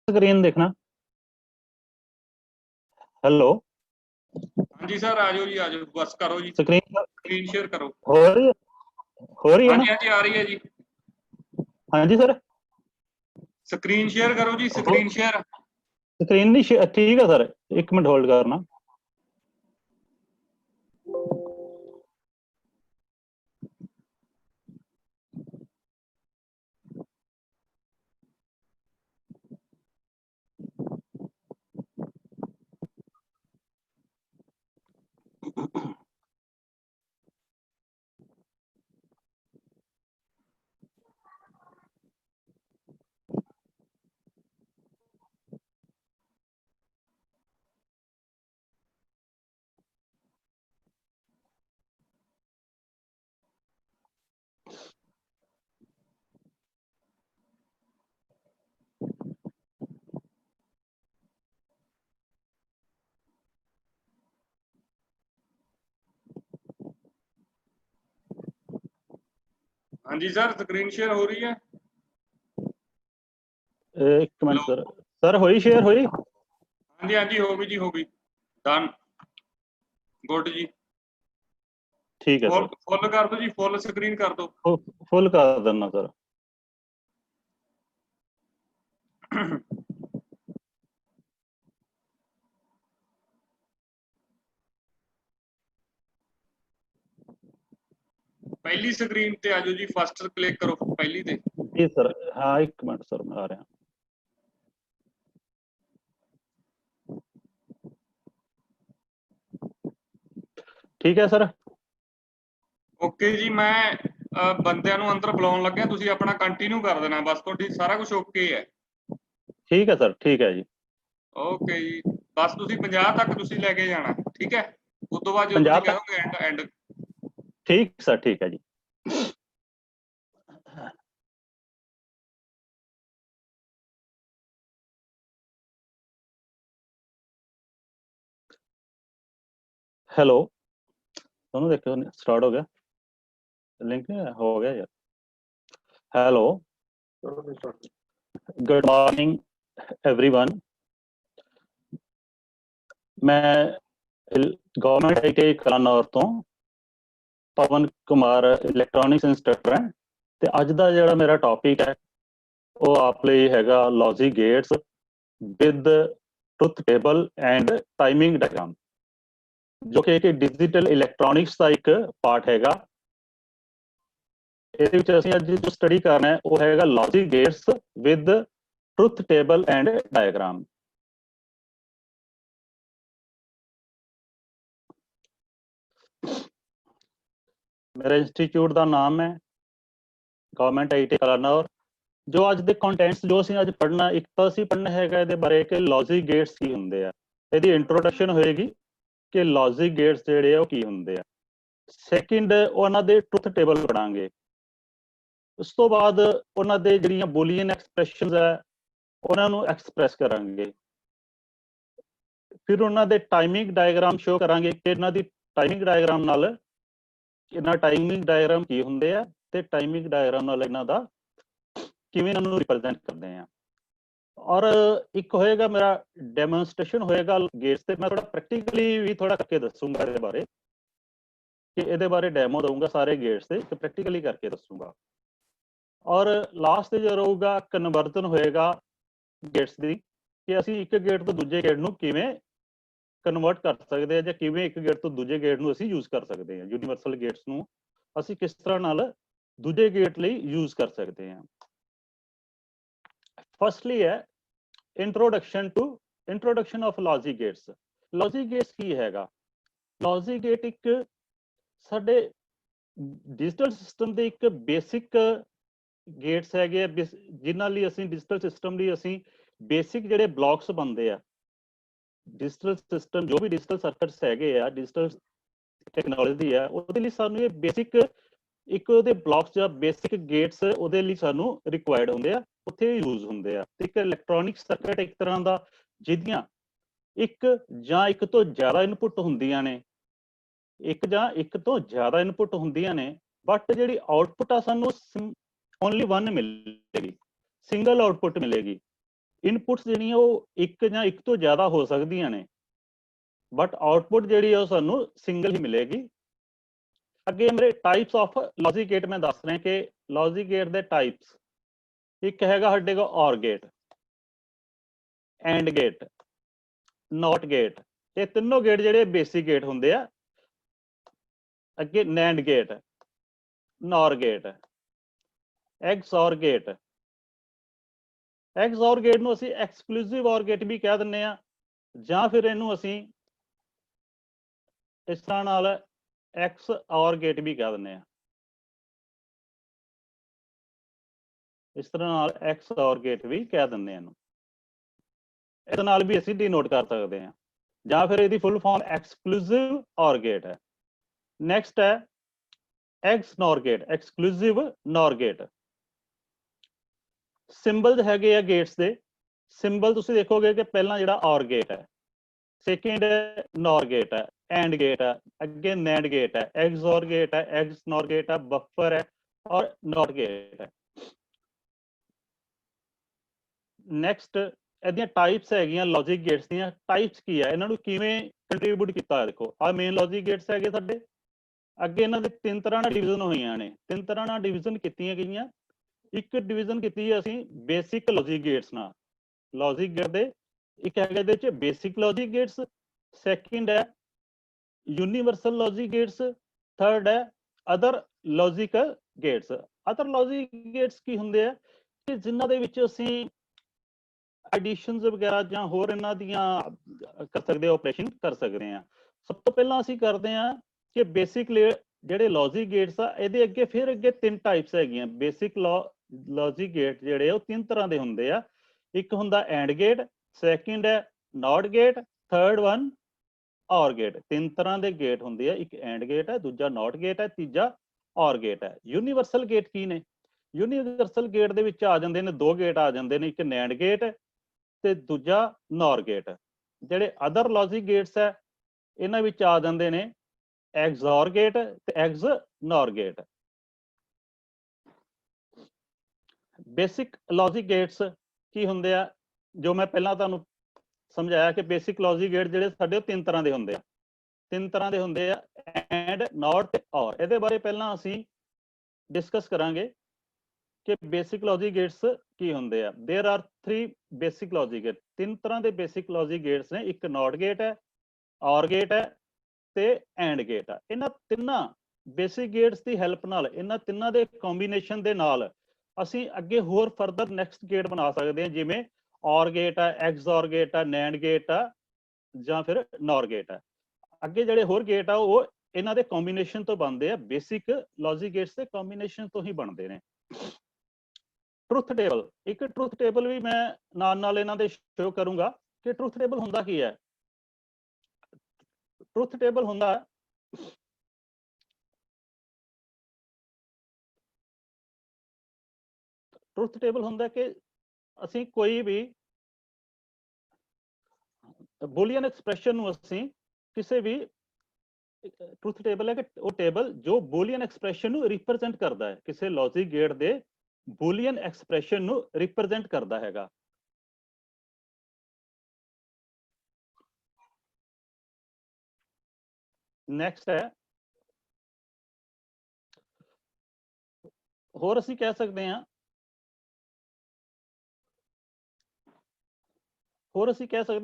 Screen देखना। Hello. हाँ जी sir, आ जाओ जी, आ जाओ, बस करो जी, स्क्रीन स्क्रीन शेयर करो। हो रही है? हो रही है हाँ ना? जी, हाँ जी, आ रही है जी। हाँ जी सर। स्क्रीन शेयर करो जी, स्क्रीन शेयर। स्क्रीन नहीं ठीक है सर, एक मिनट होल्ड करना। हाँ जी सर, स्क्रीन शेयर हो रही है। एक मिनट हेलो। सर। सर हुई शेयर हुई? हाँ जी, हाँ जी, हो गई जी, हो गई। डन। गुड जी। ठीक है फुल सर। फुल कर दो जी, फुल स्क्रीन कर दो। फुल कर देना सर। पहली स्क्रीन ते आ जाओ जी, फर्स्ट क्लिक करो पहली ते। जी सर, हाँ एक मिनट सर, मैं आ रहा। ठीक है सर। ਓਕੇ ਜੀ, ਮੈਂ ਬੰਦਿਆਂ ਨੂੰ ਅੰਦਰ ਬੁਲਾਉਣ ਲੱਗਿਆ, ਤੁਸੀਂ ਆਪਣਾ ਕੰਟੀਨਿਊ ਕਰ ਦੇਣਾ, ਬਸ ਤੁਹਾਡੀ ਸਾਰਾ ਕੁਝ ਓਕੇ ਹੈ। ठीक है सर, ठीक है जी। ਓਕੇ ਜੀ, ਬਸ ਤੁਸੀਂ 50 ਤੱਕ ਤੁਸੀਂ ਲੈ ਕੇ ਜਾਣਾ, ਠੀਕ ਹੈ। ਉਸ ਤੋਂ ਬਾਅਦ ਜਦੋਂ ਤੁਸੀਂ 50 तक? ਕਹੋਗੇ ਐਂਡ ਐਂਡ। ठीक सर, ठीक है जी। हेलो, दोनों देखो, स्टार्ट हो गया? लिंक हो गया यार। Hello, good morning everyone. मैं गवर्नमेंट आईटीआई कलानौर तो पवन कुमार इलैक्ट्रॉनिक्स इंस्ट्रक्टर है। ਤੇ ਅੱਜ ਦਾ ਜਿਹੜਾ ਮੇਰਾ ਟੌਪਿਕ ਹੈ ਉਹ ਆਪ ਲਈ ਹੈਗਾ logic Gates with truth table and timing diagram, ਜੋ ਕਿ ਇੱਕ ਡਿਜੀਟਲ ਇਲੈਕਟ੍ਰੋਨਿਕਸ ਦਾ ਇੱਕ ਪਾਰਟ ਹੈਗਾ। ਇਹਦੇ ਵਿੱਚ ਅਸੀਂ ਅੱਜ ਜੋ ਸਟੱਡੀ ਕਰਨਾ ਹੈ ਉਹ ਹੈਗਾ logic Gates with truth table and diagram. मेरे इंस्टीट्यूट का नाम है गवर्नमेंट आईटी कलानौर। जो अज के कंटेंट्स जो असीं अज पढ़ना, एक तो असीं पढ़ना है ये बारे कि लॉजिक गेट्स की होंगे आ, यदि इंट्रोडक्शन होएगी कि लॉजिक गेट्स जिहड़े आ की होंगे आ। सैकेंड उन्हां दे ट्रुथ टेबल पढ़ांगे। उस तो बाद उन्हां दे जिहड़ियां बूलियन एक्सप्रैशनस है उन्हां नूं एक्सप्रैस करांगे। फिर उन्हां दे टाइमिंग डायग्राम शो करांगे कि इन्हां दी टाइमिंग डायग्राम नाल ਇਹਨਾਂ ਟਾਈਮਿੰਗ ਡਾਇਗਰਾਮ ਕੀ ਹੁੰਦੇ ਆ ਤੇ ਟਾਈਮਿੰਗ ਡਾਇਗਰਾਮ ਨਾਲ ਇਹਨਾਂ ਦਾ ਕਿਵੇਂ ਇਹਨਾਂ ਨੂੰ ਰਿਪਰੈਜ਼ੈਂਟ ਕਰਦੇ ਆ। ਔਰ ਇੱਕ ਹੋਏਗਾ ਮੇਰਾ ਡੈਮੋਨਸਟ੍ਰੇਸ਼ਨ ਹੋਏਗਾ ਗੇਟਸ ਤੇ। ਮੈਂ ਥੋੜਾ ਪ੍ਰੈਕਟੀਕਲੀ ਵੀ ਥੋੜਾ ਕਰਕੇ ਦੱਸੂਗਾ ਇਹਦੇ ਬਾਰੇ, ਕਿ ਇਹਦੇ ਬਾਰੇ ਡੈਮੋ ਦਊਂਗਾ ਸਾਰੇ ਗੇਟਸ ਤੇ ਪ੍ਰੈਕਟੀਕਲੀ ਕਰਕੇ ਦੱਸੂਗਾ। ਔਰ ਲਾਸਟ ਤੇ ਜੋ ਰਹੂਗਾ ਕਨਵਰਜ਼ਨ ਹੋਏਗਾ ਗੇਟਸ ਦੀ, ਕਿ ਅਸੀਂ ਇੱਕ ਗੇਟ ਤੋਂ ਦੂਜੇ ਗੇਟ ਨੂੰ ਕਿਵੇਂ ਕਨਵਰਟ ਕਰ ਸਕਦੇ ਆ ਜਾਂ ਕਿਵੇਂ ਇੱਕ ਗੇਟ ਤੋਂ ਦੂਜੇ ਗੇਟ ਨੂੰ ਅਸੀਂ ਯੂਜ਼ ਕਰ ਸਕਦੇ ਹਾਂ। ਯੂਨੀਵਰਸਲ ਗੇਟਸ ਨੂੰ ਅਸੀਂ ਕਿਸ ਤਰ੍ਹਾਂ ਨਾਲ ਦੂਜੇ ਗੇਟ ਲਈ ਯੂਜ਼ ਕਰ ਸਕਦੇ ਹਾਂ। ਫਸਟਲੀ ਹੈ introduction of logic gates. Logic gates ਕੀ ਹੈਗਾ? ਲੌਜਿਕ ਗੇਟ ਇੱਕ ਸਾਡੇ ਡਿਜੀਟਲ ਸਿਸਟਮ ਦੇ ਇੱਕ ਬੇਸਿਕ ਗੇਟਸ ਹੈਗੇ ਆ, ਜਿਨ੍ਹਾਂ ਲਈ ਅਸੀਂ ਡਿਜੀਟਲ ਸਿਸਟਮ ਲਈ ਅਸੀਂ ਬੇਸਿਕ ਜਿਹੜੇ ਬਲੌਕਸ ਬਣਦੇ ਆ। डिजिटल सिस्टम जो भी डिजिटल सर्किट्स हैगे आ, डिजिटल टेक्नोलॉजी है, ਉਹਦੇ ਲਈ ਸਾਨੂੰ ਇਹ ਬੇਸਿਕ ਇੱਕ ਉਹਦੇ ਬਲੌਕਸ ਜਾਂ ਬੇਸਿਕ ਗੇਟਸ ਉਹਦੇ ਲਈ ਸਾਨੂੰ ਰਿਕੁਆਇਰਡ ਹੁੰਦੇ ਆ, ਉੱਥੇ ਯੂਜ਼ ਹੁੰਦੇ ਆ। ਇੱਕ ਇਲੈਕਟ੍ਰੋਨਿਕ ਸਰਕਟ ਇੱਕ ਤਰ੍ਹਾਂ ਦਾ ਜਿਹਦੀਆਂ ਇੱਕ ਜਾਂ ਇੱਕ ਤੋਂ ਜ਼ਿਆਦਾ ਇਨਪੁੱਟ ਹੁੰਦੀਆਂ ਨੇ, ਇੱਕ ਜਾਂ ਇੱਕ ਤੋਂ ਜ਼ਿਆਦਾ ਇਨਪੁੱਟ ਹੁੰਦੀਆਂ ਨੇ, ਬਟ ਜਿਹੜੀ ਆਊਟਪੁੱਟ ਆ ਸਾਨੂੰ ਓਨਲੀ ਵਨ ਮਿਲੇਗੀ, ਸਿੰਗਲ ਆਊਟਪੁੱਟ ਮਿਲੇਗੀ। ਇਨਪੁਟਸ ਜਿਹੜੀਆਂ ਉਹ ਇੱਕ ਜਾਂ ਇੱਕ ਤੋਂ ਜ਼ਿਆਦਾ ਹੋ ਸਕਦੀਆਂ ਨੇ, ਬਟ ਆਊਟਪੁੱਟ ਜਿਹੜੀ ਹੈ ਉਹ ਸਾਨੂੰ ਸਿੰਗਲ ਹੀ ਮਿਲੇਗੀ। ਅੱਗੇ ਮੇਰੇ ਟਾਈਪਸ ਆਫ ਲੌਜਿਕ ਗੇਟ ਮੈਂ ਦੱਸ ਰਿਹਾ ਕਿ ਲੌਜਿਕ ਗੇਟ ਦੇ ਟਾਈਪਸ, ਇੱਕ ਹੈਗਾ ਸਾਡੇ ਕੋਲ ਔਰ gate, and gate, note gate. ਇਹ ਤਿੰਨੋਂ ਗੇਟ ਜਿਹੜੇ ਬੇਸਿਕ ਗੇਟ ਹੁੰਦੇ ਆ। ਅੱਗੇ ਨੈਂਡ ਗੇਟ, ਨੌਰ ਗੇਟ, ਐਕਸਔਰ ਗੇਟ। ਐਕਸਔਰ ਗੇਟ ਨੂੰ ਅਸੀਂ ਐਕਸਕਲੂਸਿਵ ਔਰ ਗੇਟ ਵੀ ਕਹਿ ਦਿੰਦੇ ਆ, ਜਾਂ ਫਿਰ ਇਹਨੂੰ ਅਸੀਂ ਇਸ ਤਰ੍ਹਾਂ ਨਾਲ ਐਕਸ ਔਰ ਗੇਟ ਵੀ ਕਹਿ ਦਿੰਦੇ ਆ। ਇਸ ਤਰ੍ਹਾਂ ਨਾਲ ਐਕਸ ਔਰ ਗੇਟ ਵੀ ਕਹਿ ਦਿੰਦੇ ਆ ਇਹਨੂੰ। ਇਹਦੇ ਨਾਲ ਵੀ ਅਸੀਂ ਡੀਨੋਟ ਕਰ ਸਕਦੇ ਹਾਂ, ਜਾਂ ਫਿਰ ਇਹਦੀ full form exclusive or gate ਹੈ। ਨੈਕਸਟ ਹੈ X NOR gate, exclusive NOR gate. Symbol ਹੈਗੇ ਆ ਗੇਟਸ ਦੇ। ਸਿੰਬਲ ਤੁਸੀਂ ਦੇਖੋਗੇ ਕਿ ਪਹਿਲਾਂ ਜਿਹੜਾ ਔਰ ਗੇਟ ਹੈ, ਸੈਕਿੰਡ ਨੌਰ ਗੇਟ ਹੈ, ਐਂਡ ਗੇਟ ਹੈ, ਅੱਗੇ ਨੈਂਡ ਗੇਟ ਹੈ, ਐਕਸਔਰ ਗੇਟ ਹੈ, ਐਕਸ ਨੌਰ ਗੇਟ ਹੈ, ਬਫਰ ਹੈ ਔਰ ਨੌਟ ਗੇਟ ਹੈ। ਨੈਕਸਟ ਇਹਦੀਆਂ ਟਾਈਪਸ ਹੈਗੀਆਂ ਲੌਜਿਕ ਗੇਟਸ ਦੀਆਂ। ਟਾਈਪਸ ਕੀ ਹੈ, ਇਹਨਾਂ ਨੂੰ ਕਿਵੇਂ ਕੰਟਰੀਬਿਊਟ ਕੀਤਾ? ਦੇਖੋ ਆਹ ਮੇਨ ਲੌਜਿਕ ਗੇਟਸ ਹੈਗੇ ਸਾਡੇ। ਅੱਗੇ ਇਹਨਾਂ ਦੇ ਤਿੰਨ ਤਰ੍ਹਾਂ ਨਾਲ ਡਿਵੀਜ਼ਨ ਹੋਈਆਂ ਨੇ, ਤਿੰਨ ਤਰ੍ਹਾਂ ਨਾਲ ਡਿਵੀਜ਼ਨ ਕੀਤੀਆਂ ਗਈਆਂ। ਇੱਕ ਡਿਵੀਜ਼ਨ ਕੀਤੀ ਅਸੀਂ ਬੇਸਿਕ ਲੌਜਿਕ ਗੇਟਸ ਨਾਲ। ਲੌਜਿਕ ਗੇਟ ਦੇ ਇੱਕ ਹੈਗਾ ਇਹਦੇ ਵਿੱਚ ਬੇਸਿਕ ਲੌਜਿਕ ਗੇਟਸ, ਸੈਕਿੰਡ ਹੈ ਯੂਨੀਵਰਸਲ ਲੌਜਿਕ ਗੇਟਸ, ਥਰਡ ਹੈ other logical gates. Other logic gates ਕੀ ਹੁੰਦੇ ਆ ਕਿ ਜਿਨ੍ਹਾਂ ਦੇ ਵਿੱਚ ਅਸੀਂ ਐਡੀਸ਼ਨਸ ਵਗੈਰਾ ਜਾਂ ਹੋਰ ਇਹਨਾਂ ਦੀਆਂ ਕਰ ਸਕਦੇ ਆਪਰੇਸ਼ਨ ਕਰ ਸਕਦੇ ਆ। ਸਭ ਤੋਂ ਪਹਿਲਾਂ ਅਸੀਂ ਕਰਦੇ ਆ ਕਿ ਬੇਸਿਕ ਜਿਹੜੇ ਲੌਜਿਕ ਗੇਟਸ ਆ, ਇਹਦੇ ਅੱਗੇ ਫਿਰ ਅੱਗੇ ਤਿੰਨ ਟਾਈਪਸ ਹੈਗੀਆਂ। ਬੇਸਿਕ ਲੌਜਿਕ ਗੇਟ ਜਿਹੜੇ ਉਹ ਤਿੰਨ ਤਰ੍ਹਾਂ ਦੇ ਹੁੰਦੇ ਆ। ਇੱਕ ਹੁੰਦਾ ਐਂਡ ਗੇਟ, ਸੈਕਿੰਡ ਹੈ ਨੌਟ ਗੇਟ, ਥਰਡ ਵਨ ਔਰ ਗੇਟ। ਤਿੰਨ ਤਰ੍ਹਾਂ ਦੇ ਗੇਟ ਹੁੰਦੇ ਆ, ਇੱਕ ਐਂਡ ਗੇਟ ਹੈ, ਦੂਜਾ ਨੌਟ ਗੇਟ ਹੈ, ਤੀਜਾ ਔਰ ਗੇਟ ਹੈ। ਯੂਨੀਵਰਸਲ ਗੇਟ ਕੀ ਨੇ? ਯੂਨੀਵਰਸਲ ਗੇਟ ਦੇ ਵਿੱਚ ਆ ਜਾਂਦੇ ਨੇ ਦੋ ਗੇਟ ਆ ਜਾਂਦੇ ਨੇ, ਇੱਕ ਨੈਂਡ ਗੇਟ ਤੇ ਦੂਜਾ ਨੌਰ ਗੇਟ। ਜਿਹੜੇ ਅਦਰ ਲੌਜਿਕ ਗੇਟਸ ਹੈ ਇਹਨਾਂ ਵਿੱਚ ਆ ਜਾਂਦੇ ਨੇ ਐਕਸਔਰ ਗੇਟ ਤੇ X NOR gate. Basic logic gates ਕੀ ਹੁੰਦੇ ਆ? ਜੋ ਮੈਂ ਪਹਿਲਾਂ ਤੁਹਾਨੂੰ ਸਮਝਾਇਆ ਕਿ ਬੇਸਿਕ ਲੌਜਿਕ ਗੇਟ ਜਿਹੜੇ ਸਾਡੇ ਉਹ ਤਿੰਨ ਤਰ੍ਹਾਂ ਦੇ ਹੁੰਦੇ ਆ। ਤਿੰਨ ਤਰ੍ਹਾਂ ਦੇ ਹੁੰਦੇ ਆ, ਐਂਡ, ਨੌਟ ਤੇ ਔਰ। ਇਹਦੇ ਬਾਰੇ ਪਹਿਲਾਂ ਅਸੀਂ ਡਿਸਕਸ ਕਰਾਂਗੇ ਕਿ ਬੇਸਿਕ ਲੌਜਿਕ ਗੇਟਸ ਕੀ ਹੁੰਦੇ ਆ। There are 3 basic logic gate. ਤਿੰਨ ਤਰ੍ਹਾਂ ਦੇ ਬੇਸਿਕ ਲੌਜਿਕ ਗੇਟਸ ਨੇ। ਇੱਕ ਨੌਟ ਗੇਟ ਹੈ, ਔਰ ਗੇਟ ਹੈ ਤੇ ਐਂਡ ਗੇਟ ਹੈ। ਇਹਨਾਂ ਤਿੰਨਾਂ ਬੇਸਿਕ ਗੇਟਸ ਦੀ ਹੈਲਪ ਨਾਲ, ਇਹਨਾਂ ਤਿੰਨਾਂ ਦੇ ਕੰਬੀਨੇਸ਼ਨ ਦੇ ਨਾਲ ਅਸੀਂ ਅੱਗੇ ਹੋਰ ਫਰਦਰ ਨੈਕਸਟ ਗੇਟ ਬਣਾ ਸਕਦੇ ਹਾਂ, ਜਿਵੇਂ ਔਰ ਗੇਟ ਹੈ, ਐਕਸਔਰ ਗੇਟ ਹੈ, ਨੈਂਡ ਗੇਟ ਹੈ ਜਾਂ ਫਿਰ ਨੌਰ ਗੇਟ ਹੈ। ਅੱਗੇ ਜਿਹੜੇ ਹੋਰ ਗੇਟ ਆ ਉਹ ਇਹਨਾਂ ਦੇ ਕੰਬੀਨੇਸ਼ਨ ਤੋਂ ਬਣਦੇ ਆ। ਬੇਸਿਕ ਲੌਜਿਕ ਗੇਟਸ ਦੇ ਕੰਬੀਨੇਸ਼ਨ ਤੋਂ ਹੀ ਬਣਦੇ ਨੇ। ਟਰੁਥ ਟੇਬਲ, ਇੱਕ ਟਰੁਥ ਟੇਬਲ ਵੀ ਮੈਂ ਨਾਲ ਨਾਲ ਇਹਨਾਂ ਦੇ ਸ਼ੋ ਕਰੂੰਗਾ ਕਿ ਟਰੁਥ ਟੇਬਲ ਹੁੰਦਾ ਕੀ ਹੈ। ਟਰੁਥ ਟੇਬਲ ਹੁੰਦਾ ਟਰੁਥ ਟੇਬਲ ਹੁੰਦਾ ਕਿ ਅਸੀਂ ਕੋਈ ਵੀ ਬੂਲੀਅਨ ਐਕਸਪ੍ਰੈਸ਼ਨ ਨੂੰ ਅਸੀਂ ਕਿਸੇ ਵੀ ਟਰੁਥ ਟੇਬਲ ਹੈ ਕਿ ਉਹ ਟੇਬਲ ਜੋ ਬੂਲੀਅਨ ਐਕਸਪ੍ਰੈਸ਼ਨ ਨੂੰ ਰਿਪਰੈਜ਼ੈਂਟ ਕਰਦਾ ਹੈ, ਕਿਸੇ ਲੌਜਿਕ ਗੇਟ ਦੇ ਬੂਲੀਅਨ ਐਕਸਪ੍ਰੈਸ਼ਨ ਨੂੰ ਰਿਪਰੈਜ਼ੈਂਟ ਕਰਦਾ ਹੈਗਾ। ਨੈਕਸਟ ਹੈ, ਹੋਰ ਅਸੀਂ ਕਹਿ ਸਕਦੇ ਹਾਂ,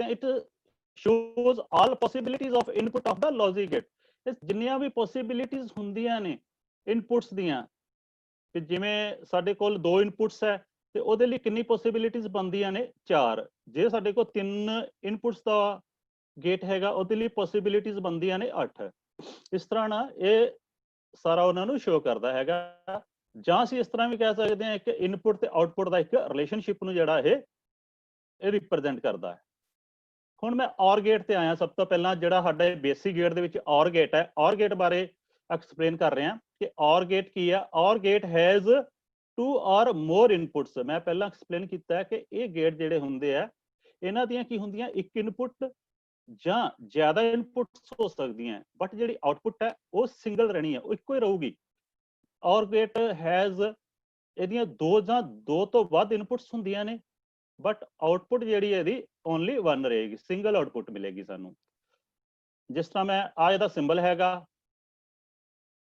it shows all possibilities of input of ਦਾ ਲੌਜਿਕ ਗੇਟ। ਜਿੰਨੀਆਂ ਵੀ ਪੋਸੀਬਿਲਿਟੀਜ਼ ਹੁੰਦੀਆਂ ਨੇ ਇਨਪੁਟਸ ਦੀਆਂ, ਕਿ ਜਿਵੇਂ ਸਾਡੇ ਕੋਲ ਦੋ ਇਨਪੁਟਸ ਹੈ ਤੇ ਉਹਦੇ ਲਈ ਕਿੰਨੀ ਪੋਸੀਬਿਲਿਟੀਜ਼ ਬਣਦੀਆਂ ਨੇ? 4। ਜੇ ਸਾਡੇ ਕੋਲ 3 ਇਨਪੁਟਸ ਦਾ ਗੇਟ ਹੈਗਾ ਉਹਦੇ ਲਈ ਪੋਸੀਬਿਲਿਟੀਜ਼ ਬਣਦੀਆਂ ਨੇ 8। ਇਸ ਤਰ੍ਹਾਂ ਨਾ ਇਹ ਸਾਰਾ ਉਹਨਾਂ ਨੂੰ ਸ਼ੋ ਕਰਦਾ ਹੈਗਾ। ਜਾਂ ਅਸੀਂ ਇਸ ਤਰ੍ਹਾਂ ਵੀ ਕਹਿ ਸਕਦੇ ਹਾਂ ਇੱਕ ਇਨਪੁਟ ਤੇ ਆਊਟਪੁੱਟ ਦਾ ਇੱਕ ਰਿਲੇਸ਼ਨਸ਼ਿਪ ਨੂੰ ਜਿਹੜਾ ਇਹ ਰਿਪਰੈਜ਼ੈਂਟ ਕਰਦਾ ਹੈ। ਹੁਣ ਮੈਂ ਔਰ ਗੇਟ ਤੇ ਆਇਆ। ਸਭ ਤੋਂ ਪਹਿਲਾਂ ਜਿਹੜਾ ਸਾਡੇ ਬੇਸਿਕ ਗੇਟ ਦੇ ਵਿੱਚ ਔਰ ਗੇਟ ਹੈ, ਔਰ ਗੇਟ ਬਾਰੇ ਐਕਸਪਲੇਨ ਕਰ ਰਹੇ ਹਾਂ ਕਿ ਔਰ ਗੇਟ ਕੀ ਹੈ। ਔਰ gate has 2 or more inputs. ਮੈਂ ਪਹਿਲਾਂ ਐਕਸਪਲੇਨ ਕੀਤਾ ਹੈ ਕਿ ਇਹ ਗੇਟ ਜਿਹੜੇ ਹੁੰਦੇ ਆ ਇਹਨਾਂ ਦੀਆਂ ਕੀ ਹੁੰਦੀਆਂ, ਇੱਕ ਇਨਪੁਟ ਜਾਂ ਜ਼ਿਆਦਾ ਇਨਪੁਟਸ ਹੋ ਸਕਦੀਆਂ, ਬਟ ਜਿਹੜੀ ਆਊਟਪੁੱਟ ਹੈ ਉਹ ਸਿੰਗਲ ਰਹਿਣੀ ਹੈ, ਉਹ ਇੱਕੋ ਹੀ ਰਹੂਗੀ। ਔਰ ਗੇਟ ਹੈਜ਼ ਇਹਦੀਆਂ 2 ਜਾਂ 2 ਤੋਂ ਵੱਧ ਇਨਪੁਟਸ ਹੁੰਦੀਆਂ ਨੇ बट आउटपुट ਜਿਹੜੀ ਇਹਦੀ ਓਨਲੀ 1 ਰਹੇਗੀ, ਸਿੰਗਲ ਆउटपुट ਮਿਲੇਗੀ ਸਾਨੂੰ। ਜਿਸ ਤਰ੍ਹਾਂ ਮੈਂ ਆ ਇਹਦਾ ਸਿੰਬਲ ਹੈਗਾ,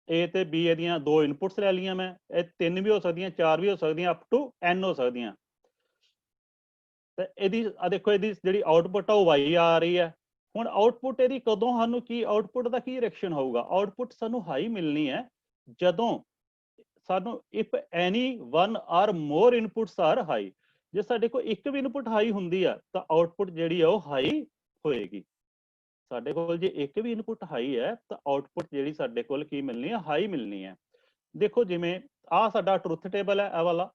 A ਤੇ B ਇਹਦੀਆਂ ਦੋ ਇਨਪੁਟਸ ਲੈ ਲਈਆਂ ਮੈਂ, ਇਹ 3 ਵੀ ਹੋ ਸਕਦੀਆਂ, 4 ਵੀ ਹੋ ਸਕਦੀਆਂ, ਅਪ ਟੂ n ਹੋ ਸਕਦੀਆਂ। ਤੇ ਇਹਦੀ ਆ ਦੇਖੋ ਇਹਦੀ ਜਿਹੜੀ ਆउटपुट ਆ ਉਹ y ਆ ਰਹੀ ਹੈ। ਹੁਣ ਆउटपुट ਇਹਦੀ ਕਦੋਂ ਸਾਨੂੰ ਕੀ ਆउटपुट ਦਾ ਕੀ ਰਿਐਕਸ਼ਨ ਹੋਊਗਾ? ਆउटपुट ਸਾਨੂੰ ਹਾਈ ਮਿਲਣੀ ਹੈ ਜਦੋਂ ਸਾਨੂੰ if any 1 or more inputs are high, ਜੇ ਸਾਡੇ ਕੋਲ ਇੱਕ ਵੀ ਇਨਪੁਟ ਹਾਈ ਹੁੰਦੀ ਆ ਤਾਂ ਆउटपुट ਜਿਹੜੀ ਆ ਉਹ ਹਾਈ ਹੋਏਗੀ। ਸਾਡੇ ਕੋਲ ਜੇ ਇੱਕ ਵੀ ਇਨਪੁਟ ਹਾਈ ਹੈ ਤਾਂ ਆउटपुट ਜਿਹੜੀ ਸਾਡੇ ਕੋਲ ਕੀ ਮਿਲਣੀ ਹੈ? ਹਾਈ ਮਿਲਣੀ ਹੈ। ਦੇਖੋ ਜਿਵੇਂ ਆ ਸਾਡਾ ਟਰੁਥ ਟੇਬਲ ਹੈ ਇਹ ਵਾਲਾ,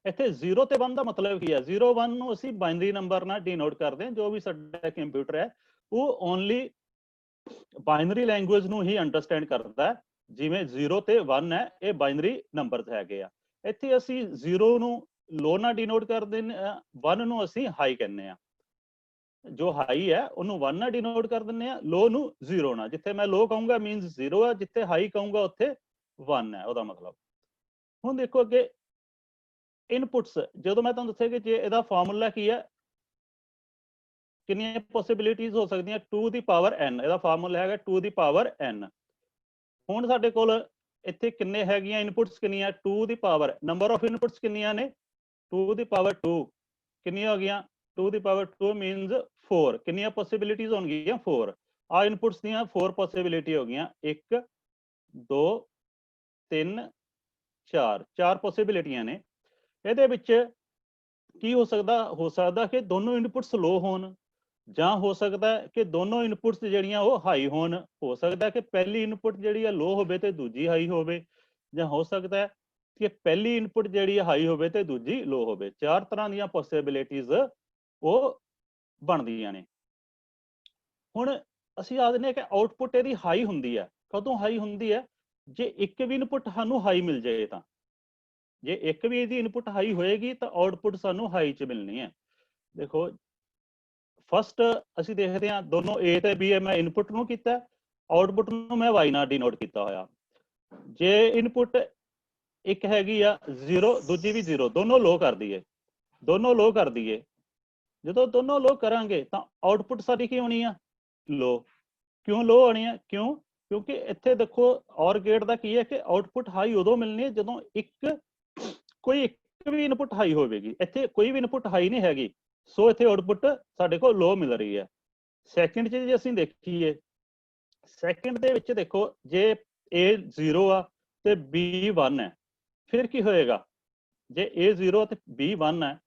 ਇੱਥੇ 0 ਤੇ 1 ਦਾ ਮਤਲਬ ਕੀ ਹੈ? 0 1 ਨੂੰ ਅਸੀਂ ਬਾਈਨਰੀ ਨੰਬਰ ਨਾਲ ਡਿਨੋਟ ਕਰਦੇ ਹਾਂ। ਜੋ ਵੀ ਸਾਡਾ ਕੰਪਿਊਟਰ ਹੈ ਉਹ ਓਨਲੀ ਬਾਈਨਰੀ ਲੈਂਗੁਏਜ ਨੂੰ ਹੀ ਅੰਡਰਸਟੈਂਡ ਕਰਦਾ ਹੈ। ਜਿਵੇਂ 0 ਤੇ 1 ਹੈ, ਇਹ ਬਾਈਨਰੀ ਨੰਬਰਸ ਹੈਗੇ ਆ। ਇੱਥੇ ਅਸੀਂ 0 ਨੂੰ ਲੋ ਨਾਲ ਡਿਨੋਟ ਕਰਦੇ ਨੇ, 1 ਨੂੰ ਅਸੀਂ ਹਾਈ ਕਹਿੰਦੇ ਆ। ਜੋ ਹਾਈ ਹੈ ਉਹਨੂੰ 1 ਨਾਲ ਡਿਨੋਟ ਕਰ ਦਿੰਦੇ ਆ, ਲੋ ਨੂੰ 0 ਨਾਲ। ਜਿੱਥੇ ਮੈਂ ਲੋ ਕਹੂੰਗਾ ਮੀਨਸ 0 ਹੈ, ਜਿੱਥੇ ਹਾਈ ਕਹੂੰਗਾ ਉੱਥੇ 1 ਹੈ ਉਹਦਾ ਮਤਲਬ। ਹੁਣ ਦੇਖੋ ਅੱਗੇ ਇਨਪੁਟਸ, ਜਦੋਂ ਮੈਂ ਤੁਹਾਨੂੰ ਦੱਸਿਆ ਕਿ ਜੇ ਇਹਦਾ ਫਾਰਮੂਲਾ ਕੀ ਹੈ, ਕਿੰਨੀਆਂ ਪੋਸੀਬਿਲਿਟੀਜ਼ ਹੋ ਸਕਦੀਆਂ? 2 ਦੀ ਪਾਵਰ n, ਇਹਦਾ ਫਾਰਮੂਲਾ ਹੈਗਾ 2 ਦੀ ਪਾਵਰ n। ਹੁਣ ਸਾਡੇ ਕੋਲ ਇੱਥੇ ਕਿੰਨੇ ਹੈਗੀਆਂ ਇਨਪੁਟਸ? ਕਿੰਨੀਆਂ? 2 ਦੀ ਪਾਵਰ, ਨੰਬਰ ਆਫ ਇਨਪੁਟਸ ਕਿੰਨੀਆਂ ਨੇ? 2 ਦੀ ਪਾਵਰ 2 ਕਿੰਨੀਆਂ ਹੋ ਗਈਆਂ? 2 ਦੀ ਪਾਵਰ 2 ਮੀਨਸ 4। ਕਿੰਨੀਆਂ ਪੋਸੀਬਿਲਿਟੀਜ਼ ਹੋਣਗੀਆਂ? 4। ਆ ਇਨਪੁਟਸ ਦੀਆਂ 4 ਪੋਸੀਬਿਲਿਟੀ ਹੋ ਗਈਆਂ। 1 2 3 4, 4 ਪੋਸੀਬਿਲਿਟੀਆਂ ਨੇ। ਇਹਦੇ ਵਿੱਚ ਕੀ ਹੋ ਸਕਦਾ? ਹੋ ਸਕਦਾ ਕਿ ਦੋਨੋਂ ਇਨਪੁਟਸ ਲੋ ਹੋਣ, ਜਾਂ ਹੋ ਸਕਦਾ ਕਿ ਦੋਨੋਂ ਇਨਪੁਟਸ ਜਿਹੜੀਆਂ ਉਹ ਹਾਈ ਹੋਣ। ਹੋ ਸਕਦਾ ਕਿ ਪਹਿਲੀ ਇਨਪੁਟ ਜਿਹੜੀ ਆ ਲੋ ਹੋਵੇ ਤੇ ਦੂਜੀ ਹਾਈ ਹੋਵੇ, ਜਾਂ ਹੋ ਸਕਦਾ ਕਿ ਪਹਿਲੀ ਇਨਪੁਟ ਜਿਹੜੀ ਹਾਈ ਹੋਵੇ ਤੇ ਦੂਜੀ ਲੋ ਹੋਵੇ। 4 ਤਰ੍ਹਾਂ ਦੀਆਂ ਪੋਸੀਬਿਲਿਟੀਜ਼ ਉਹ ਬਣਦੀਆਂ ਨੇ। ਹੁਣ ਅਸੀਂ ਆਖਦੇ ਨੇ ਕਿ ਆउटपुट ਇਹਦੀ ਹਾਈ ਹੁੰਦੀ ਹੈ। ਕਦੋਂ ਹਾਈ ਹੁੰਦੀ ਹੈ? ਜੇ ਇੱਕ ਵੀ ਇਨਪੁਟ ਸਾਨੂੰ ਹਾਈ ਮਿਲ ਜਾਏ ਤਾਂ। ਜੇ ਇੱਕ ਵੀ ਇਹਦੀ ਇਨਪੁਟ ਹਾਈ ਹੋਏਗੀ ਤਾਂ ਆउटपुट ਸਾਨੂੰ ਹਾਈ ਚ ਮਿਲਣੀ ਹੈ। ਦੇਖੋ ਫਸਟ ਅਸੀਂ ਦੇਖਦੇ ਹਾਂ ਦੋਨੋਂ A ਤੇ B ਮੈਂ ਇਨਪੁਟ ਨੂੰ ਕੀਤਾ, ਆउटपुट ਨੂੰ ਮੈਂ y ਨਾਲ ਡਿਨੋਟ ਕੀਤਾ ਹੋਇਆ। ਜੇ ਇਨਪੁਟ ਇੱਕ ਹੈਗੀ ਆ 0, ਦੂਜੀ ਵੀ 0, ਦੋਨੋਂ ਲੋ ਕਰ ਦਈਏ, ਦੋਨੋਂ ਲੋ ਕਰ ਦਈਏ। ਜਦੋਂ ਦੋਨੋਂ ਲੋ ਕਰਾਂਗੇ ਤਾਂ ਆउटपुट ਸਾਡੀ ਕੀ ਹੋਣੀ ਆ? ਲੋ। ਕਿਉਂ ਲੋ ਹੋਣੀ ਆ? ਕਿਉਂਕਿ ਇੱਥੇ ਦੇਖੋ ਔਰ ਗੇਟ ਦਾ ਕੀ ਹੈ ਕਿ ਆउटपुट ਹਾਈ ਉਦੋਂ ਮਿਲਣੀ ਹੈ ਜਦੋਂ ਕੋਈ ਇੱਕ ਵੀ ਇਨਪੁਟ ਹਾਈ ਹੋਵੇਗੀ। ਇੱਥੇ ਕੋਈ ਵੀ ਇਨਪੁਟ ਹਾਈ ਨਹੀਂ ਹੈਗੀ, ਸੋ ਇੱਥੇ ਆउटपुट ਸਾਡੇ ਕੋਲ ਲੋ ਮਿਲ ਰਹੀ ਹੈ। ਸੈਕਿੰਡ 'ਚ ਜੇ ਅਸੀਂ ਦੇਖੀਏ, ਸੈਕਿੰਡ ਦੇ ਵਿੱਚ ਦੇਖੋ ਜੇ A 0 ਆ ਤੇ B 1 ਹੈ, ਫਿਰ ਕੀ ਹੋਏਗਾ? ਜੇ A 0 ਤੇ B 1 ਹੈ,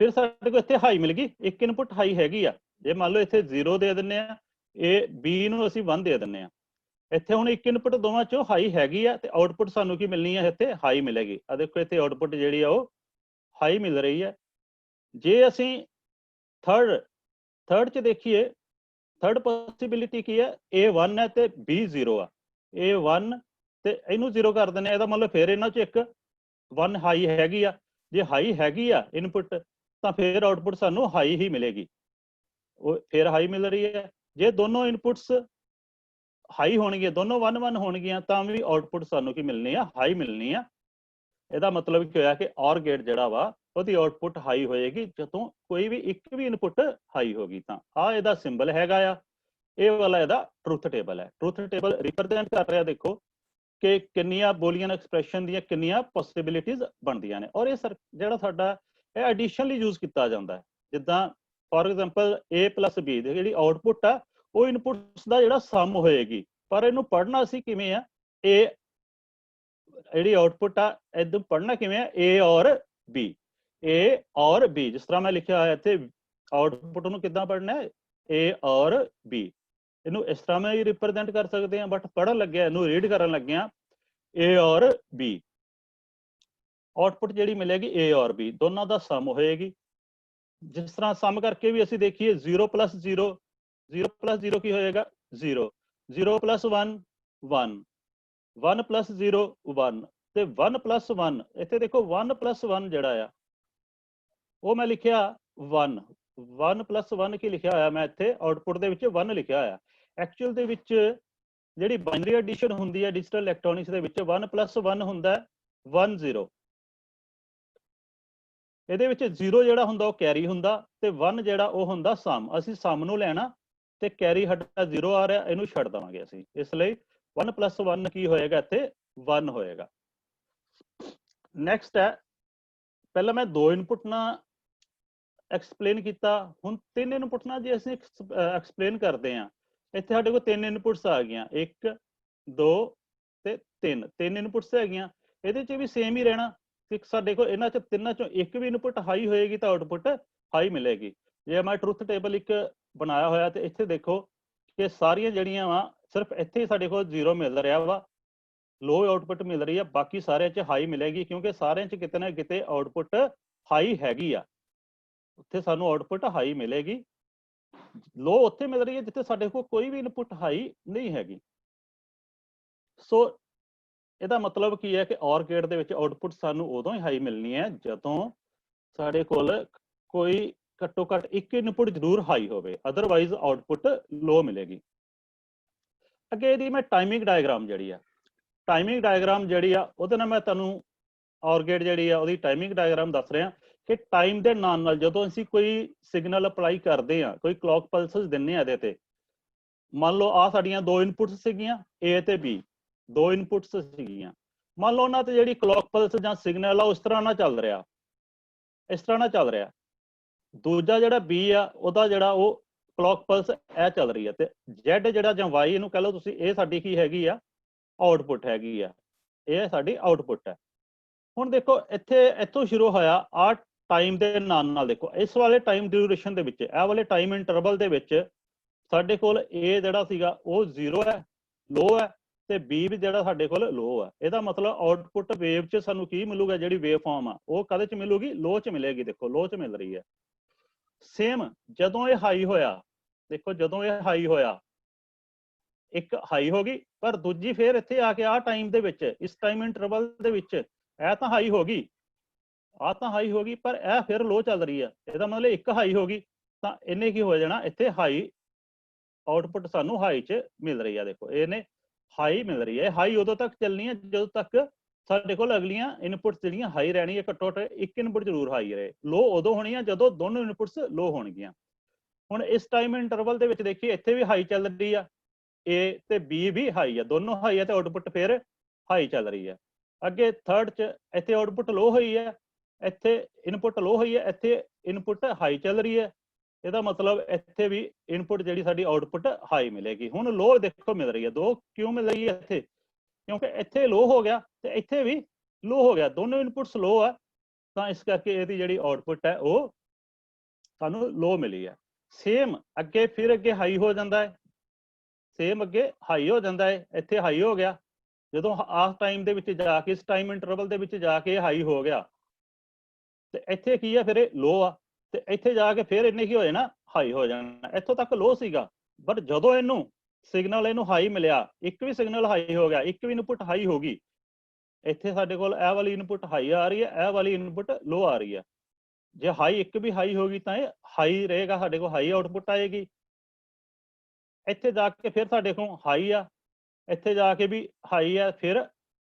ਫਿਰ ਸਾਡੇ ਕੋਲ ਇੱਥੇ ਹਾਈ ਮਿਲ ਗਈ, ਇੱਕ ਇਨਪੁਟ ਹਾਈ ਹੈਗੀ ਆ। ਜੇ ਮੰਨ ਲਓ ਇੱਥੇ 0 ਦੇ ਦਿੰਦੇ ਆ, B ਨੂੰ ਅਸੀਂ 1 ਦੇ ਦਿੰਦੇ ਆ। ਇੱਥੇ ਹੁਣ ਇੱਕ ਇਨਪੁਟ ਦੋਵਾਂ ਚੋਂ ਹਾਈ ਹੈਗੀ ਆ ਤੇ ਆउटपुट ਸਾਨੂੰ ਕੀ ਮਿਲਣੀ ਹੈ? ਇੱਥੇ ਹਾਈ ਮਿਲੇਗੀ। ਆ ਦੇਖੋ ਇੱਥੇ ਆउटपुट ਜਿਹੜੀ ਆ ਉਹ ਹਾਈ ਮਿਲ ਰਹੀ ਹੈ। ਜੇ ਅਸੀਂ ਥਰਡ 'ਚ ਦੇਖੀਏ, ਥਰਡ ਪੋਸੀਬਿਲਿਟੀ ਕੀ ਹੈ? A 1 ਹੈ ਤੇ B 0 ਆ। A 1 ਤੇ ਇਹਨੂੰ 0 ਕਰ ਦਿੰਦੇ ਆ, ਇਹਦਾ ਮਤਲਬ ਫਿਰ ਇਹਨਾਂ 'ਚ ਇੱਕ 1 ਹਾਈ ਹੈਗੀ ਆ। ਜੇ ਹਾਈ ਹੈਗੀ ਆ ਇਨਪੁਟ ਤਾਂ ਫਿਰ ਆउटपुट ਸਾਨੂੰ ਹਾਈ ਹੀ ਮਿਲੇਗੀ, ਉਹ ਫਿਰ ਹਾਈ ਮਿਲ ਰਹੀ ਹੈ। ਜੇ ਦੋਨੋਂ ਇਨਪੁਟਸ ਹਾਈ ਹੋਣਗੇ, ਦੋਨੋਂ 1 1 ਹੋਣਗੀਆਂ, ਤਾਂ ਵੀ ਆउटपुट ਸਾਨੂੰ ਕੀ ਮਿਲਣੀ ਆ? ਹਾਈ ਮਿਲਣੀ ਆ। ਇਹਦਾ ਮਤਲਬ ਕੀ ਹੋਇਆ ਕਿ ਔਰ ਗੇਟ ਜਿਹੜਾ ਵਾ ਉਹਦੀ ਆउटपुट ਹਾਈ ਹੋਏਗੀ ਜਦੋਂ ਕੋਈ ਵੀ ਇੱਕ ਵੀ ਇਨਪੁਟ ਹਾਈ ਹੋਗੀ। ਤਾਂ ਆ ਇਹਦਾ ਸਿੰਬਲ ਹੈਗਾ ਆ, ਇਹ ਵਾਲਾ ਇਹਦਾ ਟਰੁਥ ਟੇਬਲ ਹੈ। ਟਰੁਥ ਟੇਬਲ ਰਿਪਰੈਜ਼ੈਂਟ ਕਰ ਰਿਹਾ ਦੇਖੋ ਕਿ ਕਿੰਨੀਆਂ ਬੋਲੀਅਨ ਐਕਸਪ੍ਰੈਸ਼ਨ ਦੀਆਂ ਕਿੰਨੀਆਂ ਪੋਸੀਬਿਲਿਟੀਜ਼ ਬਣਦੀਆਂ ਨੇ। ਔਰ ਇਹ ਜਿਹੜਾ ਸਾਡਾ ਇਹ ਐਡੀਸ਼ਨਲੀ ਯੂਜ਼ ਕੀਤਾ ਜਾਂਦਾ ਹੈ। ਜਿੱਦਾਂ ਫੋਰ ਐਗਜ਼ਾਮਪਲ A + B ਦੀ ਜਿਹੜੀ ਆउटपुट ਆ ਉਹ ਇਨਪੁਟਸ ਦਾ ਜਿਹੜਾ ਸਮ ਹੋਏਗੀ, ਪਰ ਇਹਨੂੰ ਪੜ੍ਹਨਾ ਅਸੀਂ ਕਿਵੇਂ ਆ? ਇਹ ਜਿਹੜੀ ਆउटपुट ਆ ਇਹਨੂੰ ਪੜ੍ਹਨਾ ਕਿਵੇਂ ਆ? A ਔਰ B, A ਔਰ B। ਜਿਸ ਤਰ੍ਹਾਂ ਮੈਂ ਲਿਖਿਆ ਹੋਇਆ ਇੱਥੇ ਆउटपुट ਨੂੰ ਕਿੱਦਾਂ ਪੜ੍ਹਨਾ ਹੈ? A ਔਰ B। ਇਹਨੂੰ ਇਸ ਤਰ੍ਹਾਂ ਮੈਂ ਹੀ ਰਿਪਰੈਜ਼ੈਂਟ ਕਰ ਸਕਦੇ ਹਾਂ, ਬਟ ਪੜ੍ਹਨ ਲੱਗਿਆ, ਇਹਨੂੰ ਰੀਡ ਕਰਨ ਲੱਗਿਆ A ਔਰ B। ਆउटपुट ਜਿਹੜੀ ਮਿਲੇਗੀ A ਔਰ B ਦੋਨਾਂ ਦਾ ਸਮ ਹੋਏਗੀ। ਜਿਸ ਤਰ੍ਹਾਂ ਸਮ ਕਰਕੇ ਵੀ ਅਸੀਂ ਦੇਖੀਏ 0 + 0, 0 + 0 ਕੀ ਹੋਏਗਾ? 0, 0 + 1 1, 1 + 0 1 ਤੇ 1 + 1। ਇੱਥੇ ਦੇਖੋ 1 + 1 ਜਿਹੜਾ ਆ ਉਹ ਮੈਂ ਲਿਖਿਆ 1, 1 + 1 ਕੀ ਲਿਖਿਆ ਹੋਇਆ ਮੈਂ ਇੱਥੇ? ਆउटपुट ਦੇ ਵਿੱਚ 1 ਲਿਖਿਆ ਹੋਇਆ। ਐਕਚੁਅਲ ਦੇ ਵਿੱਚ ਜਿਹੜੀ ਬਾਈਨਰੀ ਐਡੀਸ਼ਨ ਹੁੰਦੀ ਹੈ ਡਿਜੀਟਲ ਇਲੈਕਟ੍ਰੋਨਿਕਸ ਦੇ ਵਿੱਚ 1 + 1 ਹੁੰਦਾ 1 0। ਇਹਦੇ ਵਿੱਚ 0 ਜਿਹੜਾ ਹੁੰਦਾ ਉਹ ਕੈਰੀ ਹੁੰਦਾ ਤੇ 1 ਜਿਹੜਾ ਉਹ ਹੁੰਦਾ ਸਮ। ਅਸੀਂ ਸਮ ਨੂੰ ਲੈਣਾ ਤੇ ਕੈਰੀ ਸਾਡਾ 0 ਆ ਰਿਹਾ, ਇਹਨੂੰ ਛੱਡ ਦੇਵਾਂਗੇ ਅਸੀਂ। ਇਸ ਲਈ 1 + 1 ਕੀ ਹੋਏਗਾ, ਇੱਥੇ 1 ਹੋਏਗਾ। ਨੈਕਸਟ ਹੈ, ਪਹਿਲਾਂ ਮੈਂ 2 ਇਨਪੁਟ ਨਾਲ ਐਕਸਪਲੇਨ ਕੀਤਾ, ਹੁਣ 3 ਇਨਪੁਟ ਨਾਲ ਜੇ ਅਸੀਂ ਐਕਸਪਲੇਨ ਕਰਦੇ ਹਾਂ, ਇੱਥੇ ਸਾਡੇ ਕੋਲ 3 ਇਨਪੁਟਸ ਆ ਗਈਆਂ, 1 2 ਤੇ 3। 3 ਇਨਪੁਟਸ ਹੈਗੀਆਂ, ਇਹਦੇ 'ਚ ਵੀ ਸੇਮ ਹੀ ਰਹਿਣਾ ਕਿ ਸਾਡੇ ਕੋਲ ਇਹਨਾਂ 'ਚ ਤਿੰਨਾਂ 'ਚੋਂ ਇੱਕ ਵੀ ਇਨਪੁਟ ਹਾਈ ਹੋਏਗੀ ਤਾਂ ਆਊਟਪੁੱਟ ਹਾਈ ਮਿਲੇਗੀ। ਜੇ ਮੈਂ ਟਰੁਥ ਟੇਬਲ ਇੱਕ ਬਣਾਇਆ ਹੋਇਆ ਤੇ ਇੱਥੇ ਦੇਖੋ ਕਿ ਸਾਰੀਆਂ ਜਿਹੜੀਆਂ ਵਾ ਸਿਰਫ ਇੱਥੇ ਸਾਡੇ ਕੋਲ 0 ਮਿਲ ਰਿਹਾ ਵਾ, ਲੋ ਆਊਟਪੁੱਟ ਮਿਲ ਰਹੀ ਆ, ਬਾਕੀ ਸਾਰਿਆਂ 'ਚ ਹਾਈ ਮਿਲੇਗੀ ਕਿਉਂਕਿ ਸਾਰਿਆਂ 'ਚ ਕਿਤੇ ਨਾ ਕਿਤੇ ਆਊਟਪੁੱਟ ਹਾਈ ਹੈਗੀ ਆ। ਉੱਥੇ ਸਾਨੂੰ ਆਊਟਪੁੱਟ ਹਾਈ ਮਿਲੇਗੀ। ਲੋ ਉੱਥੇ ਮਿਲ ਰਹੀ ਹੈ ਜਿੱਥੇ ਸਾਡੇ ਕੋਲ ਕੋਈ ਵੀ ਇਨਪੁਟ ਹਾਈ ਨਹੀਂ ਹੈਗੀ। ਸੋ ਇਹਦਾ ਮਤਲਬ ਕੀ ਹੈ ਕਿ ਔਰ ਗੇਟ ਦੇ ਵਿੱਚ ਆਊਟਪੁੱਟ ਸਾਨੂੰ ਉਦੋਂ ਹੀ ਹਾਈ ਮਿਲਣੀ ਹੈ ਜਦੋਂ ਸਾਡੇ ਕੋਲ ਕੋਈ ਘੱਟੋ ਘੱਟ ਇੱਕ ਇਨਪੁਟ ਜ਼ਰੂਰ ਹਾਈ ਹੋਵੇ, ਅਦਰਵਾਈਜ਼ ਆਊਟਪੁੱਟ ਲੋ ਮਿਲੇਗੀ। ਅੱਗੇ ਇਹਦੀ ਮੈਂ ਟਾਈਮਿੰਗ ਡਾਇਗਰਾਮ ਜਿਹੜੀ ਆ ਉਹਦੇ ਨਾਲ ਮੈਂ ਤੁਹਾਨੂੰ ਔਰ ਗੇਟ ਜਿਹੜੀ ਆ ਉਹਦੀ ਟਾਈਮਿੰਗ ਡਾਇਗਰਾਮ ਦੱਸ ਰਿਹਾ ਕਿ ਟਾਈਮ ਦੇ ਨਾਲ ਜਦੋਂ ਅਸੀਂ ਕੋਈ ਸਿਗਨਲ ਅਪਲਾਈ ਕਰਦੇ ਆ, ਕੋਈ ਕਲੌਕ ਪਲਸਸ ਦਿੰਨੇ ਆ ਇਹਦੇ ਤੇ, ਮੰਨ ਲਓ ਆ ਸਾਡੀਆਂ 2 ਇਨਪੁਟਸ ਸੀਗੀਆਂ A ਤੇ B, 2 ਇਨਪੁਟਸ ਸੀਗੀਆਂ। ਮੰਨ ਲਓ ਉਹਨਾਂ ਤੇ ਜਿਹੜੀ ਕਲੌਕ ਪਲਸ ਜਾਂ ਸਿਗਨਲ ਆ ਉਸ ਤਰ੍ਹਾਂ ਨਾਲ ਚੱਲ ਰਿਹਾ, ਇਸ ਤਰ੍ਹਾਂ ਨਾਲ ਚੱਲ ਰਿਹਾ। ਦੂਜਾ ਜਿਹੜਾ B ਆ ਉਹਦਾ ਜਿਹੜਾ ਉਹ ਕਲੌਕ ਪਲਸ ਇਹ ਚੱਲ ਰਹੀ ਹੈ ਤੇ Z ਜਿਹੜਾ ਜਾਂ Y ਇਹਨੂੰ ਕਹ ਲਓ ਤੁਸੀਂ, ਇਹ ਸਾਡੀ ਕੀ ਹੈਗੀ ਆ, ਆਊਟਪੁੱਟ ਹੈਗੀ ਆ, ਇਹ ਸਾਡੀ ਆਊਟਪੁੱਟ ਹੈ। ਹੁਣ ਦੇਖੋ ਇੱਥੋਂ ਸ਼ੁਰੂ ਹੋਇਆ ਆ ਟਾਈਮ ਦੇ ਨਾਲ ਦੇਖੋ ਇਸ ਵਾਲੇ ਟਾਈਮ ਡਿਊਰੇਸ਼ਨ ਦੇ ਵਿੱਚ, ਇਹ ਵਾਲੇ ਟਾਈਮ ਇੰਟਰਵਲ ਦੇ ਵਿੱਚ ਸਾਡੇ ਕੋਲ A ਜਿਹੜਾ ਸੀਗਾ ਉਹ 0 ਹੈ, ਲੋ ਹੈ, ਤੇ B ਵੀ ਜਿਹੜਾ ਸਾਡੇ ਕੋਲ ਲੋ ਹੈ। ਇਹਦਾ ਮਤਲਬ ਆਊਟਪੁੱਟ ਵੇਵ 'ਚ ਸਾਨੂੰ ਕੀ ਮਿਲੂਗਾ, ਜਿਹੜੀ ਵੇਵ ਫਾਰਮ ਆ ਉਹ ਕਦੇ 'ਚ ਮਿਲੂਗੀ, ਲੋ 'ਚ ਮਿਲੇਗੀ। ਦੇਖੋ ਲੋ 'ਚ ਮਿਲ ਰਹੀ ਹੈ। ਸੇਮ ਜਦੋਂ ਇਹ ਹਾਈ ਹੋਇਆ, ਦੇਖੋ ਜਦੋਂ ਇਹ ਹਾਈ ਹੋਇਆ ਇੱਕ ਹਾਈ ਹੋ ਗਈ, ਪਰ ਦੂਜੀ ਫੇਰ ਇੱਥੇ ਆ ਕੇ ਆ ਟਾਈਮ ਦੇ ਵਿੱਚ, ਇਸ ਟਾਈਮ ਇੰਟਰਵਲ ਦੇ ਵਿੱਚ ਇਹ ਤਾਂ ਹਾਈ ਹੋ ਗਈ, ਪਰ ਇਹ ਫਿਰ ਲੋ ਚੱਲ ਰਹੀ ਹੈ। ਇਹਦਾ ਮਤਲਬ ਇੱਕ ਹਾਈ ਹੋ ਗਈ ਤਾਂ ਇਹਨੇ ਕੀ ਹੋ ਜਾਣਾ, ਇੱਥੇ ਹਾਈ ਆਊਟਪੁੱਟ ਸਾਨੂੰ ਹਾਈ 'ਚ ਮਿਲ ਰਹੀ ਹੈ। ਦੇਖੋ ਇਹਨੇ ਹਾਈ ਮਿਲ ਰਹੀ ਹੈ। ਹਾਈ ਉਦੋਂ ਤੱਕ ਚੱਲਣੀ ਹੈ ਜਦੋਂ ਤੱਕ ਸਾਡੇ ਕੋਲ ਅਗਲੀਆਂ ਇਨਪੁਟਸ ਜਿਹੜੀਆਂ ਹਾਈ ਰਹਿਣੀਆਂ, ਘੱਟੋ ਘੱਟ ਇੱਕ ਇਨਪੁਟ ਜ਼ਰੂਰ ਹਾਈ ਰਹੇ। ਲੋ ਉਦੋਂ ਹੋਣੀ ਹੈ ਜਦੋਂ ਦੋਨੋਂ ਇਨਪੁਟਸ ਲੋ ਹੋਣਗੀਆਂ। ਹੁਣ ਇਸ ਟਾਈਮ ਇੰਟਰਵਲ ਦੇ ਵਿੱਚ ਦੇਖੀਏ ਇੱਥੇ ਵੀ ਹਾਈ ਚੱਲ ਰਹੀ ਆ, A ਤੇ B ਵੀ ਹਾਈ ਆ, ਦੋਨੋਂ ਹਾਈ ਆ ਤੇ ਆਊਟਪੁੱਟ ਫਿਰ ਹਾਈ ਚੱਲ ਰਹੀ ਹੈ। ਅੱਗੇ ਥਰਡ 'ਚ ਇੱਥੇ ਆਊਟਪੁੱਟ ਲੋ ਹੋਈ ਹੈ, ਇੱਥੇ ਇਨਪੁਟ ਲੋ ਹੋਈ ਹੈ, ਇੱਥੇ ਇਨਪੁਟ ਹਾਈ ਚੱਲ ਰਹੀ ਹੈ। ਇਹਦਾ ਮਤਲਬ ਇੱਥੇ ਵੀ ਇਨਪੁਟ ਜਿਹੜੀ ਸਾਡੀ ਆਊਟਪੁੱਟ ਹਾਈ ਮਿਲੇਗੀ। ਹੁਣ ਲੋ ਦੇਖੋ ਮਿਲ ਰਹੀ ਹੈ, 2 ਕਿਉਂ ਮਿਲ ਰਹੀ ਹੈ ਇੱਥੇ, ਕਿਉਂਕਿ ਇੱਥੇ ਲੋ ਹੋ ਗਿਆ ਤੇ ਇੱਥੇ ਵੀ ਲੋ ਹੋ ਗਿਆ, ਦੋਨੋਂ ਇਨਪੁਟਸ ਲੋ ਆ, ਤਾਂ ਇਸ ਕਰਕੇ ਇਹਦੀ ਜਿਹੜੀ ਆਊਟਪੁੱਟ ਹੈ ਉਹ ਸਾਨੂੰ ਲੋ ਮਿਲੀ ਹੈ। ਸੇਮ ਅੱਗੇ ਫਿਰ ਅੱਗੇ ਹਾਈ ਹੋ ਜਾਂਦਾ ਹੈ, ਸੇਮ ਅੱਗੇ ਹਾਈ ਹੋ ਜਾਂਦਾ ਹੈ, ਇੱਥੇ ਹਾਈ ਹੋ ਗਿਆ। ਜਦੋਂ ਆਸ ਟਾਈਮ ਦੇ ਵਿੱਚ ਜਾ ਕੇ, ਇਸ ਟਾਈਮ ਇੰਟਰਵਲ ਦੇ ਵਿੱਚ ਜਾ ਕੇ ਹਾਈ ਹੋ ਗਿਆ ਤੇ ਇੱਥੇ ਕੀ ਹੈ, ਫਿਰ ਇਹ ਲੋ ਆ, ਤੇ ਇੱਥੇ ਜਾ ਕੇ ਫਿਰ ਇਹਨੇ ਕੀ ਹੋ ਜਾਣਾ, ਹਾਈ ਹੋ ਜਾਣਾ। ਇੱਥੋਂ ਤੱਕ ਲੋ ਸੀਗਾ, ਬਟ ਜਦੋਂ ਇਹਨੂੰ ਸਿਗਨਲ ਇਹਨੂੰ ਹਾਈ ਮਿਲਿਆ, ਇੱਕ ਵੀ ਸਿਗਨਲ ਹਾਈ ਹੋ ਗਿਆ, ਇੱਕ ਵੀ ਇਨਪੁਟ ਹਾਈ ਹੋ ਗਈ, ਇੱਥੇ ਸਾਡੇ ਕੋਲ ਇਹ ਵਾਲੀ ਇਨਪੁਟ ਹਾਈ ਆ ਰਹੀ ਹੈ, ਇਹ ਵਾਲੀ ਇਨਪੁਟ ਲੋ ਆ ਰਹੀ ਹੈ। ਜੇ ਹਾਈ ਇੱਕ ਵੀ ਹਾਈ ਹੋ ਗਈ ਤਾਂ ਇਹ ਹਾਈ ਰਹੇਗਾ, ਸਾਡੇ ਕੋਲ ਹਾਈ ਆਊਟਪੁੱਟ ਆਏਗੀ। ਇੱਥੇ ਜਾ ਕੇ ਫਿਰ ਸਾਡੇ ਕੋਲ ਹਾਈ ਆ, ਇੱਥੇ ਜਾ ਕੇ ਵੀ ਹਾਈ ਆ, ਫਿਰ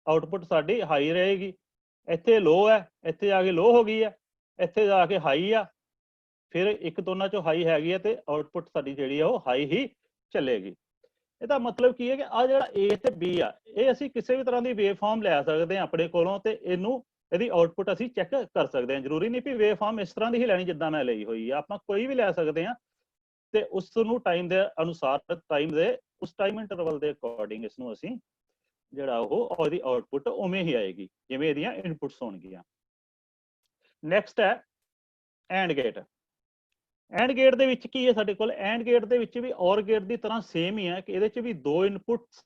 ਆਊਟਪੁੱਟ ਸਾਡੀ ਹਾਈ ਰਹੇਗੀ। ਇੱਥੇ ਲੋ ਹੈ, ਇੱਥੇ ਜਾ ਕੇ ਲੋ ਹੋ ਗਈ ਹੈ, ਇੱਥੇ ਜਾ ਕੇ ਹਾਈ ਆ, ਫਿਰ ਇੱਕ ਦੋਨਾਂ ਚੋਂ ਹਾਈ ਹੈਗੀ ਹੈ ਤੇ ਆਊਟਪੁੱਟ ਸਾਡੀ ਜਿਹੜੀ ਆ ਉਹ ਹਾਈ ਹੀ ਚੱਲੇਗੀ। ਇਹਦਾ ਮਤਲਬ ਕੀ ਹੈ ਕਿ ਆ ਜਿਹੜਾ A ਤੇ B ਆ, ਇਹ ਅਸੀਂ ਕਿਸੇ ਵੀ ਤਰ੍ਹਾਂ ਦੀ ਵੇਵ ਫਾਰਮ ਲੈ ਸਕਦੇ ਹਾਂ ਆਪਣੇ ਕੋਲੋਂ ਤੇ ਇਹਦੀ ਆਊਟਪੁੱਟ ਅਸੀਂ ਚੈੱਕ ਕਰ ਸਕਦੇ ਹਾਂ। ਜ਼ਰੂਰੀ ਨਹੀਂ ਵੀ ਵੇਵ ਫਾਰਮ ਇਸ ਤਰ੍ਹਾਂ ਦੀ ਹੀ ਲੈਣੀ ਜਿੱਦਾਂ ਮੈਂ ਲਈ ਹੋਈ ਆ, ਆਪਾਂ ਕੋਈ ਵੀ ਲੈ ਸਕਦੇ ਹਾਂ ਤੇ ਉਸ ਨੂੰ ਟਾਈਮ ਦੇ ਅਨੁਸਾਰ, ਉਸ ਟਾਈਮ ਇੰਟਰਵਲ ਦੇ ਅਕੋਰਡਿੰਗ ਇਸ ਨੂੰ ਅਸੀਂ ਜਿਹੜਾ ਉਹ ਉਹਦੀ ਆਊਟਪੁੱਟ ਉਵੇਂ ਹੀ ਆਏਗੀ ਜਿਵੇਂ ਇਹਦੀਆਂ ਇਨਪੁਟਸ ਹੋਣਗੀਆਂ। ਨੈਕਸਟ ਹੈ ਐਂਡ ਗੇਟ। ਐਂਡ ਗੇਟ ਦੇ ਵਿੱਚ ਕੀ ਹੈ ਸਾਡੇ ਕੋਲ, ਐਂਡ ਗੇਟ ਦੇ ਵਿੱਚ ਵੀ ਔਰ ਗੇਟ ਦੀ ਤਰ੍ਹਾਂ ਸੇਮ ਹੀ ਹੈ ਕਿ ਇਹਦੇ 'ਚ ਵੀ 2 ਇਨਪੁਟਸ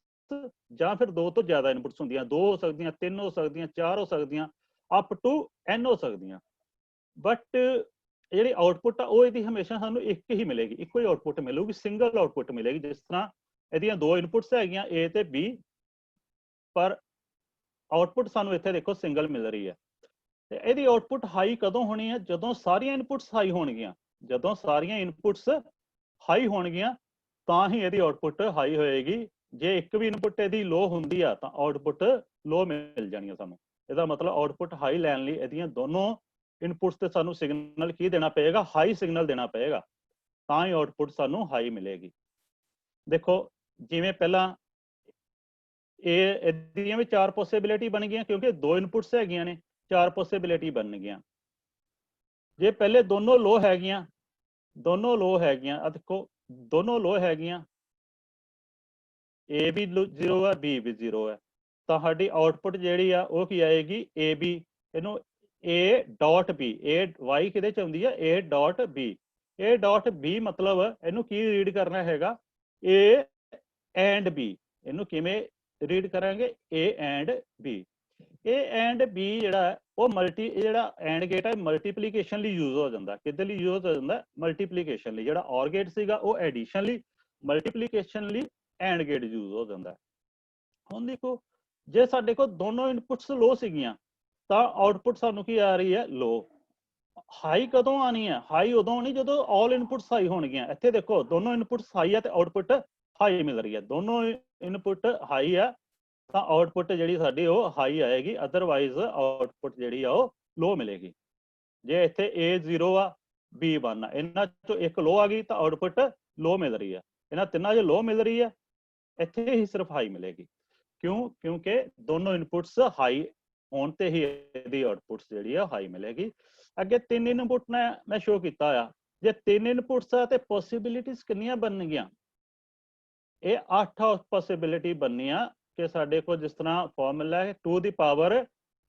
ਜਾਂ ਫਿਰ 2 ਤੋਂ ਜ਼ਿਆਦਾ ਇਨਪੁਟਸ ਹੁੰਦੀਆਂ, 2 ਹੋ ਸਕਦੀਆਂ, 3 ਹੋ ਸਕਦੀਆਂ, 4 ਹੋ ਸਕਦੀਆਂ, ਅਪ ਟੂ n ਹੋ ਸਕਦੀਆਂ। ਬਟ ਜਿਹੜੀ ਆਊਟਪੁੱਟ ਆ ਉਹ ਇਹਦੀ ਹਮੇਸ਼ਾ ਸਾਨੂੰ ਇੱਕ ਹੀ ਮਿਲੇਗੀ, ਇੱਕੋ ਹੀ ਆਊਟਪੁੱਟ ਮਿਲੂਗੀ, ਸਿੰਗਲ ਆਊਟਪੁੱਟ ਮਿਲੇਗੀ। ਜਿਸ ਤਰ੍ਹਾਂ ਇਹਦੀਆਂ 2 ਇਨਪੁਟਸ ਹੈਗੀਆਂ A ਤੇ B, ਪਰ ਆਊਟਪੁੱਟ ਸਾਨੂੰ ਇੱਥੇ ਦੇਖੋ ਸਿੰਗਲ ਮਿਲ ਰਹੀ ਹੈ। ਤੇ ਇਹਦੀ ਆਊਟਪੁੱਟ ਹਾਈ ਕਦੋਂ ਹੋਣੀ ਹੈ, ਜਦੋਂ ਸਾਰੀਆਂ ਇਨਪੁਟਸ ਹਾਈ ਹੋਣਗੀਆਂ। ਜਦੋਂ ਸਾਰੀਆਂ ਇਨਪੁਟਸ ਹਾਈ ਹੋਣਗੀਆਂ ਤਾਂ ਹੀ ਇਹਦੀ ਆਊਟਪੁੱਟ ਹਾਈ ਹੋਏਗੀ। ਜੇ ਇੱਕ ਵੀ ਇਨਪੁਟ ਇਹਦੀ ਲੋ ਹੁੰਦੀ ਆ ਤਾਂ ਆਊਟਪੁੱਟ ਲੋ ਮਿਲ ਜਾਣੀ ਆ ਸਾਨੂੰ। ਇਹਦਾ ਮਤਲਬ ਆਊਟਪੁੱਟ ਹਾਈ ਲੈਣ ਲਈ ਇਹਦੀਆਂ ਦੋਨੋਂ ਇਨਪੁਟਸ ਤੇ ਸਾਨੂੰ ਸਿਗਨਲ ਕੀ ਦੇਣਾ ਪਏਗਾ, ਹਾਈ ਸਿਗਨਲ ਦੇਣਾ ਪਏਗਾ, ਤਾਂ ਹੀ ਆਊਟਪੁੱਟ ਸਾਨੂੰ ਹਾਈ ਮਿਲੇਗੀ। ਦੇਖੋ ਜਿਵੇਂ ਪਹਿਲਾਂ ਇਹ ਇਹਦੀਆਂ ਵੀ 4 ਪੋਸੀਬਿਲਿਟੀ ਬਣ ਗਈਆਂ, ਕਿਉਂਕਿ 2 ਇਨਪੁਟਸ ਹੈਗੀਆਂ ਨੇ, 4 ਪੋਸੀਬਿਲਿਟੀ ਬਣ ਗਈਆਂ। ਜੇ ਪਹਿਲੇ ਦੋਨੋਂ ਲੋ ਹੈਗੀਆਂ, ਦੋਨੋਂ ਲੋ ਹੈਗੀਆਂ, ਆ ਦੇਖੋ ਦੋਨੋਂ ਲੋ ਹੈਗੀਆਂ, A ਵੀ 0 ਹੈ, B ਵੀ 0 ਹੈ, ਤਾਂ ਸਾਡੀ ਆਊਟਪੁੱਟ ਜਿਹੜੀ ਆ ਉਹ ਕੀ ਆਏਗੀ, AB। ਇਹਨੂੰ A ਡਾਟ B, Y ਕਿਹਦੇ ਚ ਆਉਂਦੀ ਹੈ, A dot B। A dot B ਮਤਲਬ ਇਹਨੂੰ ਕੀ ਰੀਡ ਕਰਨਾ ਹੈਗਾ, A ਐਂਡ B। ਇਹਨੂੰ ਕਿਵੇਂ ਰੀਡ ਕਰਾਂਗੇ, A and B। A and B ਜਿਹੜਾ ਉਹ ਜਿਹੜਾ ਐਂਡ ਗੇਟ ਹੈ ਮਲਟੀਪਲੀਕੇਸ਼ਨ ਲਈ ਯੂਜ਼ ਹੋ ਜਾਂਦਾ। ਕਿਹਦੇ ਲਈ ਯੂਜ਼ ਹੋ ਜਾਂਦਾ, ਮਲਟੀਪਲੀਕੇਸ਼ਨ ਲਈ। ਜਿਹੜਾ ਔਰ ਗੇਟ ਸੀਗਾ ਉਹ ਐਡੀਸ਼ਨ ਲਈ, ਮਲਟੀਪਲੀਕੇਸ਼ਨ ਲਈ ਐਂਡ ਗੇਟ ਯੂਜ਼ ਹੋ ਜਾਂਦਾ। ਹੁਣ ਦੇਖੋ ਜੇ ਸਾਡੇ ਕੋਲ ਦੋਨੋਂ ਇਨਪੁਟਸ ਲੋ ਸੀਗੀਆਂ ਤਾਂ ਆਊਟਪੁੱਟ ਸਾਨੂੰ ਕੀ ਆ ਰਹੀ ਹੈ, ਲੋ। ਹਾਈ ਕਦੋਂ ਆਣੀ ਹੈ, ਹਾਈ ਉਦੋਂ ਆਣੀ ਜਦੋਂ ਆਲ ਇਨਪੁਟਸ ਹਾਈ ਹੋਣਗੀਆਂ। ਇੱਥੇ ਦੇਖੋ ਦੋਨੋਂ ਇਨਪੁਟਸ ਹਾਈ ਹੈ ਤੇ ਆਊਟਪੁੱਟ ਹਾਈ ਮਿਲ ਰਹੀ ਹੈ। ਦੋਨੋਂ ਇਨਪੁਟ ਹਾਈ ਹੈ ਤਾਂ ਆਊਟਪੁੱਟ ਜਿਹੜੀ ਸਾਡੀ ਉਹ ਹਾਈ ਆਏਗੀ, ਅਦਰਵਾਈਜ਼ ਆਊਟਪੁੱਟ ਜਿਹੜੀ ਆ ਉਹ ਲੋ ਮਿਲੇਗੀ। ਜੇ ਇੱਥੇ A 0 ਆ, B 1 ਆ, ਇਹਨਾਂ ਚੋਂ ਇੱਕ ਲੋ ਆ ਗਈ ਤਾਂ ਆਊਟਪੁੱਟ ਲੋ ਮਿਲ ਰਹੀ ਹੈ। ਇਹਨਾਂ ਤਿੰਨਾਂ 'ਚ ਲੋ ਮਿਲ ਰਹੀ ਹੈ, ਇੱਥੇ ਹੀ ਸਿਰਫ ਹਾਈ ਮਿਲੇਗੀ। ਕਿਉਂ, ਕਿਉਂਕਿ ਦੋਨੋਂ ਇਨਪੁਟਸ ਹਾਈ ਹੋਣ ਤੇ ਹੀ ਇਹਦੀ ਆਊਟਪੁੱਟਸ ਜਿਹੜੀ ਆ ਹਾਈ ਮਿਲੇਗੀ। ਅੱਗੇ 3 ਇਨਪੁੱਟ ਨੇ ਮੈਂ ਸ਼ੋ ਕੀਤਾ ਆ, ਜੇ 3 ਇਨਪੁਟਸ ਆ ਤੇ ਪੋਸੀਬਿਲਿਟੀਜ਼ ਕਿੰਨੀਆਂ ਬਣਨਗੀਆਂ, ਇਹ 8 ਪੋਸੀਬਿਲਿਟੀ ਬਣਨੀਆਂ। ਕਿ ਸਾਡੇ ਕੋਲ ਜਿਸ ਤਰ੍ਹਾਂ ਫਾਰਮੂਲਾ ਹੈ 2 ਦੀ ਪਾਵਰ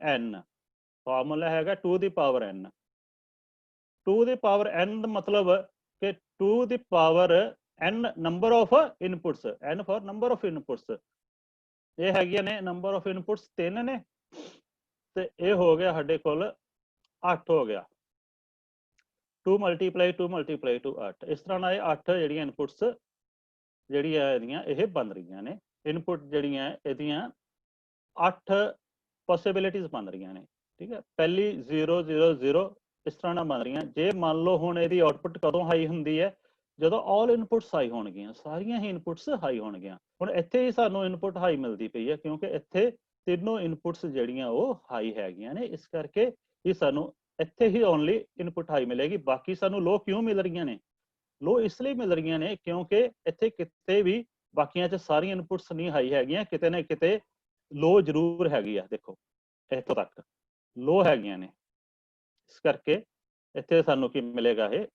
n, ਫਾਰਮੂਲਾ ਹੈਗਾ 2 ਦੀ ਪਾਵਰ n। 2 ਦੀ ਪਾਵਰ n ਦਾ ਮਤਲਬ ਕਿ 2 ਦੀ power n number of inputs, n for number of inputs. ਇਹ ਹੈਗੀਆਂ ਨੇ ਨੰਬਰ ਆਫ ਇਨਪੁਟਸ 3 ਨੇ ਤੇ ਇਹ ਹੋ ਗਿਆ ਸਾਡੇ ਕੋਲ 8 ਹੋ ਗਿਆ। 2 ਮਲਟੀਪਲਾਈ 2 ਮਲਟੀਪਲਾਈ 2 8। ਇਸ ਤਰ੍ਹਾਂ ਨਾਲ ਇਹ 8 ਜਿਹੜੀਆਂ ਇਨਪੁਟਸ ਜਿਹੜੀਆਂ ਇਹਦੀਆਂ ਇਹ ਬਣ ਰਹੀਆਂ ਨੇ। ਇਨਪੁਟ ਜਿਹੜੀਆਂ ਇਹਦੀਆਂ 8 ਪੋਸੀਬਿਲਿਟੀਜ਼ ਬਣ ਰਹੀਆਂ ਨੇ। ਠੀਕ ਹੈ, ਪਹਿਲੀ 0 0 0 ਇਸ ਤਰ੍ਹਾਂ ਨਾਲ ਬਣ ਰਹੀਆਂ। ਜੇ ਮੰਨ ਲਓ ਹੁਣ ਇਹਦੀ ਆਊਟਪੁੱਟ ਕਦੋਂ ਹਾਈ ਹੁੰਦੀ ਹੈ, ਜਦੋਂ ਆਲ ਇਨਪੁਟਸ ਹਾਈ ਹੋਣਗੀਆਂ, ਸਾਰੀਆਂ ਹੀ ਇਨਪੁਟਸ ਹਾਈ ਹੋਣਗੀਆਂ। ਹੁਣ ਇੱਥੇ ਹੀ ਸਾਨੂੰ ਇਨਪੁਟ ਹਾਈ ਮਿਲਦੀ ਪਈ ਹੈ ਕਿਉਂਕਿ ਇੱਥੇ ਤਿੰਨੋਂ ਇਨਪੁਟਸ ਜਿਹੜੀਆਂ ਉਹ ਹਾਈ ਹੈਗੀਆਂ ਨੇ, ਇਸ ਕਰਕੇ ਹੀ ਸਾਨੂੰ ਇੱਥੇ ਹੀ ਓਨਲੀ ਇਨਪੁਟ ਹਾਈ ਮਿਲੇਗੀ। ਬਾਕੀ ਸਾਨੂੰ ਲੋ ਕਿਉਂ ਮਿਲ ਰਹੀਆਂ ਨੇ, ਲੋ ਇਸ ਲਈ ਮਿਲ ਰਹੀਆਂ ਨੇ ਕਿਉਂਕਿ ਇੱਥੇ ਕਿਤੇ ਵੀ ਬਾਕੀਆਂ 'ਚ ਸਾਰੀਆਂ ਇਨਪੁਟਸ ਨਹੀਂ ਹਾਈ ਹੈਗੀਆਂ, ਕਿਤੇ ਨਾ ਕਿਤੇ ਲੋ ਜ਼ਰੂਰ ਹੈਗੀ ਆ। ਦੇਖੋ ਇੱਥੋਂ ਤੱਕ ਲੋ ਹੈਗੀਆਂ ਨੇ, ਇਸ ਕਰਕੇ ਇੱਥੇ ਸਾਨੂੰ ਕੀ ਮਿਲੇਗਾ, ਇਹ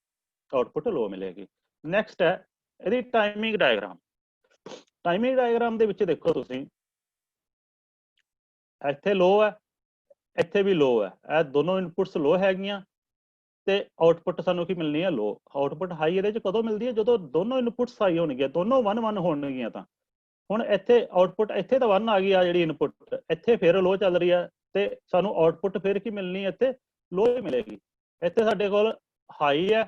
ਆਊਟਪੁੱਟ ਲੋ ਮਿਲੇਗੀ। ਨੈਕਸਟ ਹੈ ਇਹਦੀ ਟਾਈਮਿੰਗ ਡਾਇਗਰਾਮ। ਟਾਈਮਿੰਗ ਡਾਇਗਰਾਮ ਦੇ ਵਿੱਚ ਦੇਖੋ ਤੁਸੀਂ, ਇੱਥੇ ਲੋ ਹੈ, ਇੱਥੇ ਵੀ ਲੋ ਹੈ, ਇਹ ਦੋਨੋਂ ਇਨਪੁਟਸ ਲੋ ਹੈਗੀਆਂ ਤੇ ਆਊਟਪੁੱਟ ਸਾਨੂੰ ਕੀ ਮਿਲਣੀ ਹੈ, ਲੋ। ਆਊਟਪੁੱਟ ਹਾਈ ਇਹਦੇ 'ਚ ਕਦੋਂ ਮਿਲਦੀ ਹੈ, ਜਦੋਂ ਦੋਨੋਂ ਇਨਪੁਟਸ ਹਾਈ ਹੋਣਗੀਆਂ, ਦੋਨੋਂ 1 1 ਹੋਣਗੀਆਂ। ਤਾਂ ਹੁਣ ਇੱਥੇ ਆਊਟਪੁੱਟ ਇੱਥੇ ਤਾਂ 1 ਆ ਗਈ ਆ ਜਿਹੜੀ ਇਨਪੁੱਟ, ਇੱਥੇ ਫਿਰ ਲੋ ਚੱਲ ਰਹੀ ਆ ਤੇ ਸਾਨੂੰ ਆਊਟਪੁੱਟ ਫਿਰ ਕੀ ਮਿਲਣੀ, ਇੱਥੇ ਲੋ ਹੀ ਮਿਲੇਗੀ। ਇੱਥੇ ਸਾਡੇ ਕੋਲ ਹਾਈ ਹੈ,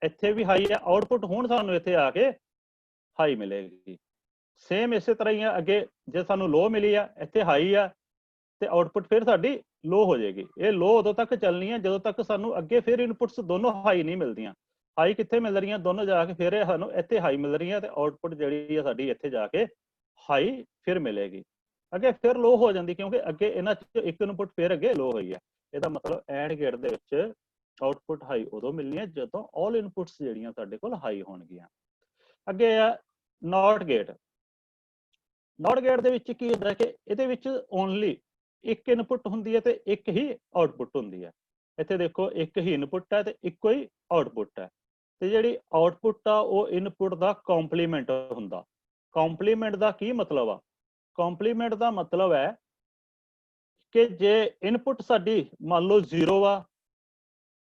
ਇੱਥੇ ਵੀ ਹਾਈ ਹੈ, ਆਊਟਪੁੱਟ ਹੁਣ ਸਾਨੂੰ ਇੱਥੇ ਆ ਕੇ ਹਾਈ ਮਿਲੇਗੀ। ਸੇਮ ਇਸੇ ਤਰ੍ਹਾਂ ਹੀ ਆ ਅੱਗੇ, ਜੇ ਸਾਨੂੰ ਲੋ ਮਿਲੀ ਆ, ਇੱਥੇ ਹਾਈ ਆ ਤੇ ਆਊਟਪੁੱਟ ਫਿਰ ਸਾਡੀ ਲੋ ਹੋ ਜਾਏਗੀ। ਇਹ ਲੋ ਉਦੋਂ ਤੱਕ ਚੱਲਣੀ ਹੈ ਜਦੋਂ ਤੱਕ ਸਾਨੂੰ ਅੱਗੇ ਫਿਰ ਇਨਪੁਟਸ ਦੋਨੋਂ ਹਾਈ ਨਹੀਂ ਮਿਲਦੀਆਂ। ਹਾਈ ਕਿੱਥੇ ਮਿਲ ਰਹੀਆਂ, ਦੋਨੋਂ ਜਾ ਕੇ ਫਿਰ ਸਾਨੂੰ ਇੱਥੇ ਹਾਈ ਮਿਲ ਰਹੀਆਂ ਤੇ ਆਊਟਪੁੱਟ ਜਿਹੜੀ ਹੈ ਸਾਡੀ ਇੱਥੇ ਜਾ ਕੇ ਹਾਈ ਫਿਰ ਮਿਲੇਗੀ। ਅੱਗੇ ਫਿਰ ਲੋ ਹੋ ਜਾਂਦੀ ਕਿਉਂਕਿ ਅੱਗੇ ਇਹਨਾਂ 'ਚ ਇੱਕ ਇਨਪੁਟ ਫਿਰ ਅੱਗੇ ਲੋ ਹੋਈ ਹੈ। ਇਹਦਾ ਮਤਲਬ ਐਂਡ ਗੇਟ ਦੇ ਵਿੱਚ ਆਊਟਪੁੱਟ ਹਾਈ ਉਦੋਂ ਮਿਲਣੀ ਹੈ ਜਦੋਂ ਆਲ ਇਨਪੁਟਸ ਜਿਹੜੀਆਂ ਸਾਡੇ ਕੋਲ ਹਾਈ ਹੋਣਗੀਆਂ। ਅੱਗੇ ਆ ਨੋਟ ਗੇਟ। ਨੋਟ ਗੇਟ ਦੇ ਵਿੱਚ ਕੀ ਹੁੰਦਾ ਕਿ ਇਹਦੇ ਵਿੱਚ ਓਨਲੀ ਇੱਕ ਇਨਪੁੱਟ ਹੁੰਦੀ ਹੈ ਤੇ ਇੱਕ ਹੀ ਆਊਟਪੁੱਟ ਹੁੰਦੀ ਹੈ। ਇੱਥੇ ਦੇਖੋ ਇੱਕ ਹੀ ਇਨਪੁੱਟ ਹੈ ਤੇ ਇੱਕੋ ਹੀ ਆਊਟਪੁੱਟ ਹੈ ਤੇ ਜਿਹੜੀ ਆਊਟਪੁੱਟ ਆ ਉਹ ਇਨਪੁੱਟ ਦਾ ਕੰਪਲੀਮੈਂਟ ਹੁੰਦਾ। ਕੰਪਲੀਮੈਂਟ ਦਾ ਕੀ ਮਤਲਬ ਆ, ਕੰਪਲੀਮੈਂਟ ਦਾ ਮਤਲਬ ਹੈ ਕਿ ਜੇ ਇਨਪੁੱਟ ਸਾਡੀ ਮੰਨ ਲਓ 0 ਆ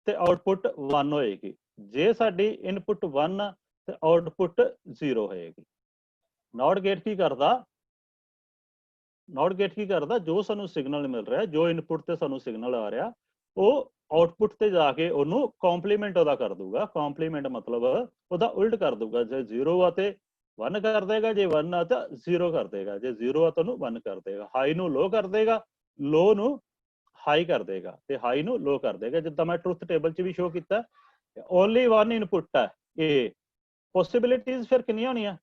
ਤੇ ਆਊਟਪੁੱਟ 1 ਹੋਏਗੀ, ਜੇ ਸਾਡੀ ਇਨਪੁੱਟ 1 ਆ ਤੇ ਆਊਟਪੁੱਟ 0 ਹੋਏਗੀ। ਨੋਟ ਗੇਟ ਕੀ ਕਰਦਾ, ਨੋਟ ਗੇਟ ਕੀ ਕਰਦਾ, ਜੋ ਸਾਨੂੰ ਸਿਗਨਲ ਮਿਲ ਰਿਹਾ, ਜੋ ਇਨਪੁੱਟ ਤੇ ਸਾਨੂੰ ਸਿਗਨਲ ਆ ਰਿਹਾ, ਉਹ ਆਊਟਪੁੱਟ ਤੇ ਜਾ ਕੇ ਉਹਨੂੰ ਕੰਪਲੀਮੈਂਟ ਉਹਦਾ ਕਰ ਦੂਗਾ। ਕੰਪਲੀਮੈਂਟ ਮਤਲਬ ਉਹਦਾ ਉਲਟ ਕਰ ਦੂਗਾ। ਜੇ 0 ਆ ਤੇ 1 ਕਰ ਦੇਗਾ, ਜੇ 1 ਆ ਤਾਂ 0 ਕਰ ਦੇਗਾ, ਜੇ 0 ਆ ਤਾਂ ਉਹਨੂੰ 1 ਕਰ ਦੇਗਾ। ਹਾਈ ਨੂੰ ਲੋ ਕਰ ਦੇਗਾ, ਲੋ ਨੂੰ ਹਾਈ ਕਰ ਦੇਗਾ ਤੇ ਹਾਈ ਨੂੰ ਲੋ ਕਰ ਦੇਗਾ। ਜਿੱਦਾਂ ਮੈਂ ਟਰੁਥ ਟੇਬਲ 'ਚ ਵੀ ਸ਼ੋ ਕੀਤਾ, ਓਨਲੀ 1 ਇਨਪੁੱਟ ਹੈ ਇਹ। ਪੋਸੀਬਿਲਿਟੀਜ਼ ਫਿਰ ਕਿੰਨੀਆਂ ਹੋਣੀਆਂ,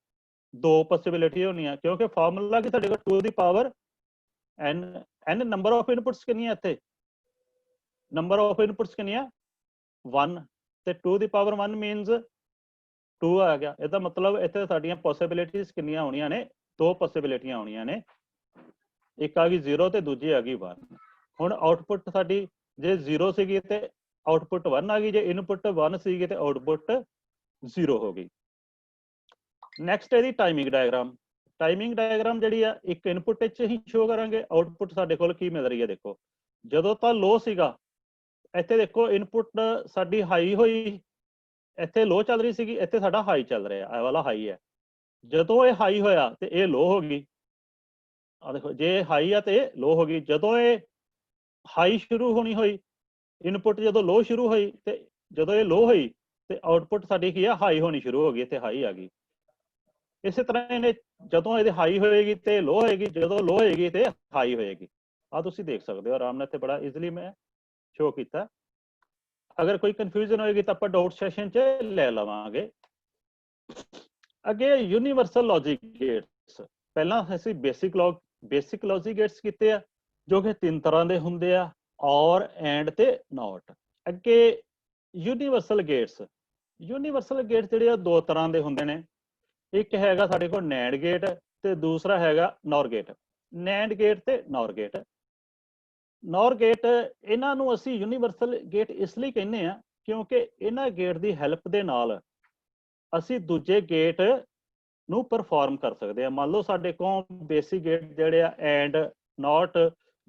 2 ਪੋਸੀਬਿਲਿਟੀ ਹੋਣੀਆਂ ਕਿਉਂਕਿ ਫਾਰਮੂਲਾ ਕਿ ਸਾਡੇ ਕੋਲ 2 ਦੀ power n number of inputs ਕਿੰਨੀਆਂ ਇੱਥੇ ਨੰਬਰ ਆਫ ਇਨਪੁਟਸ ਕਿੰਨੀਆਂ 1 ਤੇ 2 ਦੀ ਪਾਵਰ 1 ਮੀਨਸ 2 ਆ ਗਿਆ। ਇਹਦਾ ਮਤਲਬ ਇੱਥੇ ਸਾਡੀਆਂ ਪੋਸੀਬਿਲਿਟੀਜ਼ ਕਿੰਨੀਆਂ ਹੋਣੀਆਂ ਨੇ 2 ਪੋਸੀਬਿਲਿਟੀਆਂ ਹੋਣੀਆਂ ਨੇ, ਇੱਕ ਆ ਗਈ 0 ਤੇ ਦੂਜੀ ਆ ਗਈ 1। ਹੁਣ ਆਊਟਪੁੱਟ ਸਾਡੀ ਜੇ 0 ਸੀਗੀ ਤੇ ਆਊਟਪੁੱਟ 1 ਆ ਗਈ, ਜੇ ਇਨਪੁੱਟ 1 ਸੀਗੀ ਤੇ ਆਊਟਪੁੱਟ 0 ਹੋ ਗਈ। ਨੈਕਸਟ ਇਹਦੀ ਟਾਈਮਿੰਗ ਡਾਇਗਰਾਮ। ਟਾਈਮਿੰਗ ਡਾਇਗਰਾਮ ਜਿਹੜੀ ਆ ਇੱਕ ਇਨਪੁੱਟ ਵਿੱਚ ਹੀ ਸ਼ੋ ਕਰਾਂਗੇ, ਆਊਟਪੁੱਟ ਸਾਡੇ ਕੋਲ ਕੀ ਮਿਲ ਰਹੀ ਹੈ। ਦੇਖੋ ਜਦੋਂ ਤਾਂ ਲੋ ਸੀਗਾ ਇੱਥੇ ਦੇਖੋ ਇਨਪੁੱਟ ਸਾਡੀ ਹਾਈ ਹੋਈ, ਇੱਥੇ ਲੋ ਚੱਲ ਰਹੀ ਸੀਗੀ, ਇੱਥੇ ਸਾਡਾ ਹਾਈ ਚੱਲ ਰਿਹਾ, ਇਹ ਵਾਲਾ ਹਾਈ ਹੈ। ਜਦੋਂ ਇਹ ਹਾਈ ਹੋਇਆ ਤੇ ਇਹ ਲੋ ਹੋ ਗਈ, ਆ ਦੇਖੋ ਜੇ ਹਾਈ ਆ ਤੇ ਲੋ ਹੋ ਗਈ। ਜਦੋਂ ਇਹ ਹਾਈ ਸ਼ੁਰੂ ਹੋਣੀ ਹੋਈ ਇਨਪੁੱਟ, ਜਦੋਂ ਲੋ ਸ਼ੁਰੂ ਹੋਈ ਤੇ ਜਦੋਂ ਇਹ ਲੋ ਹੋਈ ਤੇ ਆਊਟਪੁੱਟ ਸਾਡੀ ਕੀ ਆ ਹਾਈ ਹੋਣੀ ਸ਼ੁਰੂ ਹੋ ਗਈ, ਇੱਥੇ ਹਾਈ ਆ ਗਈ। ਇਸੇ ਤਰ੍ਹਾਂ ਇਹਨੇ ਜਦੋਂ ਇਹਦੇ ਹਾਈ ਹੋਏਗੀ ਤੇ ਲੋ ਹੋਏਗੀ, ਜਦੋਂ ਲੋ ਹੋਏਗੀ ਤੇ ਹਾਈ ਹੋਏਗੀ। ਆ ਤੁਸੀਂ ਦੇਖ ਸਕਦੇ ਹੋ ਆਰਾਮ ਨਾਲ, ਇੱਥੇ ਬੜਾ ਈਜ਼ੀਲੀ ਮੈਂ ਸ਼ੋ ਕੀਤਾ। ਅਗਰ ਕੋਈ ਕਨਫਿਊਜ਼ਨ ਹੋਏਗੀ ਤਾਂ ਆਪਾਂ ਡਾਊਟ ਸੈਸ਼ਨ 'ਚ ਲੈ ਲਵਾਂਗੇ। ਅੱਗੇ ਯੂਨੀਵਰਸਲ ਲੌਜਿਕ ਗੇਟਸ। ਪਹਿਲਾਂ ਅਸੀਂ ਬੇਸਿਕ ਲੌਜਿਕ ਗੇਟਸ ਕੀਤੇ ਆ ਜੋ ਕਿ 3 ਤਰ੍ਹਾਂ ਦੇ ਹੁੰਦੇ ਆ, ਔਰ, ਐਂਡ ਤੇ ਨੋਟ। ਅੱਗੇ ਯੂਨੀਵਰਸਲ ਗੇਟਸ। ਯੂਨੀਵਰਸਲ ਗੇਟਸ ਜਿਹੜੇ ਆ 2 ਤਰ੍ਹਾਂ ਦੇ ਹੁੰਦੇ ਨੇ, ਇੱਕ ਹੈਗਾ ਸਾਡੇ ਕੋਲ ਨੈਂਡ ਗੇਟ ਤੇ ਦੂਸਰਾ ਹੈਗਾ ਨੌਰ ਗੇਟ। ਨੈਂਡ ਗੇਟ ਤੇ ਨੌਰ ਗੇਟ। ਨੌਰ ਗੇਟ ਇਹਨਾਂ ਨੂੰ ਅਸੀਂ ਯੂਨੀਵਰਸਲ ਗੇਟ ਇਸ ਲਈ ਕਹਿੰਦੇ ਆ ਕਿਉਂਕਿ ਇਹਨਾਂ ਗੇਟ ਦੀ ਹੈਲਪ ਦੇ ਨਾਲ ਅਸੀਂ ਦੂਜੇ ਗੇਟ ਨੂੰ ਪਰਫਾਰਮ ਕਰ ਸਕਦੇ ਆ। ਮੰਨ ਲਓ ਸਾਡੇ ਕੋਲ ਬੇਸਿਕ ਗੇਟ ਜਿਹੜੇ ਆ ਐਂਡ, ਨੋਟ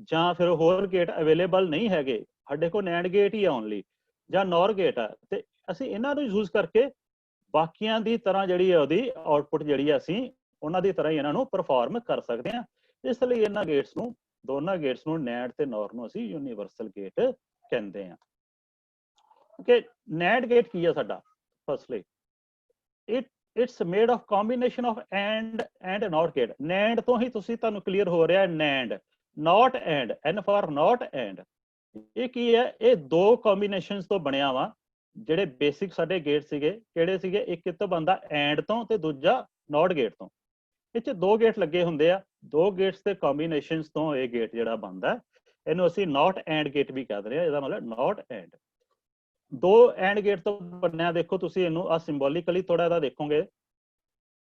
ਜਾਂ ਫਿਰ ਹੋਰ ਗੇਟ ਅਵੇਲੇਬਲ ਨਹੀਂ ਹੈਗੇ, ਸਾਡੇ ਕੋਲ ਨੈਂਡ ਗੇਟ ਹੀ ਆ ਓਨਲੀ ਜਾਂ ਨੌਰ ਗੇਟ ਆ, ਤੇ ਅਸੀਂ ਇਹਨਾਂ ਨੂੰ ਯੂਜ਼ ਕਰਕੇ ਬਾਕੀਆਂ ਦੀ ਤਰ੍ਹਾਂ ਜਿਹੜੀ ਹੈ ਉਹਦੀ ਆਊਟਪੁੱਟ ਜਿਹੜੀ ਆ ਅਸੀਂ ਉਹਨਾਂ ਦੀ ਤਰ੍ਹਾਂ ਹੀ ਇਹਨਾਂ ਨੂੰ ਪਰਫਾਰਮ ਕਰ ਸਕਦੇ ਹਾਂ। ਇਸ ਲਈ ਇਹਨਾਂ ਗੇਟਸ ਨੂੰ, ਦੋਨਾਂ ਗੇਟਸ ਨੂੰ, ਨੈਂਡ ਤੇ ਨੌਰ ਨੂੰ ਅਸੀਂ ਯੂਨੀਵਰਸਲ ਗੇਟ ਕਹਿੰਦੇ ਹਾਂ। ਓਕੇ, ਨੈਂਡ ਗੇਟ ਕੀ ਆ ਸਾਡਾ? Firstly it's made of combination of AND NOT gate. NAND ਤੋਂ ਹੀ ਤੁਹਾਨੂੰ ਕਲੀਅਰ ਹੋ ਰਿਹਾ NAND, NOT AND, N for NOT AND. ਇਹ ਕੀ ਹੈ? ਇਹ 2 ਕੰਬੀਨੇਸ਼ਨਸ ਤੋਂ ਬਣਿਆ ਵਾ। ਜਿਹੜੇ ਬੇਸਿਕ ਸਾਡੇ ਗੇਟ ਸੀਗੇ ਕਿਹੜੇ ਸੀਗੇ? ਇੱਕ ਤੋਂ ਬਣਦਾ ਐਂਡ ਤੋਂ ਤੇ ਦੂਜਾ ਨੌਟ ਗੇਟ ਤੋਂ। ਇਹ 'ਚ 2 ਗੇਟ ਲੱਗੇ ਹੁੰਦੇ ਆ, 2 ਗੇਟਸ ਦੇ ਕੰਬੀਨੇਸ਼ਨਸ ਤੋਂ ਇਹ ਗੇਟ ਜਿਹੜਾ ਬਣਦਾ, ਇਹਨੂੰ ਅਸੀਂ ਨੌਟ ਐਂਡ ਗੇਟ ਵੀ ਕਹਿ ਦਿੰਦੇ ਆ। ਇਹਦਾ ਮਤਲਬ ਨੌਟ ਐਂਡ। 2 ਐਂਡ ਗੇਟ ਤੋਂ ਬਣਿਆ। ਦੇਖੋ ਤੁਸੀਂ ਇਹਨੂੰ ਆ ਸਿੰਬੋਲਿਕਲੀ ਥੋੜਾ ਇਹਦਾ ਦੇਖੋਗੇ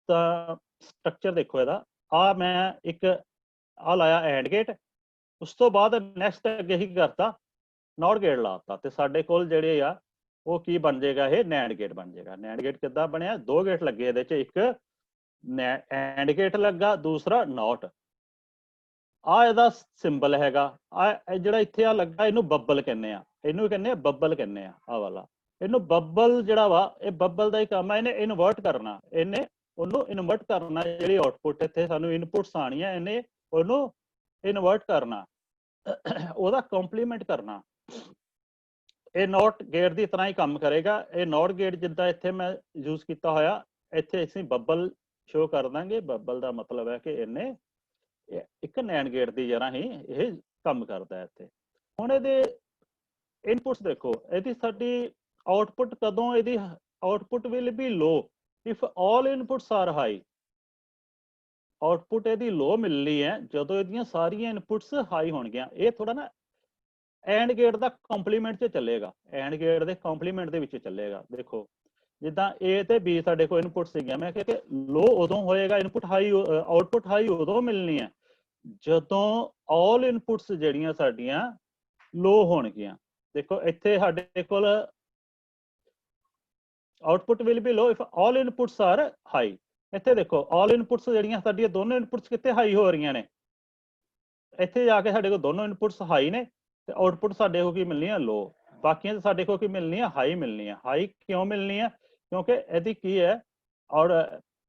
ਤਾਂ ਸਟਰਕਚਰ ਦੇਖੋ ਇਹਦਾ। ਆ ਮੈਂ ਇੱਕ ਆ ਲਾਇਆ ਐਂਡ ਗੇਟ, ਉਸ ਤੋਂ ਬਾਅਦ ਨੈਕਸਟ ਅੱਗੇ ਹੀ ਕਰਤਾ ਨੌਟ ਗੇਟ ਲਾਤਾ, ਤੇ ਸਾਡੇ ਕੋਲ ਜਿਹੜੇ ਆ ਉਹ ਕੀ ਬਣ ਜਾਏਗਾ? ਇਹ ਨੈਂਡ ਗੇਟ ਬਣ ਜਾਏਗਾ। ਨੈਂਡ ਗੇਟ ਕਿੱਦਾਂ ਬਣਿਆ? 2 ਗੇਟ ਲੱਗੇ ਇਹਦੇ 'ਚ, ਇੱਕ ਐਂਡ ਗੇਟ ਲੱਗਾ, ਦੂਸਰਾ ਨੌਟ। ਆ ਇਹਦਾ ਸਿੰਬਲ ਹੈਗਾ। ਆ ਜਿਹੜਾ ਇੱਥੇ ਆ ਲੱਗਾ ਇਹਨੂੰ ਬੱਬਲ ਕਹਿੰਦੇ ਆ, ਇਹਨੂੰ ਕਹਿੰਦੇ ਆ ਬੱਬਲ ਕਹਿੰਦੇ ਆ। ਆ ਵਾਲਾ ਇਹਨੂੰ ਬੱਬਲ ਜਿਹੜਾ ਵਾ, ਇਹ ਬੱਬਲ ਦਾ ਹੀ ਕੰਮ ਹੈ। ਇਹਨੇ ਇਨਵਰਟ ਕਰਨਾ, ਇਹਨੇ ਉਹਨੂੰ ਇਨਵਰਟ ਕਰਨਾ। ਜਿਹੜੀ ਆਊਟਪੁੱਟ ਇੱਥੇ ਸਾਨੂੰ ਇਨਪੁਟਸ ਆਣੀਆਂ, ਇਹਨੇ ਉਹਨੂੰ ਇਨਵਰਟ ਕਰਨਾ, ਉਹਦਾ ਕੰਪਲੀਮੈਂਟ ਕਰਨਾ। ਇਹ ਨੌਟ ਗੇਟ ਦੀ ਤਰ੍ਹਾਂ ਹੀ ਕੰਮ ਕਰੇਗਾ। ਇਹ ਨੌਟ ਗੇਟ ਜਿੱਦਾਂ ਇੱਥੇ ਮੈਂ ਯੂਜ਼ ਕੀਤਾ ਹੋਇਆ, ਇੱਥੇ ਅਸੀਂ ਬੱਬਲ ਸ਼ੋ ਕਰ ਦਾਂਗੇ। ਬੱਬਲ ਦਾ ਮਤਲਬ ਹੈ ਕਿ ਇਹਨੇ ਇੱਕ ਨੈਂਡ ਗੇਟ ਦੀ ਤਰ੍ਹਾਂ ਹੀ ਇਹ ਕੰਮ ਕਰਦਾ ਹੈ ਇੱਥੇ। ਹੁਣ ਇਹਦੇ ਇਨਪੁਟਸ ਦੇਖੋ, ਇਹਦੀ ਸਾਡੀ ਆਊਟਪੁੱਟ ਕਦੋਂ? ਇਹਦੀ output will be low if all inputs are high. Output ਇਹਦੀ ਲੋ ਮਿਲਣੀ ਹੈ ਜਦੋਂ ਇਹਦੀਆਂ ਸਾਰੀਆਂ ਇਨਪੁਟਸ ਹਾਈ ਹੋਣਗੀਆਂ। ਇਹ ਥੋੜਾ ਨਾ ਐਂਡ ਗੇਟ ਦਾ ਕੰਪਲੀਮੈਂਟ 'ਚ ਚੱਲੇਗਾ, ਐਂਡ ਗੇਟ ਦੇ ਕੰਪਲੀਮੈਂਟ ਦੇ ਵਿੱਚ ਚੱਲੇਗਾ। ਦੇਖੋ ਜਿੱਦਾਂ A ਤੇ B ਸਾਡੇ ਕੋਲ ਇਨਪੁਟ ਸੀਗੀਆਂ, ਮੈਂ ਕਿਹਾ ਕਿ ਲੋ ਉਦੋਂ ਹੋਏਗਾ, ਇਨਪੁਟ ਹਾਈ, ਆਊਟਪੁੱਟ ਹਾਈ ਉਦੋਂ ਮਿਲਣੀ ਹੈ ਜਦੋਂ ਆਲ ਇਨਪੁਟਸ ਜਿਹੜੀਆਂ ਸਾਡੀਆਂ ਲੋ ਹੋਣਗੀਆਂ। ਦੇਖੋ ਇੱਥੇ ਸਾਡੇ ਕੋਲ output will be low if all inputs are high. ਇੱਥੇ ਦੇਖੋ ਆਲ ਇਨਪੁਟਸ ਜਿਹੜੀਆਂ ਸਾਡੀਆਂ ਦੋਨੋਂ ਇਨਪੁਟਸ ਕਿੱਥੇ ਹਾਈ ਹੋ ਰਹੀਆਂ ਨੇ, ਇੱਥੇ ਜਾ ਕੇ ਸਾਡੇ ਕੋਲ ਦੋਨੋਂ ਇਨਪੁਟਸ ਹਾਈ ਨੇ ਤੇ ਆਊਟਪੁੱਟ ਸਾਡੇ ਕੋਲ ਕੀ ਮਿਲਣੀ ਹੈ? ਲੋ। ਬਾਕੀਆਂ ਸਾਡੇ ਕੋਲ ਕੀ ਮਿਲਣੀ ਹੈ? ਹਾਈ ਮਿਲਣੀ ਹੈ। ਹਾਈ ਕਿਉਂ ਮਿਲਣੀ ਹੈ? ਕਿਉਂਕਿ ਇਹਦੀ ਕੀ ਹੈ, ਔਰ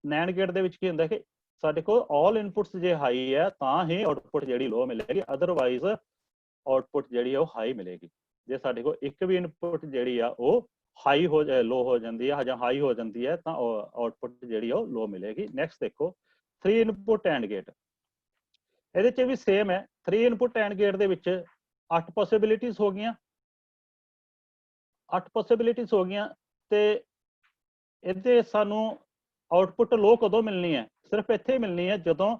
ਨੈਂਡ ਗੇਟ ਦੇ ਵਿੱਚ ਕੀ ਹੁੰਦਾ ਕਿ ਸਾਡੇ ਕੋਲ ਆਲ ਇਨਪੁਟਸ ਜੇ ਹਾਈ ਹੈ ਤਾਂ ਹੀ ਆਊਟਪੁੱਟ ਜਿਹੜੀ ਲੋ ਮਿਲੇਗੀ, ਅਦਰਵਾਈਜ਼ ਆਊਟਪੁੱਟ ਜਿਹੜੀ ਆ ਉਹ ਹਾਈ ਮਿਲੇਗੀ। ਜੇ ਸਾਡੇ ਕੋਲ ਇੱਕ ਵੀ ਇਨਪੁਟ ਜਿਹੜੀ ਆ ਉਹ ਹਾਈ ਹੋ ਲੋ ਹੋ ਜਾਂਦੀ ਹੈ ਜਾਂ ਹਾਈ ਹੋ ਜਾਂਦੀ ਹੈ ਤਾਂ ਆਊਟਪੁੱਟ ਜਿਹੜੀ ਆ ਉਹ ਲੋ ਮਿਲੇਗੀ। ਨੈਕਸਟ ਦੇਖੋ 3 ਇਨਪੁਟ ਐਂਡ ਗੇਟ। ਇਹਦੇ 'ਚ ਵੀ ਸੇਮ ਹੈ। 3 ਇਨਪੁਟ ਐਂਡ ਗੇਟ ਦੇ ਵਿੱਚ 8 ਪੋਸੀਬਿਲਿਟੀਜ਼ ਹੋ ਗਈਆਂ, 8 ਪੋਸੀਬਿਲਿਟੀਜ਼ ਹੋ ਗਈਆਂ। ਤੇ ਇਹਦੇ ਸਾਨੂੰ ਆਊਟਪੁੱਟ ਲੋ ਕਦੋਂ ਮਿਲਣੀ ਹੈ? ਸਿਰਫ ਇੱਥੇ ਹੀ ਮਿਲਣੀ ਹੈ ਜਦੋਂ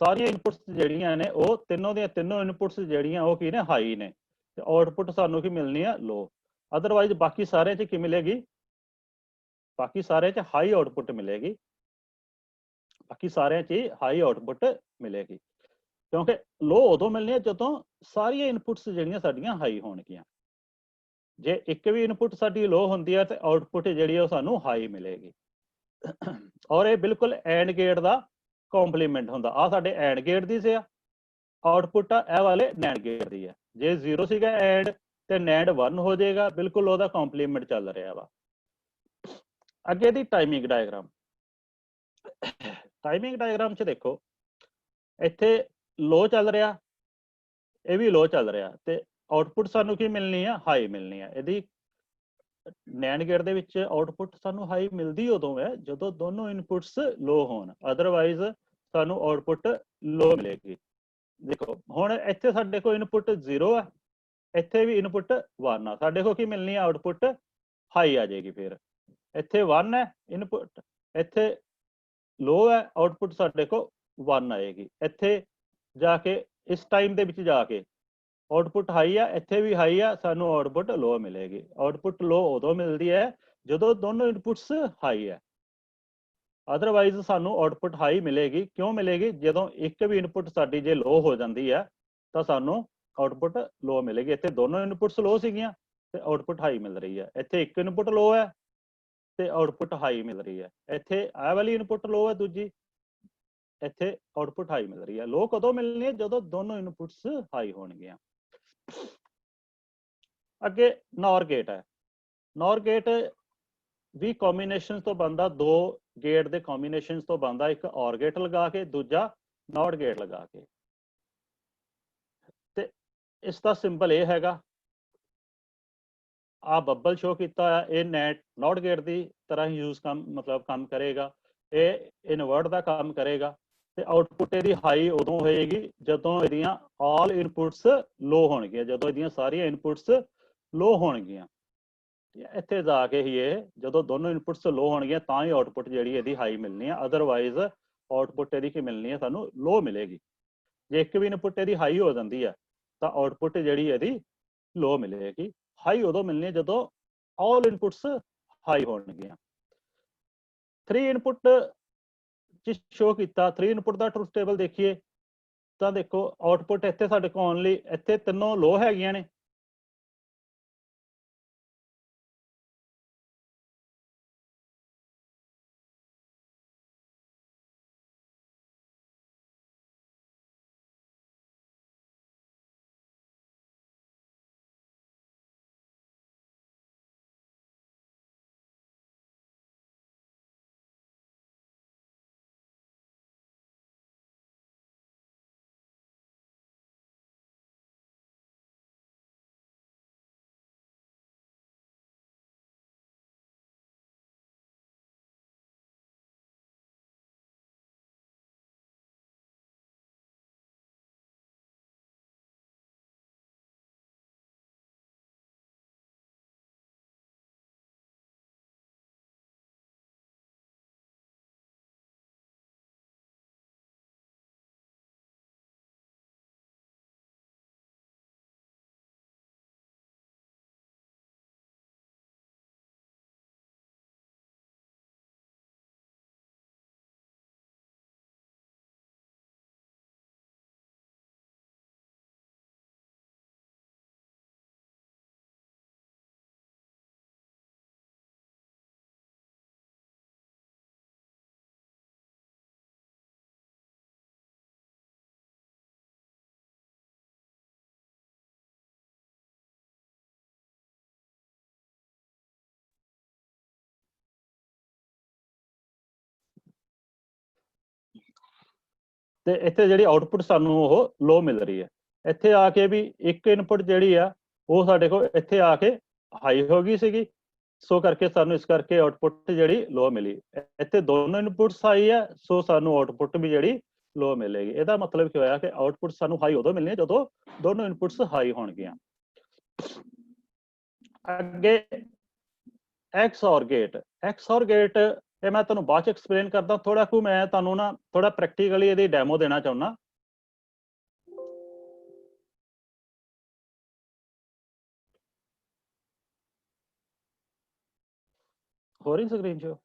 ਸਾਰੀਆਂ ਇਨਪੁਟਸ ਜਿਹੜੀਆਂ ਨੇ ਉਹ ਤਿੰਨੋਂ ਦੀਆਂ ਤਿੰਨੋਂ ਇਨਪੁਟਸ ਜਿਹੜੀਆਂ ਉਹ ਕੀ ਨੇ? ਹਾਈ ਨੇ। ਤੇ ਆਊਟਪੁੱਟ ਸਾਨੂੰ ਕੀ ਮਿਲਣੀ ਆ ਲੋ। ਅਦਰਵਾਈਜ਼ ਬਾਕੀ ਸਾਰਿਆਂ 'ਚ ਕੀ ਮਿਲੇਗੀ, ਬਾਕੀ ਸਾਰਿਆਂ 'ਚ ਹਾਈ ਆਊਟਪੁੱਟ ਮਿਲੇਗੀ, ਬਾਕੀ ਸਾਰਿਆਂ 'ਚ ਹਾਈ ਆਊਟਪੁੱਟ ਮਿਲੇਗੀ। ਕਿਉਂਕਿ ਲੋ ਉਦੋਂ ਮਿਲਣੀ ਹੈ ਜਦੋਂ ਸਾਰੀਆਂ ਇਨਪੁਟਸ ਜਿਹੜੀਆਂ ਸਾਡੀਆਂ ਹਾਈ ਹੋਣਗੀਆਂ। ਜੇ ਇੱਕ ਵੀ ਇਨਪੁਟ ਸਾਡੀ ਲੋ ਹੁੰਦੀ ਹੈ ਤੇ ਆਊਟਪੁੱਟ ਜਿਹੜੀ ਹੈ ਉਹ ਸਾਨੂੰ ਹਾਈ ਮਿਲੇਗੀ। ਔਰ ਇਹ ਬਿਲਕੁਲ ਐਂਡ ਗੇਟ ਦਾ ਕੰਪਲੀਮੈਂਟ ਹੁੰਦਾ। ਆ ਸਾਡੇ and gate the C output ਆ, ਇਹ ਵਾਲੇ ਨੈਂਡ ਗੇਟ ਦੀ ਹੈ। ਜੇ 0 ਸੀਗਾ ਐਂਡ ਤੇ ਨੈਂਡ 1 ਹੋ ਜਾਏਗਾ, ਬਿਲਕੁਲ ਉਹਦਾ ਕੰਪਲੀਮੈਂਟ ਚੱਲ ਰਿਹਾ ਵਾ। ਅੱਗੇ ਦੀ ਟਾਈਮਿੰਗ ਡਾਇਗਰਾਮ, ਟਾਈਮਿੰਗ ਡਾਇਗਰਾਮ 'ਚ ਦੇਖੋ ਇੱਥੇ ਲੋ ਚੱਲ ਰਿਹਾ, ਇਹ ਵੀ ਲੋ ਚੱਲ ਰਿਹਾ, ਤੇ ਆਊਟਪੁੱਟ ਸਾਨੂੰ ਕੀ ਮਿਲਣੀ ਆ, ਹਾਈ ਮਿਲਣੀ ਆ। ਇਹਦੀ ਨੈਂਡ ਗੇਟ ਦੇ ਵਿੱਚ ਆਊਟਪੁੱਟ ਸਾਨੂੰ ਹਾਈ ਮਿਲਦੀ ਉਦੋਂ ਹੈ ਜਦੋਂ ਦੋਨੋਂ ਇਨਪੁਟਸ ਲੋ ਹੋਣ, ਅਦਰਵਾਈਜ਼ ਸਾਨੂੰ ਆਊਟਪੁੱਟ ਲੋ ਮਿਲੇਗੀ। ਦੇਖੋ ਹੁਣ ਇੱਥੇ ਸਾਡੇ ਕੋਲ ਇਨਪੁੱਟ 0 ਹੈ, ਇੱਥੇ ਵੀ ਇਨਪੁੱਟ 1 ਆ, ਸਾਡੇ ਕੋਲ ਕੀ ਮਿਲਣੀ ਆ, ਆਊਟਪੁੱਟ ਹਾਈ ਆ ਜਾਏਗੀ। ਫਿਰ ਇੱਥੇ 1 ਹੈ ਇਨਪੁੱਟ, ਇੱਥੇ ਲੋ ਹੈ, ਆਊਟਪੁੱਟ ਸਾਡੇ ਕੋਲ 1 ਆਏਗੀ। ਇੱਥੇ ਜਾ ਕੇ ਇਸ ਟਾਈਮ ਦੇ ਵਿੱਚ ਜਾ ਕੇ ਆਊਟਪੁੱਟ ਹਾਈ ਆ, ਇੱਥੇ ਵੀ ਹਾਈ ਆ, ਸਾਨੂੰ ਆਊਟਪੁੱਟ ਲੋ ਮਿਲੇਗੀ। ਆਊਟਪੁੱਟ ਲੋ ਉਦੋਂ ਮਿਲਦੀ ਹੈ ਜਦੋਂ ਦੋਨੋਂ ਇਨਪੁਟਸ ਹਾਈ ਹੈ, ਅਦਰਵਾਈਜ਼ ਸਾਨੂੰ ਆਊਟਪੁੱਟ ਹਾਈ ਮਿਲੇਗੀ। ਕਿਉਂ ਮਿਲੇਗੀ, ਜਦੋਂ ਇੱਕ ਵੀ ਇਨਪੁਟ ਸਾਡੀ ਜੇ ਲੋ ਹੋ ਜਾਂਦੀ ਹੈ ਤਾਂ ਸਾਨੂੰ ਆਊਟਪੁੱਟ ਲੋ ਮਿਲੇਗੀ। ਇੱਥੇ ਦੋਨੋਂ ਇਨਪੁਟਸ ਲੋ ਸੀਗੀਆਂ ਤੇ ਆਊਟਪੁੱਟ ਹਾਈ ਮਿਲ ਰਹੀ ਹੈ। ਇੱਥੇ ਇੱਕ ਇਨਪੁਟ ਲੋ ਹੈ ਤੇ ਆਊਟਪੁੱਟ ਹਾਈ ਮਿਲ ਰਹੀ ਹੈ। ਇੱਥੇ ਆਹ ਵਾਲੀ ਇਨਪੁਟ ਲੋ ਹੈ ਦੂਜੀ, ਇੱਥੇ ਆਊਟਪੁੱਟ ਹਾਈ ਮਿਲ ਰਹੀ ਹੈ। ਲੋ ਕਦੋਂ ਮਿਲਣੀ ਹੈ, ਜਦੋਂ ਦੋਨੋਂ ਇਨਪੁਟਸ ਹਾਈ ਹੋਣਗੀਆਂ। ਅੱਗੇ ਨੌਰ ਗੇਟ ਹੈ। ਨੌਰ ਗੇਟ ਵੀ ਕੰਬੀਨੇਸ਼ਨ ਤੋਂ ਬਣਦਾ, ਦੋ ਗੇਟ ਦੇ ਕੰਬੀਨੇਸ਼ਨ ਤੋਂ ਬਣਦਾ, ਇੱਕ ਔਰ ਗੇਟ ਲਗਾ ਕੇ, ਦੂਜਾ ਨੌਟ ਗੇਟ ਲਗਾ ਕੇ। ਤੇ ਇਸ ਦਾ ਸਿੰਬਲ ਇਹ ਹੈਗਾ, ਆ ਬੱਬਲ ਸ਼ੋ ਕੀਤਾ ਹੈ, ਇਹ ਨੌਟ ਗੇਟ ਦੀ ਤਰ੍ਹਾਂ ਹੀ ਯੂਜ਼ ਕੰਮ ਕਰੇਗਾ। ਇਹ ਇਨਵਰਟ ਦਾ ਕੰਮ ਕਰੇਗਾ ਤੇ ਆਊਟਪੁੱਟ ਇਹਦੀ ਹਾਈ ਉਦੋਂ ਹੋਏਗੀ ਜਦੋਂ ਇਹਦੀਆਂ ਆਲ ਇਨਪੁਟਸ ਲੋ ਹੋਣਗੀਆਂ, ਜਦੋਂ ਇਹਦੀਆਂ ਸਾਰੀਆਂ ਇਨਪੁਟਸ ਲੋ ਹੋਣਗੀਆਂ। ਇੱਥੇ ਜਾ ਕੇ ਹੀ ਇਹ ਜਦੋਂ ਦੋਨੋਂ ਇਨਪੁਟਸ ਲੋ ਹੋਣਗੀਆਂ ਤਾਂ ਹੀ ਆਊਟਪੁੱਟ ਜਿਹੜੀ ਇਹਦੀ ਹਾਈ ਮਿਲਣੀ ਹੈ, ਅਦਰਵਾਈਜ਼ ਆਊਟਪੁੱਟ ਇਹਦੀ ਕੀ ਮਿਲਣੀ ਹੈ, ਸਾਨੂੰ ਲੋ ਮਿਲੇਗੀ। ਜੇ ਇੱਕ ਵੀ ਇਨਪੁੱਟ ਇਹਦੀ ਹਾਈ ਹੋ ਜਾਂਦੀ ਹੈ ਤਾਂ ਆਊਟਪੁੱਟ ਜਿਹੜੀ ਇਹਦੀ ਲੋ ਮਿਲੇਗੀ। ਹਾਈ ਉਦੋਂ ਮਿਲਣੀ ਹੈ ਜਦੋਂ ਆਲ ਇਨਪੁਟਸ ਹਾਈ ਹੋਣਗੀਆਂ। 3 ਇਨਪੁੱਟ ਚ ਸ਼ੋ ਕੀਤਾ, 3 ਇਨਪੁੱਟ ਦਾ ਟਰੂਥ ਟੇਬਲ ਦੇਖੀਏ ਤਾਂ ਦੇਖੋ ਆਊਟਪੁੱਟ ਇੱਥੇ ਸਾਡੇ ਕੋਲ ਓਨਲੀ ਇੱਥੇ ਤਿੰਨੋਂ ਲੋ ਹੈਗੀਆਂ ਨੇ, ਤੇ ਇੱਥੇ ਜਿਹੜੀ ਆਊਟਪੁੱਟ ਸਾਨੂੰ ਉਹ ਲੋ ਮਿਲ ਰਹੀ ਹੈ। ਇੱਥੇ ਆ ਕੇ ਵੀ ਇੱਕ ਇਨਪੁਟ ਜਿਹੜੀ ਆ ਉਹ ਸਾਡੇ ਕੋਲ ਇੱਥੇ ਆ ਕੇ ਹਾਈ ਹੋ ਗਈ ਸੀਗੀ, ਸੋ ਕਰਕੇ ਸਾਨੂੰ ਇਸ ਕਰਕੇ ਆਊਟਪੁੱਟ ਜਿਹੜੀ ਲੋ ਮਿਲੀ। ਇੱਥੇ ਦੋਨੋਂ ਇਨਪੁਟਸ ਹਾਈ ਹੈ, ਸੋ ਸਾਨੂੰ ਆਊਟਪੁੱਟ ਵੀ ਜਿਹੜੀ ਲੋ ਮਿਲੇਗੀ। ਇਹਦਾ ਮਤਲਬ ਕੀ ਹੋਇਆ ਕਿ ਆਊਟਪੁੱਟ ਸਾਨੂੰ ਹਾਈ ਉਦੋਂ ਮਿਲਣੀ ਹੈ ਜਦੋਂ ਦੋਨੋਂ ਇਨਪੁਟਸ ਹਾਈ ਹੋਣਗੀਆਂ। ਅੱਗੇ XOR ਗੇਟ, XOR ਗੇਟ ਇਹ ਮੈਂ ਤੁਹਾਨੂੰ ਬਾਅਦ ਚ ਐਕਸਪਲੇਨ ਕਰਦਾ, ਥੋੜਾ ਕੁ ਮੈਂ ਤੁਹਾਨੂੰ ਨਾ ਥੋੜਾ ਪ੍ਰੈਕਟੀਕਲੀ ਇਹਦੀ ਡੈਮੋ ਦੇਣਾ ਚਾਹੁੰਦਾ। ਹੋ ਰਹੀ ਸਕਰੀਨ ਸ਼ੋ?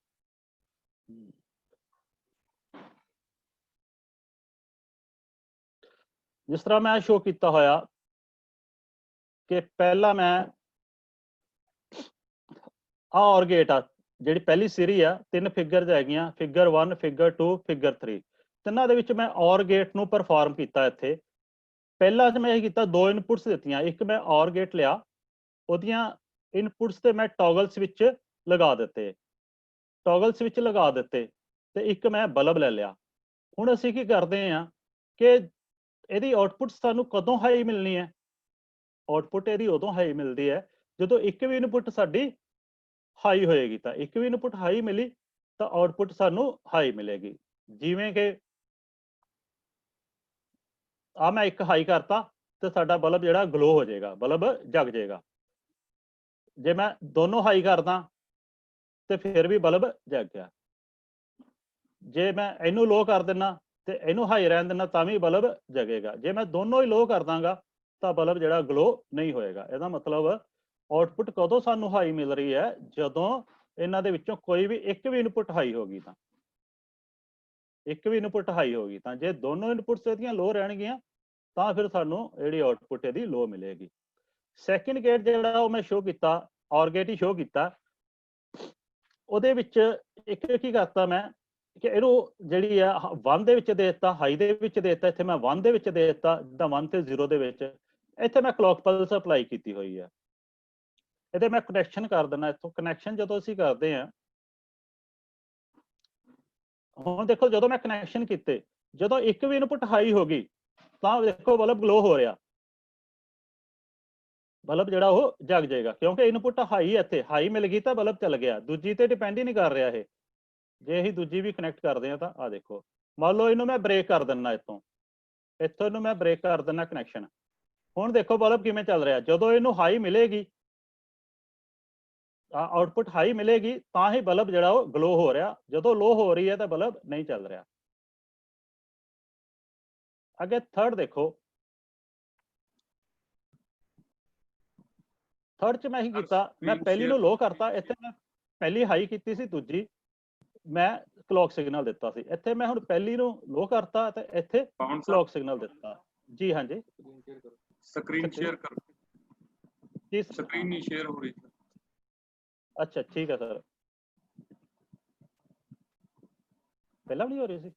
ਜਿਸ ਤਰ੍ਹਾਂ ਮੈਂ ਸ਼ੋ ਕੀਤਾ ਹੋਇਆ ਕਿ ਪਹਿਲਾਂ ਮੈਂ ਔਰ ਗੇਟ ਆ ਜਿਹੜੀ ਪਹਿਲੀ ਸੀਰੀ ਆ 3 ਫਿਗਰਸ ਹੈਗੀਆਂ, ਫਿਗਰ 1, ਫਿਗਰ 2, ਫਿਗਰ 3, ਤਿੰਨਾਂ ਦੇ ਵਿੱਚ ਮੈਂ ਔਰ ਗੇਟ ਨੂੰ ਪਰਫਾਰਮ ਕੀਤਾ। ਇੱਥੇ ਪਹਿਲਾਂ ਮੈਂ ਇਹ ਕੀਤਾ, 2 ਇਨਪੁਟਸ ਦਿੱਤੀਆਂ, ਇੱਕ ਮੈਂ ਔਰ ਗੇਟ ਲਿਆ, ਉਹਦੀਆਂ ਇਨਪੁਟਸ ਤੇ ਮੈਂ ਟੌਗਲ ਸਵਿਚ ਲਗਾ ਦਿੱਤੇ, ਟੌਗਲ ਸਵਿਚ ਲਗਾ ਦਿੱਤੇ, ਤੇ ਇੱਕ ਮੈਂ ਬਲਬ ਲੈ ਲਿਆ। ਹੁਣ ਅਸੀਂ ਕੀ ਕਰਦੇ ਹਾਂ ਕਿ ਇਹਦੀ ਆਉਟਪੁੱਟ ਸਾਨੂੰ ਕਦੋਂ ਹਾਈ ਮਿਲਣੀ ਹੈ? ਆਉਟਪੁੱਟ ਇਹਦੀ ਉਦੋਂ ਹਾਈ ਮਿਲਦੀ ਹੈ ਜਦੋਂ ਇੱਕ ਵੀ ਇਨਪੁੱਟ ਸਾਡੀ ਹਾਈ ਹੋਏਗੀ। ਤਾਂ ਇੱਕ ਵੀ ਇਨਪੁੱਟ ਹਾਈ ਮਿਲੀ ਤਾਂ ਆਉਟਪੁੱਟ ਸਾਨੂੰ ਹਾਈ ਮਿਲੇਗੀ। ਜਿਵੇਂ ਕਿ ਆ ਮੈਂ ਇੱਕ ਹਾਈ ਕਰਤਾ ਤੇ ਸਾਡਾ ਬਲਬ ਜਿਹੜਾ ਗਲੋ ਹੋ ਜਾਏਗਾ, ਬਲਬ ਜਗ ਜਾਏਗਾ। ਜੇ ਮੈਂ ਦੋਨੋਂ ਹਾਈ ਕਰਦਾ ਤੇ ਫਿਰ ਵੀ ਬਲਬ ਜਗ ਗਿਆ। ਜੇ ਮੈਂ ਇਹਨੂੰ ਲੋ ਕਰ ਦਿੰਨਾ ਤੇ ਇਹਨੂੰ ਹਾਈ ਰਹਿਣ ਦਿੰਦਾ ਤਾਂ ਵੀ ਬਲਬ ਜਗੇਗਾ। ਜੇ ਮੈਂ ਦੋਨੋਂ ਹੀ ਲੋ ਕਰ ਦਾਂਗਾ ਤਾਂ ਬਲਬ ਜਿਹੜਾ ਗਲੋ ਨਹੀਂ ਹੋਏਗਾ। ਇਹਦਾ ਮਤਲਬ ਆਉਟਪੁੱਟ ਕਦੋਂ ਸਾਨੂੰ ਹਾਈ ਮਿਲ ਰਹੀ ਹੈ? ਜਦੋਂ ਇਹਨਾਂ ਦੇ ਵਿੱਚੋਂ ਕੋਈ ਵੀ ਇੱਕ ਵੀ ਇਨਪੁੱਟ ਹਾਈ ਹੋ ਗਈ। ਤਾਂ ਇੱਕ ਵੀ ਇਨਪੁੱਟ ਹਾਈ ਹੋ ਗਈ, ਤਾਂ ਜੇ ਦੋਨੋਂ ਇਨਪੁੱਟਸ ਇਹਦੀਆਂ ਲੋ ਰਹਿਣਗੀਆਂ ਤਾਂ ਫਿਰ ਸਾਨੂੰ ਜਿਹੜੀ ਆਉਟਪੁੱਟ ਇਹਦੀ ਲੋ ਮਿਲੇਗੀ। ਸੈਕਿੰਡ ਗੇਟ ਜਿਹੜਾ ਉਹ ਮੈਂ ਸ਼ੋ ਕੀਤਾ, ਔਰ ਗੇਟ ਹੀ ਸ਼ੋ ਕੀਤਾ। ਉਹਦੇ ਵਿੱਚ ਇੱਕ ਕੀ ਕਰਤਾ ਮੈਂ ਕਿ ਇਹਨੂੰ ਜਿਹੜੀ ਆ 1 ਦੇ ਵਿੱਚ ਦੇ ਦਿੱਤਾ, ਹਾਈ ਦੇ ਵਿੱਚ ਦੇ ਦਿੱਤਾ। ਇੱਥੇ ਮੈਂ 1 ਦੇ ਵਿੱਚ ਦੇ ਦਿੱਤਾ, ਜਿੱਦਾਂ 1 ਤੇ 0 ਦੇ ਵਿੱਚ। ਇੱਥੇ ਮੈਂ ਕਲੌਕ ਪਲਸ ਅਪਲਾਈ ਕੀਤੀ ਹੋਈ ਹੈ। ਇਹਦੇ ਮੈਂ ਕਨੈਕਸ਼ਨ ਕਰ ਦਿੰਦਾ। ਇੱਥੋਂ ਕਨੈਕਸ਼ਨ ਜਦੋਂ ਅਸੀਂ ਕਰਦੇ ਹਾਂ, ਹੁਣ ਦੇਖੋ ਜਦੋਂ ਮੈਂ ਕਨੈਕਸ਼ਨ ਕੀਤੇ, ਜਦੋਂ ਇੱਕ ਵੀ ਇਨਪੁੱਟ ਹਾਈ ਹੋ ਗਈ ਤਾਂ ਦੇਖੋ ਬਲਬ ਗਲੋ ਹੋ ਰਿਹਾ, ਬਲਬ ਜਿਹੜਾ ਉਹ ਜਗ ਜਾਏਗਾ, ਕਿਉਂਕਿ ਇਨਪੁੱਟ ਹਾਈ ਇੱਥੇ ਹਾਈ ਮਿਲ ਗਈ ਤਾਂ ਬਲਬ ਚੱਲ ਗਿਆ। ਦੂਜੀ ਤੇ ਡਿਪੈਂਡ ਹੀ ਨਹੀਂ ਕਰ ਰਿਹਾ ਇਹ। ਜੇ ਅਸੀਂ ਦੂਜੀ ਵੀ ਕਨੈਕਟ ਕਰਦੇ ਹਾਂ ਤਾਂ ਆ ਦੇਖੋ, ਮੰਨ ਲਓ ਇਹਨੂੰ ਮੈਂ ਬ੍ਰੇਕ ਕਰ ਦਿੰਦਾ, ਇੱਥੋਂ ਇਹਨੂੰ ਮੈਂ ਬ੍ਰੇਕ ਕਰ ਦਿੰਦਾ ਕਨੈਕਸ਼ਨ। ਹੁਣ ਦੇਖੋ ਬਲਬ ਕਿਵੇਂ ਚੱਲ ਰਿਹਾ। ਜਦੋਂ ਇਹਨੂੰ ਹਾਈ ਮਿਲੇਗੀ, ਆਉਟਪੁੱਟ ਹਾਈ ਮਿਲੇਗੀ ਤਾਂ ਹੀ ਬਲਬ ਜਿਹੜਾ ਉਹ ਗਲੋ ਹੋ ਰਿਹਾ। ਜਦੋਂ ਲੋ ਹੋ ਰਹੀ ਹੈ ਤਾਂ ਬਲਬ ਨਹੀਂ ਚੱਲ ਰਿਹਾ। ਅੱਗੇ ਥਰਡ ਦੇਖੋ, ਥਰਡ ਚ ਮੈਂ ਹੀ ਕੀਤਾ, ਮੈਂ ਪਹਿਲੀ ਨੂੰ ਲੋ ਕਰਤਾ, ਇੱਥੇ ਮੈਂ ਪਹਿਲੀ ਹਾਈ ਕੀਤੀ ਸੀ, ਦੂਜੀ ਮੈਂ ਕਲੌਕ ਸਿਗਨਲ ਦਿੱਤਾ ਸੀ। ਇੱਥੇ ਮੈਂ ਹੁਣ ਪਹਿਲੀ ਨੂੰ ਲੋ ਕਰਤਾ ਤੇ ਇੱਥੇ ਕਲੌਕ ਸਿਗਨਲ ਦਿੱਤਾ। ਜੀ ਹਾਂਜੀ, ਸਕਰੀਨ ਸ਼ੇਅਰ ਕਰ, ਜੀ ਸਕਰੀਨ ਨਹੀਂ ਸ਼ੇਅਰ ਹੋ ਰਹੀ। ਅੱਛਾ ਠੀਕ ਹੈ ਸਰ, ਪਹਿਲਾਂ ਵੀ ਨਹੀਂ ਹੋ ਰਹੀ ਸੀ।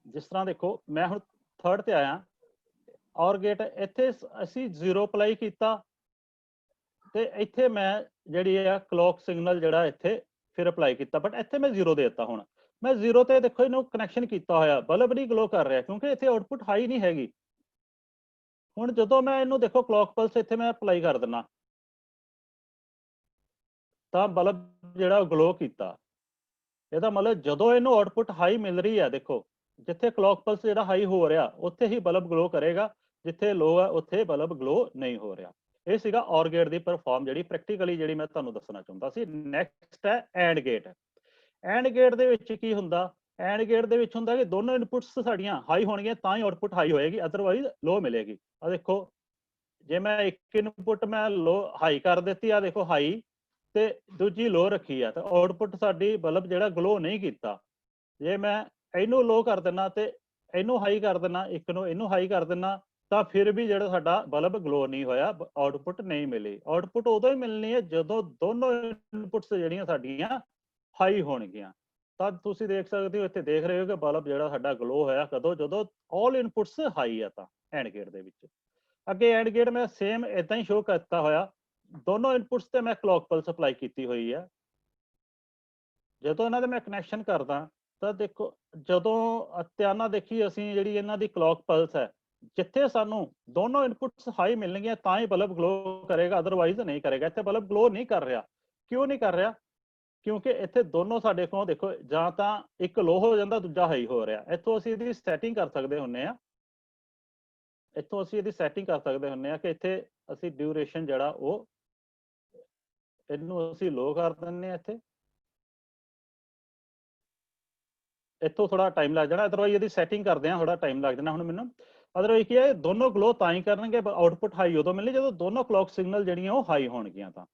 ਜਿਸ ਤਰ੍ਹਾਂ ਦੇਖੋ ਮੈਂ ਹੁਣ ਥਰਡ ਤੇ ਆਇਆ, ਔਰ ਗੇਟ ਇੱਥੇ ਅਸੀਂ 0 ਅਪਲਾਈ ਕੀਤਾ ਤੇ ਇੱਥੇ ਮੈਂ ਜਿਹੜੀ ਆ ਕਲੌਕ ਸਿਗਨਲ ਜਿਹੜਾ ਇੱਥੇ ਫਿਰ ਅਪਲਾਈ ਕੀਤਾ, ਬਟ ਇੱਥੇ ਮੈਂ 0 ਦੇ ਦਿੱਤਾ। ਹੁਣ ਮੈਂ 0 ਤੇ ਦੇਖੋ ਇਹਨੂੰ ਕਨੈਕਸ਼ਨ ਕੀਤਾ ਹੋਇਆ, ਬਲਬ ਨਹੀਂ ਗਲੋ ਕਰ ਰਿਹਾ ਕਿਉਂਕਿ ਇੱਥੇ ਆਉਟਪੁੱਟ ਹਾਈ ਨਹੀਂ ਹੈਗੀ। ਹੁਣ ਜਦੋਂ ਮੈਂ ਇਹਨੂੰ ਦੇਖੋ ਕਲੌਕ ਪਲਸ ਇੱਥੇ ਮੈਂ ਅਪਲਾਈ ਕਰ ਦਿੰਦਾ ਤਾਂ ਬਲਬ ਜਿਹੜਾ ਗਲੋ ਕੀਤਾ। ਇਹਦਾ ਮਤਲਬ ਜਦੋਂ ਇਹਨੂੰ ਆਉਟਪੁੱਟ ਹਾਈ ਮਿਲ ਰਹੀ ਹੈ, ਦੇਖੋ ਜਿੱਥੇ ਕਲੌਕ ਪਲਸ ਜਿਹੜਾ ਹਾਈ ਹੋ ਰਿਹਾ ਉੱਥੇ ਹੀ ਬਲਬ ਗਲੋ ਕਰੇਗਾ, ਜਿੱਥੇ ਲੋ ਹੈ ਉੱਥੇ ਬਲਬ ਗਲੋ ਨਹੀਂ ਹੋ ਰਿਹਾ। ਇਹ ਸੀਗਾ ਔਰ ਗੇਟ ਦੀ ਪਰਫਾਰਮ ਜਿਹੜੀ ਪ੍ਰੈਕਟੀਕਲੀ ਜਿਹੜੀ ਮੈਂ ਤੁਹਾਨੂੰ ਦੱਸਣਾ ਚਾਹੁੰਦਾ ਸੀ। ਨੈਕਸਟ ਹੈ ਐਂਡ ਗੇਟ। ਐਂਡ ਗੇਟ ਦੇ ਵਿੱਚ ਕੀ ਹੁੰਦਾ? ਐਂਡ ਗੇਟ ਦੇ ਵਿੱਚ ਹੁੰਦਾ ਕਿ ਦੋਨੋਂ ਇਨਪੁਟਸ ਸਾਡੀਆਂ ਹਾਈ ਹੋਣਗੀਆਂ ਤਾਂ ਹੀ ਆਉਟਪੁੱਟ ਹਾਈ ਹੋਏਗੀ, ਅਦਰਵਾਈਜ਼ ਲੋ ਮਿਲੇਗੀ। ਆ ਦੇਖੋ ਜੇ ਮੈਂ ਇੱਕ ਇਨਪੁੱਟ ਮੈਂ ਲੋ ਹਾਈ ਕਰ ਦਿੱਤੀ, ਆ ਦੇਖੋ ਹਾਈ, ਤੇ ਦੂਜੀ ਲੋ ਰੱਖੀ ਆ ਤਾਂ ਆਉਟਪੁੱਟ ਸਾਡੀ ਬਲਬ ਜਿਹੜਾ ਗਲੋ ਨਹੀਂ ਕੀਤਾ। ਜੇ ਮੈਂ ਇਹਨੂੰ ਲੋ ਕਰ ਦਿੰਦਾ ਤੇ ਇਹਨੂੰ ਹਾਈ ਕਰ ਦਿੰਦਾ, ਇੱਕ ਨੂੰ ਇਹਨੂੰ ਹਾਈ ਕਰ ਦਿੰਦਾ, ਤਾਂ ਫਿਰ ਵੀ ਜਿਹੜਾ ਸਾਡਾ ਬਲਬ ਗਲੋ ਨਹੀਂ ਹੋਇਆ, ਆਉਟਪੁੱਟ ਨਹੀਂ ਮਿਲੀ। ਆਉਟਪੁੱਟ ਉਦੋਂ ਹੀ ਮਿਲਣੀ ਹੈ ਜਦੋਂ ਦੋਨੋਂ ਇਨਪੁਟਸ ਜਿਹੜੀਆਂ ਸਾਡੀਆਂ ਹਾਈ ਹੋਣਗੀਆਂ। ਤਾਂ ਤੁਸੀਂ ਦੇਖ ਸਕਦੇ ਹੋ, ਇੱਥੇ ਦੇਖ ਰਹੇ ਹੋ ਕਿ ਬਲਬ ਜਿਹੜਾ ਸਾਡਾ ਗਲੋ ਹੋਇਆ ਕਦੋਂ? ਜਦੋਂ ਆਲ ਇਨਪੁਟਸ ਹਾਈ ਆ। ਤਾਂ ਐਂਡ ਗੇਟ ਦੇ ਵਿੱਚ ਅੱਗੇ ਐਂਡ ਗੇਟ ਮੈਂ ਸੇਮ ਇਦਾਂ ਹੀ ਸ਼ੋ ਕੀਤਾ ਹੋਇਆ, ਦੋਨੋਂ ਇਨਪੁਟਸ ਤੇ ਮੈਂ ਕਲੌਕ ਪਲਸ ਅਪਲਾਈ ਕੀਤੀ ਹੋਈ ਹੈ। ਜਦੋਂ ਇਹਨਾਂ ਦੇ ਮੈਂ ਕਨੈਕਸ਼ਨ ਕਰਦਾ ਤਾਂ ਦੇਖੋ, ਜਦੋਂ ਧਿਆਨ ਨਾਲ ਦੇਖੀ ਅਸੀਂ ਜਿਹੜੀ ਇਹਨਾਂ ਦੀ ਕਲੌਕ ਪਲਸ ਹੈ, ਜਿੱਥੇ ਸਾਨੂੰ ਦੋਨੋਂ ਇਨਪੁਟਸ ਹਾਈ ਮਿਲਣਗੀਆਂ ਤਾਂ ਹੀ ਬਲਬ ਗਲੋ ਕਰੇਗਾ, ਅਦਰਵਾਈਜ਼ ਨਹੀਂ ਕਰੇਗਾ। ਇੱਥੇ ਬਲਬ ਗਲੋ ਨਹੀਂ ਕਰ ਰਿਹਾ। ਕਿਉਂ ਨਹੀਂ ਕਰ ਰਿਹਾ? ਕਿਉਂਕਿ ਇੱਥੇ ਦੋਨੋਂ ਸਾਡੇ ਕੋਲ ਦੇਖੋ, ਜਾਂ ਤਾਂ ਇੱਕ ਲੋ ਹੋ ਜਾਂਦਾ, ਦੂਜਾ ਹਾਈ ਹੋ ਰਿਹਾ। ਇੱਥੋਂ ਅਸੀਂ ਇਹਦੀ ਸੈਟਿੰਗ ਕਰ ਸਕਦੇ ਹੁੰਦੇ ਆ, ਇੱਥੋਂ ਅਸੀਂ ਇਹਦੀ ਸੈਟਿੰਗ ਕਰ ਸਕਦੇ ਹੁੰਦੇ ਆ ਕਿ ਇੱਥੇ ਅਸੀਂ ਡਿਊਰੇਸ਼ਨ ਜਿਹੜਾ ਉਹ ਇਹਨੂੰ ਅਸੀਂ ਲੋ ਕਰ ਦਿੰਦੇ ਆ ਇੱਥੇ, ਇੱਥੋਂ ਥੋੜਾ ਟਾਈਮ ਲੱਗ ਜਾਣਾ, ਅਦਰਵਾਈਜ਼ ਇਹਦੀ ਸੈਟਿੰਗ ਕਰਦੇ ਆ ਥੋੜਾ ਟਾਈਮ ਲੱਗ ਜਾਣਾ ਹੁਣ ਮੈਨੂੰ। ਅਦਰਵਾਈਜ਼ ਕੀ ਹੈ, ਦੋਨੋਂ ਗਲੋ ਤਾਂ ਹੀ ਕਰਨਗੇ, ਆਊਟਪੁੱਟ ਹਾਈ ਉਦੋਂ ਮਿਲਣੀ ਜਦੋਂ ਦੋਨੋਂ ਕਲੌਕ ਸਿਗਨਲ ਜਿਹੜੀਆਂ ਉਹ ਹਾਈ ਹੋਣਗੀਆਂ। ਤਾਂ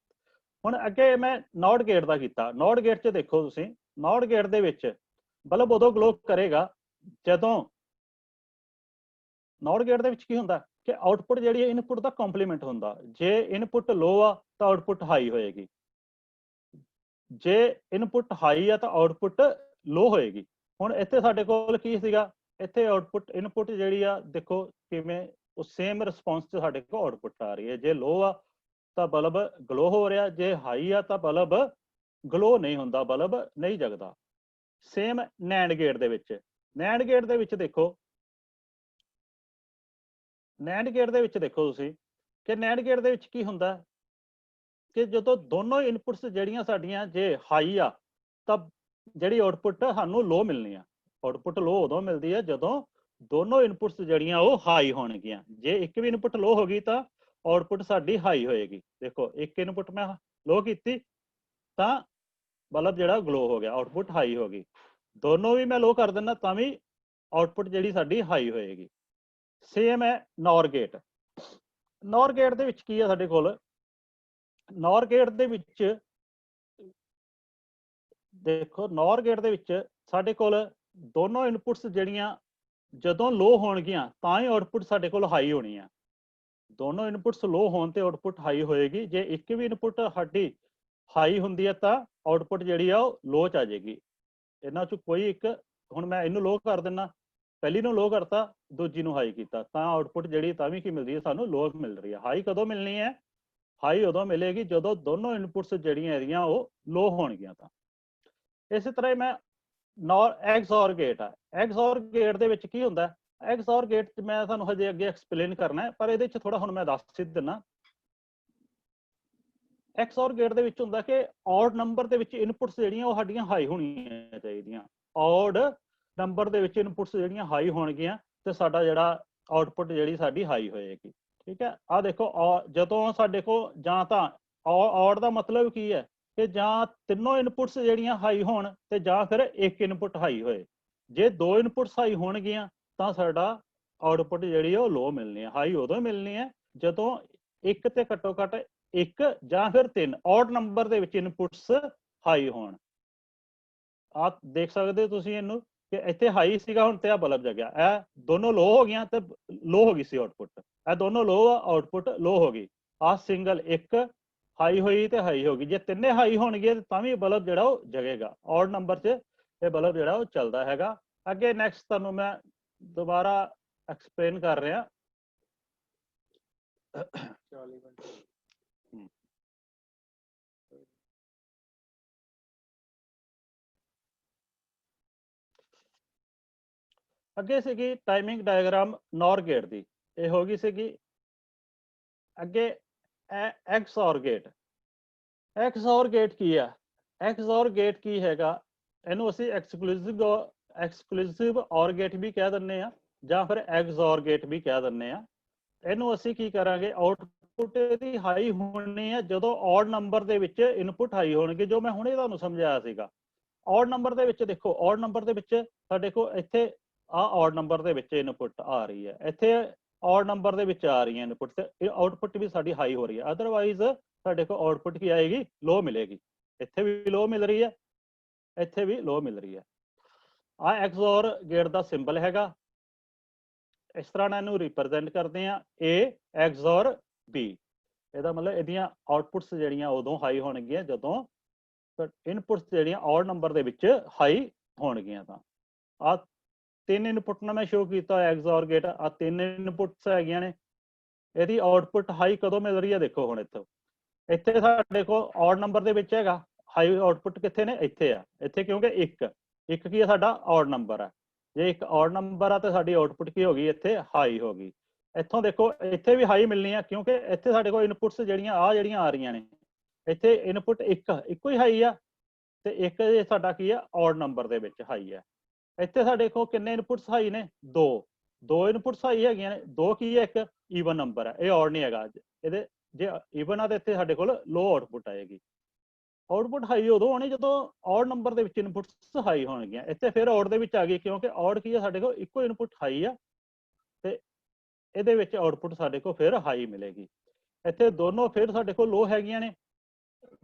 ਹੁਣ ਅੱਗੇ ਮੈਂ ਨੌਟ ਗੇਟ ਦਾ ਕੀਤਾ। ਨੌਟ ਗੇਟ 'ਚ ਦੇਖੋ ਤੁਸੀਂ, ਨੌਟ ਗੇਟ ਦੇ ਵਿੱਚ ਬਲਬ ਉਦੋਂ ਗਲੋ ਕਰੇਗਾ ਜਦੋਂ, ਨੌਟ ਗੇਟ ਦੇ ਵਿੱਚ ਕੀ ਹੁੰਦਾ ਕਿ ਆਊਟਪੁੱਟ ਜਿਹੜੀ ਹੈ ਇਨਪੁੱਟ ਦਾ ਕੰਪਲੀਮੈਂਟ ਹੁੰਦਾ। ਜੇ ਇਨਪੁੱਟ ਲੋ ਆ ਤਾਂ ਆਊਟਪੁੱਟ ਹਾਈ ਹੋਏਗੀ, ਜੇ ਇਨਪੁੱਟ ਹਾਈ ਆ ਤਾਂ ਆਊਟਪੁੱਟ ਲੋ ਹੋਏਗੀ। ਹੁਣ ਇੱਥੇ ਸਾਡੇ ਕੋਲ ਕੀ ਸੀਗਾ, ਇੱਥੇ ਆਊਟਪੁੱਟ ਇਨਪੁੱਟ ਜਿਹੜੀ ਆ ਦੇਖੋ ਕਿਵੇਂ ਉਹ ਸੇਮ ਰਿਸਪੌਂਸ 'ਚ ਸਾਡੇ ਕੋਲ ਆਊਟਪੁੱਟ ਆ ਰਹੀ ਹੈ। ਜੇ ਲੋ ਆ ਤਾਂ ਬਲਬ ਗਲੋ ਹੋ ਰਿਹਾ, ਜੇ ਹਾਈ ਆ ਤਾਂ ਬਲਬ ਗਲੋ ਨਹੀਂ ਹੁੰਦਾ, ਬਲਬ ਨਹੀਂ ਜਗਦਾ। ਸੇਮ ਨੈਂਡ ਗੇਟ ਦੇ ਵਿੱਚ, ਨੈਂਡ ਗੇਟ ਦੇ ਵਿੱਚ ਦੇਖੋ, ਨੈਂਡ ਗੇਟ ਦੇ ਵਿੱਚ ਦੇਖੋ ਤੁਸੀਂ ਕਿ ਨੈਂਡ ਗੇਟ ਦੇ ਵਿੱਚ ਕੀ ਹੁੰਦਾ ਕਿ ਜਦੋਂ ਦੋਨੋਂ ਇਨਪੁਟਸ ਜਿਹੜੀਆਂ ਸਾਡੀਆਂ ਜੇ ਹਾਈ ਆ ਤਾਂ ਜਿਹੜੀ ਆਊਟਪੁੱਟ ਸਾਨੂੰ ਲੋ ਮਿਲਣੀ ਆ। ਆਊਟਪੁੱਟ ਲੋ ਉਦੋਂ ਮਿਲਦੀ ਹੈ ਜਦੋਂ ਦੋਨੋਂ ਇਨਪੁਟਸ ਜਿਹੜੀਆਂ ਉਹ ਹਾਈ ਹੋਣਗੀਆਂ। ਜੇ ਇੱਕ ਵੀ ਇਨਪੁੱਟ ਲੋ ਹੋ ਗਈ ਤਾਂ ਆਊਟਪੁੱਟ ਸਾਡੀ ਹਾਈ ਹੋਏਗੀ। ਦੇਖੋ ਇੱਕ ਇਨਪੁੱਟ ਮੈਂ ਲੋ ਕੀਤੀ ਤਾਂ ਬਲਬ ਜਿਹੜਾ ਗਲੋ ਹੋ ਗਿਆ, ਆਊਟਪੁੱਟ ਹਾਈ ਹੋ ਗਈ। ਦੋਨੋਂ ਵੀ ਮੈਂ ਲੋ ਕਰ ਦਿੰਦਾ ਤਾਂ ਵੀ ਆਊਟਪੁੱਟ ਜਿਹੜੀ ਸਾਡੀ ਹਾਈ ਹੋਏਗੀ। ਸੇਮ ਹੈ ਨੌਰ ਗੇਟ। ਨੌਰ ਗੇਟ ਦੇ ਵਿੱਚ ਕੀ ਹੈ ਸਾਡੇ ਕੋਲ, ਨੌਰ ਗੇਟ ਦੇ ਵਿੱਚ ਦੇਖੋ, ਨੌਰ ਗੇਟ ਦੇ ਵਿੱਚ ਸਾਡੇ ਕੋਲ ਦੋਨੋਂ ਇਨਪੁਟਸ ਜਿਹੜੀਆਂ ਜਦੋਂ ਲੋ ਹੋਣਗੀਆਂ ਤਾਂ ਹੀ ਆਊਟਪੁੱਟ ਸਾਡੇ ਕੋਲ ਹਾਈ ਹੋਣੀ ਆ। ਦੋਨੋਂ ਇਨਪੁਟਸ ਲੋ ਹੋਣ ਤੇ ਆਊਟਪੁੱਟ ਹਾਈ ਹੋਏਗੀ। ਜੇ ਇੱਕ ਵੀ ਇਨਪੁੱਟ ਸਾਡੀ ਹਾਈ ਹੁੰਦੀ ਹੈ ਤਾਂ ਆਊਟਪੁੱਟ ਜਿਹੜੀ ਆ ਉਹ ਲੋ ਚ ਆ ਜਾਏਗੀ। ਇਹਨਾਂ ਚ ਕੋਈ ਇੱਕ, ਹੁਣ ਮੈਂ ਇਹਨੂੰ ਲੋ ਕਰ ਦਿੰਦਾ, ਪਹਿਲੀ ਨੂੰ ਲੋ ਕਰਤਾ, ਦੂਜੀ ਨੂੰ ਹਾਈ ਕੀਤਾ, ਤਾਂ ਆਊਟਪੁੱਟ ਜਿਹੜੀ ਤਾਂ ਵੀ ਕੀ ਮਿਲਦੀ ਹੈ, ਸਾਨੂੰ ਲੋ ਮਿਲ ਰਹੀ ਹੈ। ਹਾਈ ਕਦੋਂ ਮਿਲਣੀ ਹੈ, ਹਾਈ ਉਦੋਂ ਮਿਲੇਗੀ ਜਦੋਂ ਦੋਨੋਂ ਇਨਪੁਟਸ ਜਿਹੜੀਆਂ ਇਹਦੀਆਂ ਉਹ ਲੋ ਹੋਣਗੀਆਂ। ਤਾਂ ਇਸੇ ਤਰ੍ਹਾਂ ਹੀ ਮੈਂ XOR ਗੇਟ ਆ, XOR ਗੇਟ ਦੇ ਵਿੱਚ ਕੀ ਹੁੰਦਾ, XOR ਗੇਟ 'ਚ ਮੈਂ ਤੁਹਾਨੂੰ ਹਜੇ ਅੱਗੇ ਐਕਸਪਲੇਨ ਕਰਨਾ, ਪਰ ਇਹਦੇ 'ਚ ਥੋੜਾ ਹੁਣ ਮੈਂ ਦੱਸ ਹੀ ਦਿੰਦਾ। XOR ਗੇਟ ਦੇ ਵਿੱਚ ਹੁੰਦਾ ਕਿ ਔਡ ਨੰਬਰ ਦੇ ਵਿੱਚ ਇਨਪੁਟਸ ਜਿਹੜੀਆਂ ਉਹ ਸਾਡੀਆਂ ਹਾਈ ਹੋਣੀਆਂ ਚਾਹੀਦੀਆਂ। ਔਡ ਨੰਬਰ ਦੇ ਵਿੱਚ ਇਨਪੁਟਸ ਜਿਹੜੀਆਂ ਹਾਈ ਹੋਣਗੀਆਂ ਤੇ ਸਾਡਾ ਜਿਹੜਾ ਆਊਟਪੁੱਟ ਜਿਹੜੀ ਸਾਡੀ ਹਾਈ ਹੋਏਗੀ। ਠੀਕ ਹੈ, ਆਹ ਦੇਖੋ ਜਦੋਂ ਸਾਡੇ ਕੋਲ ਜਾਂ ਤਾਂ ਔਡ ਦਾ ਮਤਲਬ ਕੀ ਹੈ ਕਿ ਜਾਂ ਤਿੰਨੋਂ ਇਨਪੁਟਸ ਜਿਹੜੀਆਂ ਹਾਈ ਹੋਣ ਤੇ ਜਾਂ ਫਿਰ ਇੱਕ ਇਨਪੁੱਟ ਹਾਈ ਹੋਏ। ਜੇ ਦੋ ਇਨਪੁਟਸ ਹਾਈ ਹੋਣਗੀਆਂ ਤਾਂ ਸਾਡਾ ਆਊਟਪੁੱਟ ਜਿਹੜੀ ਉਹ ਲੋ ਮਿਲਣੀ ਹੈ। ਹਾਈ ਉਦੋਂ ਮਿਲਣੀ ਹੈ ਜਦੋਂ ਇੱਕ ਤੇ ਘੱਟੋ ਘੱਟ ਇੱਕ ਜਾਂ ਫਿਰ ਤਿੰਨ ਔਡ ਨੰਬਰ ਦੇ ਵਿੱਚ ਇਨਪੁਟਸ ਹਾਈ ਹੋਣ। ਆਪ ਦੇਖ ਸਕਦੇ ਹੋ ਤੁਸੀਂ ਇਹਨੂੰ ਕਿ ਇੱਥੇ ਹਾਈ ਸੀਗਾ, ਹੁਣ ਤੇ ਆ ਬਲਬ ਜਗਿਆ, ਇਹ ਦੋਨੋਂ ਲੋ ਹੋ ਗਈਆਂ ਤੇ ਲੋ ਹੋ ਗਈ ਸੀ ਆਊਟਪੁੱਟ, ਇਹ ਦੋਨੋਂ ਲੋ ਆ, ਆਊਟਪੁੱਟ ਲੋ ਹੋ ਗਈ। ਆ ਸਿੰਗਲ ਇੱਕ ਹਾਈ ਹੋਈ ਤੇ ਹਾਈ ਹੋ ਗਈ। ਜੇ ਤਿੰਨੇ ਹਾਈ ਹੋਣਗੇ ਤਾਂ ਵੀ ਬਲਬ ਜਿਹੜਾ ਉਹ ਜਗੇਗਾ। ਔਡ ਨੰਬਰ 'ਚ ਇਹ ਬਲਬ ਜਿਹੜਾ ਉਹ ਚੱਲਦਾ ਹੈਗਾ। ਅੱਗੇ ਨੈਕਸਟ ਤੁਹਾਨੂੰ ਮੈਂ ਦੁਬਾਰਾ ਐਕਸਪਲੇਨ ਕਰ ਰਿਹਾ। ਅੱਗੇ ਸੀਗੀ ਟਾਈਮਿੰਗ ਡਾਇਗਰਾਮ ਨੌਰ ਗੇਟ ਦੀ, ਇਹ ਹੋ ਗਈ ਸੀਗੀ। ਅੱਗੇ XOR ਗੇਟ। XOR ਗੇਟ ਕੀ ਹੈ, XOR ਗੇਟ ਕੀ ਹੈਗਾ, ਇਹਨੂੰ ਅਸੀਂ ਐਕਸਕਲੂਸਿਵ OR ਗੇਟ ਵੀ ਕਹਿ ਦਿੰਦੇ ਆ ਜਾਂ ਫਿਰ XOR ਗੇਟ ਵੀ ਕਹਿ ਦਿੰਦੇ ਆ। ਇਹਨੂੰ ਅਸੀਂ ਕੀ ਕਰਾਂਗੇ, ਆਊਟਪੁੱਟ ਦੀ ਹਾਈ ਹੋਣੀ ਹੈ ਜਦੋਂ ਔਡ ਨੰਬਰ ਦੇ ਵਿੱਚ ਇਨਪੁੱਟ ਹਾਈ ਹੋਣਗੇ, ਜੋ ਮੈਂ ਹੁਣੇ ਤੁਹਾਨੂੰ ਸਮਝਾਇਆ ਸੀਗਾ। ਔਡ ਨੰਬਰ ਦੇ ਵਿੱਚ ਦੇਖੋ, ਔਡ ਨੰਬਰ ਦੇ ਵਿੱਚ ਸਾਡੇ ਕੋਲ ਇੱਥੇ ਔਡ ਨੰਬਰ ਦੇ ਵਿੱਚ ਇਨਪੁੱਟ ਆ ਰਹੀ ਹੈ, ਇੱਥੇ ਔਡ ਨੰਬਰ ਦੇ ਵਿੱਚ ਆ ਰਹੀ ਹੈ ਇਨਪੁੱਟ, ਤੇ ਇਹ ਆਊਟਪੁੱਟ ਵੀ ਸਾਡੀ ਹਾਈ ਹੋ ਰਹੀ ਹੈ। ਅਦਰਵਾਈਜ਼ ਸਾਡੇ ਕੋਲ ਆਊਟਪੁੱਟ ਕੀ ਆਏਗੀ, ਲੋ ਮਿਲੇਗੀ। ਇੱਥੇ ਵੀ ਲੋ ਮਿਲ ਰਹੀ ਹੈ, ਇੱਥੇ ਵੀ ਲੋ ਮਿਲ ਰਹੀ ਹੈ। ਆ XOR ਗੇਟ ਦਾ ਸਿੰਬਲ ਹੈਗਾ, ਇਸ ਤਰ੍ਹਾਂ ਨਾਲ ਇਹਨੂੰ ਰਿਪਰੈਜ਼ੈਂਟ ਕਰਦੇ ਆ A XOR B। ਇਹਦਾ ਮਤਲਬ ਇਹਦੀਆਂ ਆਊਟਪੁੱਟਸ ਜਿਹੜੀਆਂ ਉਦੋਂ ਹਾਈ ਹੋਣਗੀਆਂ ਜਦੋਂ ਇਨਪੁਟਸ ਜਿਹੜੀਆਂ ਔਡ ਨੰਬਰ ਦੇ ਵਿੱਚ ਹਾਈ ਹੋਣਗੀਆਂ। ਤਾਂ ਆ ਤਿੰਨ ਇਨਪੁੱਟ ਨਾਲ ਮੈਂ ਸ਼ੋ ਕੀਤਾ XOR ਗੇਟ, ਆ ਤਿੰਨ ਇਨਪੁੱਟਸ ਹੈਗੀਆਂ ਨੇ, ਇਹਦੀ ਆਊਟਪੁੱਟ ਹਾਈ ਕਦੋਂ ਮਿਲ ਰਹੀ ਹੈ, ਦੇਖੋ ਹੁਣ ਇੱਥੇ ਸਾਡੇ ਕੋਲ ਔਡ ਨੰਬਰ ਦੇ ਵਿੱਚ ਹੈਗਾ, ਹਾਈ ਆਊਟਪੁੱਟ ਕਿੱਥੇ ਨੇ, ਇੱਥੇ ਆ। ਇੱਥੇ ਕਿਉਂਕਿ ਇੱਕ ਕੀ ਹੈ, ਸਾਡਾ ਔਡ ਨੰਬਰ ਹੈ। ਜੇ ਇੱਕ ਔਡ ਨੰਬਰ ਆ ਤਾਂ ਸਾਡੀ ਆਊਟਪੁੱਟ ਕੀ ਹੋ ਗਈ, ਇੱਥੇ ਹਾਈ ਹੋ ਗਈ। ਇੱਥੋਂ ਦੇਖੋ ਇੱਥੇ ਵੀ ਹਾਈ ਮਿਲਣੀ ਆ ਕਿਉਂਕਿ ਇੱਥੇ ਸਾਡੇ ਕੋਲ ਇਨਪੁੱਟਸ ਜਿਹੜੀਆਂ ਆ ਰਹੀਆਂ ਨੇ, ਇੱਥੇ ਇਨਪੁੱਟ ਇੱਕੋ ਹੀ ਹਾਈ ਆ ਤੇ ਇੱਕ ਸਾਡਾ ਕੀ ਆ, ਔਡ ਨੰਬਰ ਦੇ ਵਿੱਚ ਹਾਈ ਹੈ। ਇੱਥੇ ਸਾਡੇ ਕੋਲ ਕਿੰਨੇ ਇਨਪੁੱਟਸ ਹਾਈ ਨੇ, ਦੋ ਇਨਪੁੱਟਸ ਹਾਈ ਹੈਗੀਆਂ ਨੇ। ਦੋ ਕੀ ਹੈ, ਇੱਕ ਈਵਨ ਨੰਬਰ ਹੈ, ਇਹ ਔਡ ਨਹੀਂ ਹੈਗਾ। ਇਹਦੇ ਜੇ ਈਵਨ ਆ ਤਾਂ ਇੱਥੇ ਸਾਡੇ ਕੋਲ ਲੋ ਆਊਟਪੁੱਟ ਆਏਗੀ। ਆਊਟਪੁੱਟ ਹਾਈ ਉਦੋਂ ਆਉਣੀ ਜਦੋਂ ਔਡ ਨੰਬਰ ਦੇ ਵਿੱਚ ਇਨਪੁਟਸ ਹਾਈ ਹੋਣਗੀਆਂ। ਇੱਥੇ ਫਿਰ ਔਡ ਦੇ ਵਿੱਚ ਆ ਗਈ ਕਿਉਂਕਿ ਔਡ ਕੀ ਹੈ, ਸਾਡੇ ਕੋਲ ਇੱਕੋ ਇਨਪੁਟ ਹਾਈ ਆ ਤੇ ਇਹਦੇ ਵਿੱਚ ਆਊਟਪੁੱਟ ਸਾਡੇ ਕੋਲ ਫਿਰ ਹਾਈ ਮਿਲੇਗੀ। ਇੱਥੇ ਦੋਨੋਂ ਫਿਰ ਸਾਡੇ ਕੋਲ ਲੋ ਹੈਗੀਆਂ ਨੇ,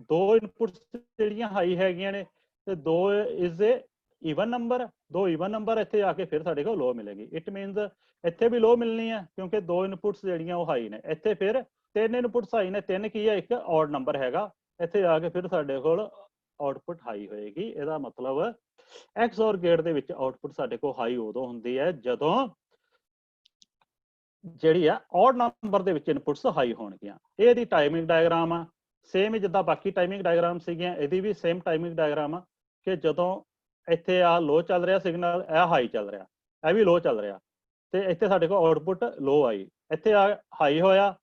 ਦੋ ਇਨਪੁਟਸ ਜਿਹੜੀਆਂ ਹਾਈ ਹੈਗੀਆਂ ਨੇ ਤੇ ਦੋ ਇਜ਼ ਏ ਈਵਨ ਨੰਬਰ, ਦੋ ਈਵਨ ਨੰਬਰ ਇੱਥੇ ਆ ਕੇ ਫਿਰ ਸਾਡੇ ਕੋਲ ਲੋ ਮਿਲੇਗੀ। ਇਟ ਮੀਨਸ ਇੱਥੇ ਵੀ ਲੋ ਮਿਲਣੀ ਹੈ ਕਿਉਂਕਿ ਦੋ ਇਨਪੁਟਸ ਜਿਹੜੀਆਂ ਉਹ ਹਾਈ ਨੇ। ਇੱਥੇ ਫਿਰ ਤਿੰਨ ਇਨਪੁਟਸ ਹਾਈ ਨੇ, ਤਿੰਨ ਕੀ ਹੈ, ਇੱਕ ਔਡ ਨੰਬਰ ਹੈਗਾ। ਇੱਥੇ ਆ ਕੇ ਫਿਰ ਸਾਡੇ ਕੋਲ ਆਊਟਪੁੱਟ ਹਾਈ ਹੋਏਗੀ। ਇਹਦਾ ਮਤਲਬ XOR ਗੇਟ ਦੇ ਵਿੱਚ ਆਊਟਪੁੱਟ ਸਾਡੇ ਕੋਲ ਹਾਈ ਉਦੋਂ ਹੁੰਦੀ ਹੈ ਜਦੋਂ ਜਿਹੜੀ ਆ ਔਡ ਨੰਬਰ ਦੇ ਵਿੱਚ ਇਨਪੁਟਸ ਹਾਈ ਹੋਣਗੀਆਂ। ਇਹਦੀ ਟਾਈਮਿੰਗ ਡਾਇਗਰਾਮ ਆ ਸੇਮ ਹੀ ਜਿੱਦਾਂ ਬਾਕੀ ਟਾਈਮਿੰਗ ਡਾਇਗਰਾਮ ਸੀਗੀਆਂ, ਇਹਦੀ ਵੀ ਸੇਮ ਟਾਈਮਿੰਗ ਡਾਇਗਰਾਮ ਆ ਕਿ ਜਦੋਂ ਇੱਥੇ ਆ ਲੋ ਚੱਲ ਰਿਹਾ ਸਿਗਨਲ, ਇਹ ਹਾਈ ਚੱਲ ਰਿਹਾ, ਇਹ ਵੀ ਲੋ ਚੱਲ ਰਿਹਾ ਤੇ ਇੱਥੇ ਸਾਡੇ ਕੋਲ ਆਊਟਪੁੱਟ ਲੋ ਆਈ। ਇੱਥੇ ਆ ਹਾਈ ਹੋਇਆ,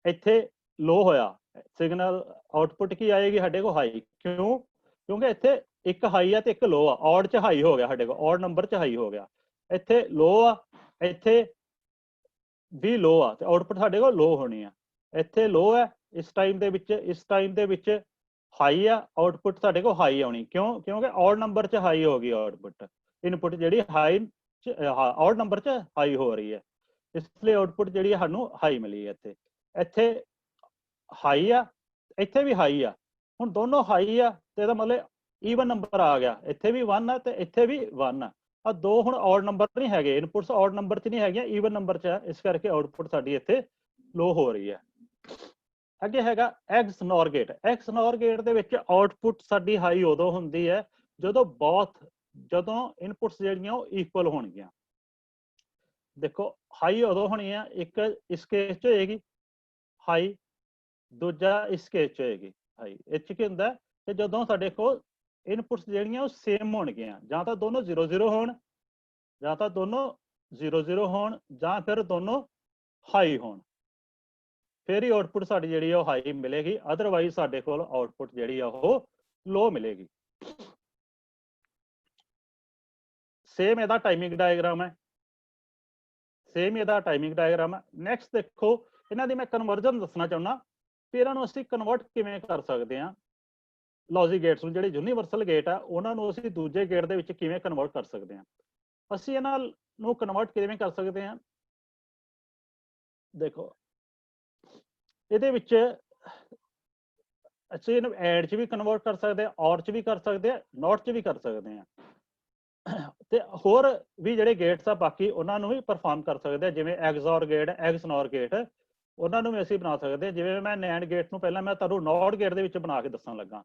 ਇੱਥੇ ਲੋ ਹੋਇਆ, ਸਿਗਨਲ ਆਊਟਪੁੱਟ ਕੀ ਆਏਗੀ ਸਾਡੇ ਕੋਲ ਹਾਈ। ਕਿਉਂ? ਕਿਉਂਕਿ ਇੱਥੇ ਇੱਕ ਹਾਈ ਆ ਤੇ ਇੱਕ ਲੋ ਆ, ਔਡ ਚ ਹਾਈ ਹੋ ਗਿਆ ਸਾਡੇ ਕੋਲ, ਔਡ ਨੰਬਰ ਚ ਹਾਈ ਹੋ ਗਿਆ। ਇੱਥੇ ਲੋ ਆ, ਇੱਥੇ ਵੀ ਲੋ ਆ ਤੇ ਆਊਟਪੁੱਟ ਸਾਡੇ ਕੋਲ ਲੋ ਹੋਣੀ ਆ। ਇੱਥੇ ਲੋ ਹੈ ਇਸ ਟਾਈਮ ਦੇ ਵਿੱਚ, ਇਸ ਟਾਈਮ ਦੇ ਵਿੱਚ ਹਾਈ ਆ, ਆਊਟਪੁੱਟ ਸਾਡੇ ਕੋਲ ਹਾਈ ਆਉਣੀ। ਕਿਉਂ? ਕਿਉਂਕਿ ਔਡ ਨੰਬਰ ਚ ਹਾਈ ਹੋ ਗਈ ਆਊਟਪੁੱਟ, ਇਨਪੁੱਟ ਜਿਹੜੀ ਹਾਈ ਔਡ ਨੰਬਰ ਚ ਹਾਈ ਹੋ ਰਹੀ ਹੈ, ਇਸ ਲਈ ਆਊਟਪੁੱਟ ਜਿਹੜੀ ਸਾਨੂੰ ਹਾਈ ਮਿਲੀ ਹੈ। ਇੱਥੇ ਹਾਈ ਆ, ਇੱਥੇ ਵੀ ਹਾਈ ਆ। ਹੁਣ ਦੋਨੋਂ ਹਾਈ ਆ ਤੇ ਇਹਦਾ ਮਤਲਬ ਈਵਨ ਨੰਬਰ ਆ ਗਿਆ। ਇੱਥੇ ਵੀ 1 ਆ ਤੇ ਇੱਥੇ ਵੀ 1 ਆ। ਆ ਦੋ ਹੁਣ ਔਡ ਨੰਬਰ ਨਹੀਂ ਹੈਗੇ, ਇਨਪੁਟਸ ਔਡ ਨੰਬਰ ਚ ਨਹੀਂ ਹੈਗੀਆਂ, ਈਵਨ ਨੰਬਰ ਚ ਹੈ, ਇਸ ਕਰਕੇ ਆਊਟਪੁੱਟ ਸਾਡੀ ਇੱਥੇ ਲੋ ਹੋ ਰਹੀ ਹੈ। ਅੱਗੇ ਹੈਗਾ XNOR ਗੇਟ। XNOR ਗੇਟ ਦੇ ਵਿੱਚ ਆਊਟਪੁੱਟ ਸਾਡੀ ਹਾਈ ਉਦੋਂ ਹੁੰਦੀ ਹੈ ਜਦੋਂ ਇਨਪੁਟਸ ਜਿਹੜੀਆਂ ਉਹ ਇਕੁਅਲ ਹੋਣਗੀਆਂ। ਦੇਖੋ ਹਾਈ ਉਦੋਂ ਹੋਣੀ ਆ, ਇੱਕ ਇਸ ਕੇਸ ਚ ਹੋਏਗੀ ਹਾਈ, ਦੂਜਾ ਇਸ ਕੇਸ ਚ ਹੋਏਗੀ ਹਾਈ। ਇਹ ਚ ਕੀ ਹੁੰਦਾ ਕਿ ਜਦੋਂ ਸਾਡੇ ਕੋਲ ਇਨਪੁਟਸ ਜਿਹੜੀਆਂ ਉਹ ਸੇਮ ਹੋਣਗੀਆਂ, ਜਾਂ ਤਾਂ ਦੋਨੋਂ 0-0 ਹੋਣ, ਜਾਂ ਤਾਂ ਦੋਨੋਂ 0-0 ਹੋਣ, ਜਾਂ ਫਿਰ ਦੋਨੋਂ ਹਾਈ ਹੋਣ, ਫਿਰ ਹੀ ਆਊਟਪੁੱਟ ਸਾਡੀ ਜਿਹੜੀ ਉਹ ਹਾਈ ਮਿਲੇਗੀ। ਅਦਰਵਾਈਜ਼ ਸਾਡੇ ਕੋਲ ਆਊਟਪੁੱਟ ਜਿਹੜੀ ਆ ਉਹ ਲੋ ਮਿਲੇਗੀ। ਸੇਮ ਇਹਦਾ ਟਾਈਮਿੰਗ ਡਾਇਗਰਾਮ ਹੈ, ਸੇਮ ਇਹਦਾ ਟਾਈਮਿੰਗ ਡਾਇਗਰਾਮ ਹੈ। ਨੈਕਸਟ ਦੇਖੋ, ਇਹਨਾਂ ਦੀ ਮੈਂ ਕਨਵਰਜਨ ਦੱਸਣਾ ਚਾਹੁੰਦਾ ਵੀ ਇਹਨਾਂ ਨੂੰ ਅਸੀਂ ਕਨਵਰਟ ਕਿਵੇਂ ਕਰ ਸਕਦੇ ਹਾਂ। ਲੌਜਿਕ ਗੇਟਸ ਨੂੰ, ਜਿਹੜੇ ਯੂਨੀਵਰਸਲ ਗੇਟ ਆ, ਉਹਨਾਂ ਨੂੰ ਅਸੀਂ ਦੂਜੇ ਗੇਟ ਦੇ ਵਿੱਚ ਕਿਵੇਂ ਕਨਵਰਟ ਕਰ ਸਕਦੇ ਹਾਂ। ਅਸੀਂ ਇਹਨਾਂ ਨੂੰ ਕਨਵਰਟ ਕਿਵੇਂ ਕਰ ਸਕਦੇ ਹਾਂ, ਦੇਖੋ ਇਹਦੇ ਵਿੱਚ ਅਸੀਂ ਇਹਨੂੰ ਐਡ ਚ ਵੀ ਕਨਵਰਟ ਕਰ ਸਕਦੇ ਹਾਂ, ਔਰ ਚ ਵੀ ਕਰ ਸਕਦੇ ਹਾਂ, ਨੋਟ ਚ ਵੀ ਕਰ ਸਕਦੇ ਹਾਂ, ਤੇ ਹੋਰ ਵੀ ਜਿਹੜੇ ਗੇਟਸ ਆ ਬਾਕੀ ਉਹਨਾਂ ਨੂੰ ਵੀ ਪਰਫਾਰਮ ਕਰ ਸਕਦੇ ਹਾਂ। ਜਿਵੇਂ XOR ਗੇਟ, XNOR ਗੇਟ, ਉਹਨਾਂ ਨੂੰ ਵੀ ਅਸੀਂ ਬਣਾ ਸਕਦੇ ਹਾਂ। ਜਿਵੇਂ ਮੈਂ NAND ਗੇਟ ਨੂੰ ਪਹਿਲਾਂ ਮੈਂ ਤੁਹਾਨੂੰ NOT ਗੇਟ ਦੇ ਵਿੱਚ ਬਣਾ ਕੇ ਦੱਸਣ ਲੱਗਾ।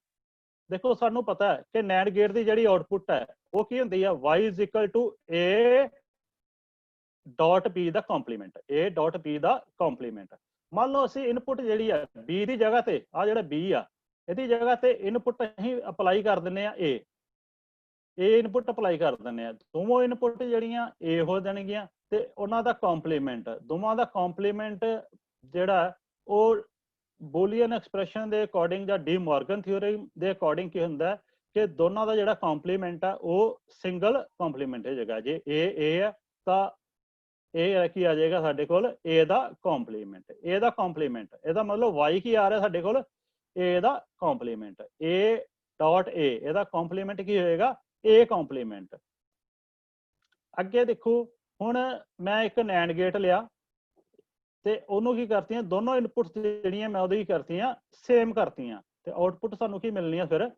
ਦੇਖੋ ਸਾਨੂੰ ਪਤਾ ਹੈ ਕਿ NAND ਗੇਟ ਦੀ ਜਿਹੜੀ ਆਊਟਪੁੱਟ ਹੈ ਉਹ ਕੀ ਹੁੰਦੀ ਹੈ, y = a dot b the compliment, a dot b the compliment. ਮੰਨ ਲਓ ਅਸੀਂ ਇਨਪੁੱਟ ਜਿਹੜੀ ਹੈ b ਦੀ ਜਗ੍ਹਾ ਤੇ, ਆ ਜਿਹੜਾ b ਆ ਇਹਦੀ ਜਗ੍ਹਾ ਤੇ ਇਨਪੁੱਟ ਅਸੀਂ ਅਪਲਾਈ ਕਰ ਦਿੰਦੇ ਆ a ਇਨਪੁੱਟ ਅਪਲਾਈ ਕਰ ਦਿੰਦੇ ਆ। ਦੋਵੇਂ ਇਨਪੁੱਟ ਜਿਹੜੀਆਂ a ਹੋ ਜਾਣਗੀਆਂ ਤੇ ਉਹਨਾਂ ਦਾ ਕੰਪਲੀਮੈਂਟ, ਦੋਵਾਂ ਦਾ ਕੰਪਲੀਮੈਂਟ ਜਿਹੜਾ ਉਹ ਬੂਲੀਅਨ ਐਕਸਪ੍ਰੈਸ਼ਨ ਦੇ ਅਕੋਰਡਿੰਗ ਜਾਂ ਡੀ ਮੋਰਗਨ ਥਿਊਰਮ ਦੇ ਅਕੋਰਡਿੰਗ ਕੀ ਹੁੰਦਾ ਕਿ ਦੋਨਾਂ ਦਾ ਜਿਹੜਾ ਕੰਪਲੀਮੈਂਟ ਆ ਉਹ ਸਿੰਗਲ ਕੰਪਲੀਮੈਂਟ ਹੋ ਜਾਏਗਾ। ਜੇ a ਆ ਤਾਂ ਇਹ ਕੀ ਆ ਜਾਏਗਾ ਸਾਡੇ ਕੋਲ a the compliment, a the compliment. ਇਹਦਾ ਮਤਲਬ y ਕੀ ਆ ਰਿਹਾ ਸਾਡੇ ਕੋਲ, a the compliment, a dot a, ਇਹਦਾ ਕੰਪਲੀਮੈਂਟ ਕੀ ਹੋਏਗਾ, a ਕੰਪਲੀਮੈਂਟ। ਅੱਗੇ ਦੇਖੋ, ਹੁਣ ਮੈਂ ਇੱਕ NAND ਗੇਟ ਲਿਆ ਤੇ ਉਹਨੂੰ ਕੀ ਕਰਤੀਆਂ, ਦੋਨੋਂ ਇਨਪੁਟਸ ਜਿਹੜੀਆਂ ਮੈਂ ਉਹਦੀ ਕਰਤੀਆਂ ਸੇਮ ਕਰਤੀਆਂ ਤੇ ਆਊਟਪੁੱਟ ਸਾਨੂੰ ਕੀ ਮਿਲਣੀ ਆ ਫਿਰ,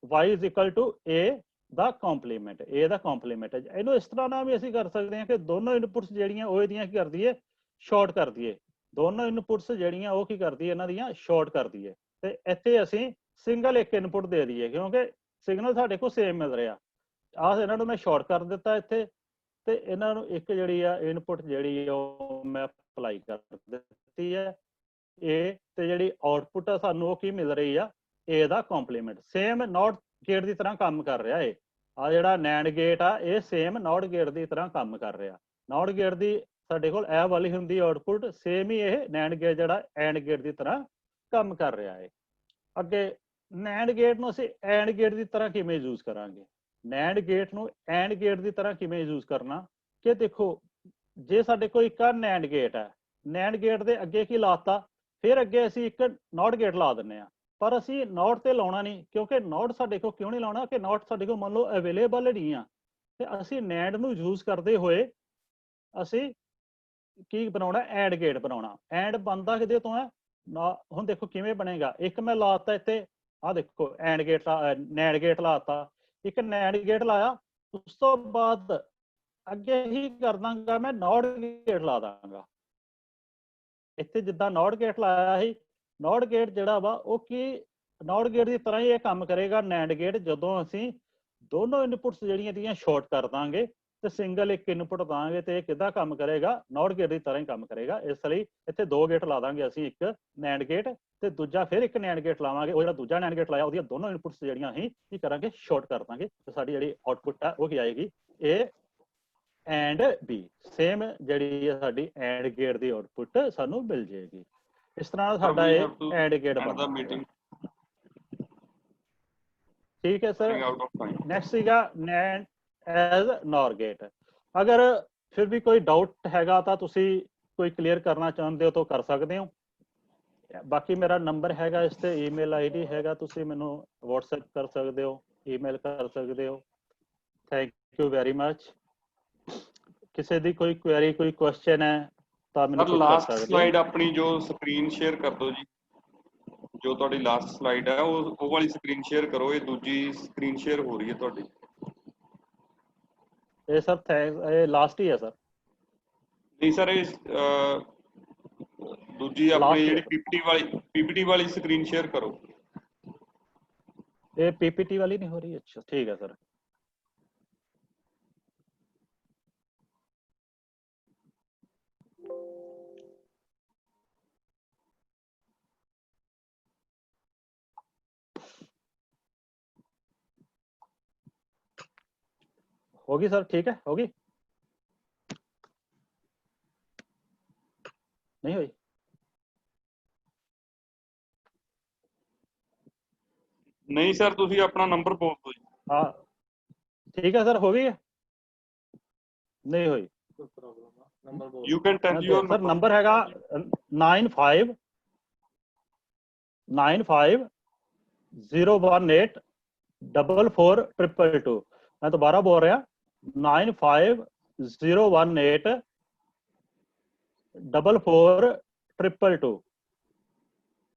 y = a the compliment, a the compliment. ਇਹਨੂੰ ਇਸ ਤਰ੍ਹਾਂ ਨਾਲ ਵੀ ਅਸੀਂ ਕਰ ਸਕਦੇ ਹਾਂ ਕਿ ਦੋਨੋਂ ਇਨਪੁਟਸ ਜਿਹੜੀਆਂ ਉਹ ਇਹਦੀਆਂ ਕੀ ਕਰ ਦਈਏ, ਸ਼ਾਰਟ ਕਰ ਦਈਏ। ਦੋਨੋਂ ਇਨਪੁਟਸ ਜਿਹੜੀਆਂ ਉਹ ਕੀ ਕਰਦੀ ਹੈ, ਇਹਨਾਂ ਦੀਆਂ ਸ਼ਾਰਟ ਕਰ ਦਈਏ ਤੇ ਇੱਥੇ ਅਸੀਂ ਸਿੰਗਲ ਇੱਕ ਇਨਪੁਟ ਦੇ ਦਈਏ ਕਿਉਂਕਿ ਸਿਗਨਲ ਸਾਡੇ ਕੋਲ ਸੇਮ ਮਿਲ ਰਿਹਾ। ਆਹ ਇਹਨਾਂ ਨੂੰ ਮੈਂ ਸ਼ਾਰਟ ਕਰ ਦਿੱਤਾ ਇੱਥੇ ਤੇ ਇਹਨਾਂ ਨੂੰ ਇੱਕ ਜਿਹੜੀ ਆ ਇਨਪੁਟ ਜਿਹੜੀ ਉਹ ਮੈਂ ਅਪਲਾਈ ਕਰ ਦਿੱਤੀ ਹੈ a, ਤੇ ਜਿਹੜੀ ਆਊਟਪੁੱਟ ਆ ਸਾਨੂੰ ਉਹ ਕੀ ਮਿਲ ਰਹੀ ਆ, a the compliment. Same NOT gate ਦੀ ਤਰ੍ਹਾਂ ਕੰਮ ਕਰ ਰਿਹਾ ਹੈ। ਆ ਜਿਹੜਾ NAND ਗੇਟ ਆ ਇਹ ਸੇਮ NOT ਗੇਟ ਦੀ ਤਰ੍ਹਾਂ ਕੰਮ ਕਰ ਰਿਹਾ। NOT ਗੇਟ ਦੀ ਸਾਡੇ ਕੋਲ ਇਹ ਵਾਲੀ ਹੁੰਦੀ ਆਊਟਪੁੱਟ, ਸੇਮ ਹੀ ਇਹ NAND ਗੇਟ ਜਿਹੜਾ AND ਗੇਟ ਦੀ ਤਰ੍ਹਾਂ ਕੰਮ ਕਰ ਰਿਹਾ ਹੈ। ਅੱਗੇ NAND ਗੇਟ ਨੂੰ ਅਸੀਂ AND ਗੇਟ ਦੀ ਤਰ੍ਹਾਂ ਕਿਵੇਂ ਯੂਜ਼ ਕਰਾਂਗੇ, NAND ਗੇਟ ਨੂੰ AND ਗੇਟ ਦੀ ਤਰ੍ਹਾਂ ਕਿਵੇਂ ਯੂਜ਼ ਕਰਨਾ ਕਿ ਦੇਖੋ, ਜੇ ਸਾਡੇ ਕੋਲ ਇੱਕ NAND ਗੇਟ ਹੈ, NAND ਗੇਟ ਦੇ ਅੱਗੇ ਕੀ ਲਾਤਾ, ਫਿਰ ਅੱਗੇ ਅਸੀਂ ਇੱਕ NOT ਗੇਟ ਲਾ ਦਿੰਦੇ ਹਾਂ। ਪਰ ਅਸੀਂ ਨੋਟ ਤੇ ਲਾਉਣਾ ਨਹੀਂ, ਕਿਉਂਕਿ ਨੋਟ ਸਾਡੇ ਕੋਲ ਕਿਉਂ ਨਹੀਂ ਲਾਉਣਾ ਕਿ ਨੋਟ ਸਾਡੇ ਕੋਲ ਮੰਨ ਲਓ ਅਵੇਲੇਬਲ ਨਹੀਂ ਆ, ਤੇ ਅਸੀਂ ਨੈਂਡ ਨੂੰ ਯੂਜ਼ ਕਰਦੇ ਹੋਏ ਅਸੀਂ ਕੀ ਬਣਾਉਣਾ, ਐਂਡ ਗੇਟ ਬਣਾਉਣਾ। ਐਂਡ ਬਣਦਾ ਕਿਹਦੇ ਤੋਂ ਹੈ ਨਾ, ਹੁਣ ਦੇਖੋ ਕਿਵੇਂ ਬਣੇਗਾ। ਇੱਕ ਮੈਂ ਲਾਤਾ ਇੱਥੇ, ਆਹ ਦੇਖੋ ਐਂਡ ਗੇਟ, ਨੈਂਡ ਗੇਟ ਲਾਤਾ, ਇੱਕ ਨੈਂਡ ਗੇਟ ਲਾਇਆ, ਉਸ ਤੋਂ ਬਾਅਦ ਅੱਗੇ ਹੀ ਕਰ ਦਾਂਗਾ ਮੈਂ ਨੋਟ ਗੇਟ ਲਾ ਦਾਂਗਾ। ਇੱਥੇ ਜਿੱਦਾਂ ਨੋਟ ਗੇਟ ਲਾਇਆ ਸੀ, ਨੋਟ ਗੇਟ ਜਿਹੜਾ ਵਾ ਉਹ ਕੀ ਨੋਟ ਗੇਟ ਦੀ ਤਰ੍ਹਾਂ ਹੀ ਇਹ ਕੰਮ ਕਰੇਗਾ ਨੈਂਡ ਗੇਟ, ਜਦੋਂ ਅਸੀਂ ਦੋਨੋਂ ਇਨਪੁਟਸ ਜਿਹੜੀਆਂ ਇਹਦੀਆਂ ਸ਼ਾਰਟ ਕਰ ਦਾਂਗੇ ਤੇ ਸਿੰਗਲ ਇੱਕ ਇਨਪੁਟ ਦਾਂਗੇ, ਤੇ ਇਹ ਕਿੱਦਾਂ ਕੰਮ ਕਰੇਗਾ, ਨੋਟ ਗੇਟ ਦੀ ਤਰ੍ਹਾਂ ਹੀ ਕੰਮ ਕਰੇਗਾ। ਇਸ ਲਈ ਇੱਥੇ ਦੋ ਗੇਟ ਲਾ ਦਾਂਗੇ ਅਸੀਂ, ਇੱਕ ਨੈਂਡ ਗੇਟ ਤੇ ਦੂਜਾ ਫਿਰ ਇੱਕ ਨੈਂਡ ਗੇਟ ਲਾਵਾਂਗੇ। ਉਹ ਜਿਹੜਾ ਦੂਜਾ ਨੈਂਡ ਗੇਟ ਲਾਇਆ ਉਹਦੀਆਂ ਦੋਨੋਂ ਇਨਪੁਟਸ ਜਿਹੜੀਆਂ ਅਸੀਂ ਕੀ ਕਰਾਂਗੇ, ਸ਼ਾਰਟ ਕਰ ਦਾਂਗੇ, ਤੇ ਸਾਡੀ ਜਿਹੜੀ ਆਉਟਪੁੱਟ ਆ ਉਹ ਕੀ ਆਏਗੀ, A ਐਂਡ B। ਸੇਮ ਜਿਹੜੀ ਹੈ ਸਾਡੀ ਐਂਡ ਗੇਟ ਦੀ ਆਉਟਪੁੱਟ ਸਾਨੂੰ ਮਿਲ ਜਾਏਗੀ। ਇਸ ਤਰ੍ਹਾਂ ਸਾਡਾ ਇਹ ਐਂਡ ਗੇਟ ਬਣਦਾ ਮੀਟਿੰਗ। ਠੀਕ ਹੈ ਸਰ। ਨੈਕਸਟ ਸੀਗਾ ਨੈਂਡ ਐਜ਼ ਨੌਰ ਗੇਟ। ਅਗਰ ਫਿਰ ਵੀ ਕੋਈ ਡਾਊਟ ਹੈਗਾ ਤਾਂ ਤੁਸੀਂ ਕੋਈ ਕਲੀਅਰ ਕਰਨਾ ਚਾਹੁੰਦੇ ਹੋ ਤਾਂ ਕਰ ਸਕਦੇ ਹੋ। ਬਾਕੀ ਮੇਰਾ ਨੰਬਰ ਹੈਗਾ ਇਸ ਤੇ, ਈਮੇਲ ਆਈਡੀ ਹੈਗਾ, ਤੁਸੀਂ ਮੈਨੂੰ WhatsApp ਕਰ ਸਕਦੇ ਹੋ, ਈਮੇਲ ਕਰ ਸਕਦੇ ਹੋ। Thank you very much. ਕਿਸੇ ਦੀ ਕੋਈ ਕੁਐਰੀ, ਕੋਈ ਕੁਐਸਚਨ ਹੈ ਤਾਂ ਮੈਨੂੰ ਪੁੱਛ ਸਕਦੇ ਹੋ। ਲਾਸਟ ਸਲਾਈਡ ਆਪਣੀ ਜੋ ਸਕਰੀਨ ਸ਼ੇਅਰ ਕਰ ਦਿਓ ਜੀ, ਜੋ ਤੁਹਾਡੀ ਲਾਸਟ ਸਲਾਈਡ ਹੈ ਉਹ ਵਾਲੀ ਸਕਰੀਨ ਸ਼ੇਅਰ ਕਰੋ। ਇਹ ਦੂਜੀ ਸਕਰੀਨ ਸ਼ੇਅਰ ਹੋ ਰਹੀ ਹੈ ਤੁਹਾਡੀ। ਇਹ ਸਰ ਇਹ ਲਾਸਟ ਹੀ ਹੈ ਸਰ। ਨਹੀਂ ਸਰ, ਇਹ ਦੂਜੀ ਆਪਣੀ ਜਿਹੜੀ ਪੀਪੀਟੀ ਵਾਲੀ ਸਕਰੀਨ ਸ਼ੇਅਰ ਕਰੋ। ਇਹ ਪੀਪੀਟੀ ਵਾਲੀ ਨਹੀਂ ਹੋ ਰਹੀ? ਅੱਛਾ ਠੀਕ ਹੈ ਸਰ। होगी सर, ठीक है, होगी नहीं हुई? नहीं सर, ਤੁਸੀਂ ਆਪਣਾ ਨੰਬਰ ਬੋਲ ਦਿਓ ਜੀ। हाँ ठीक है सर, हो गई है? नहीं हुई? You can tell your sir number हैगा 9590184422। मैं दोबारा बोल रहा 9590184422।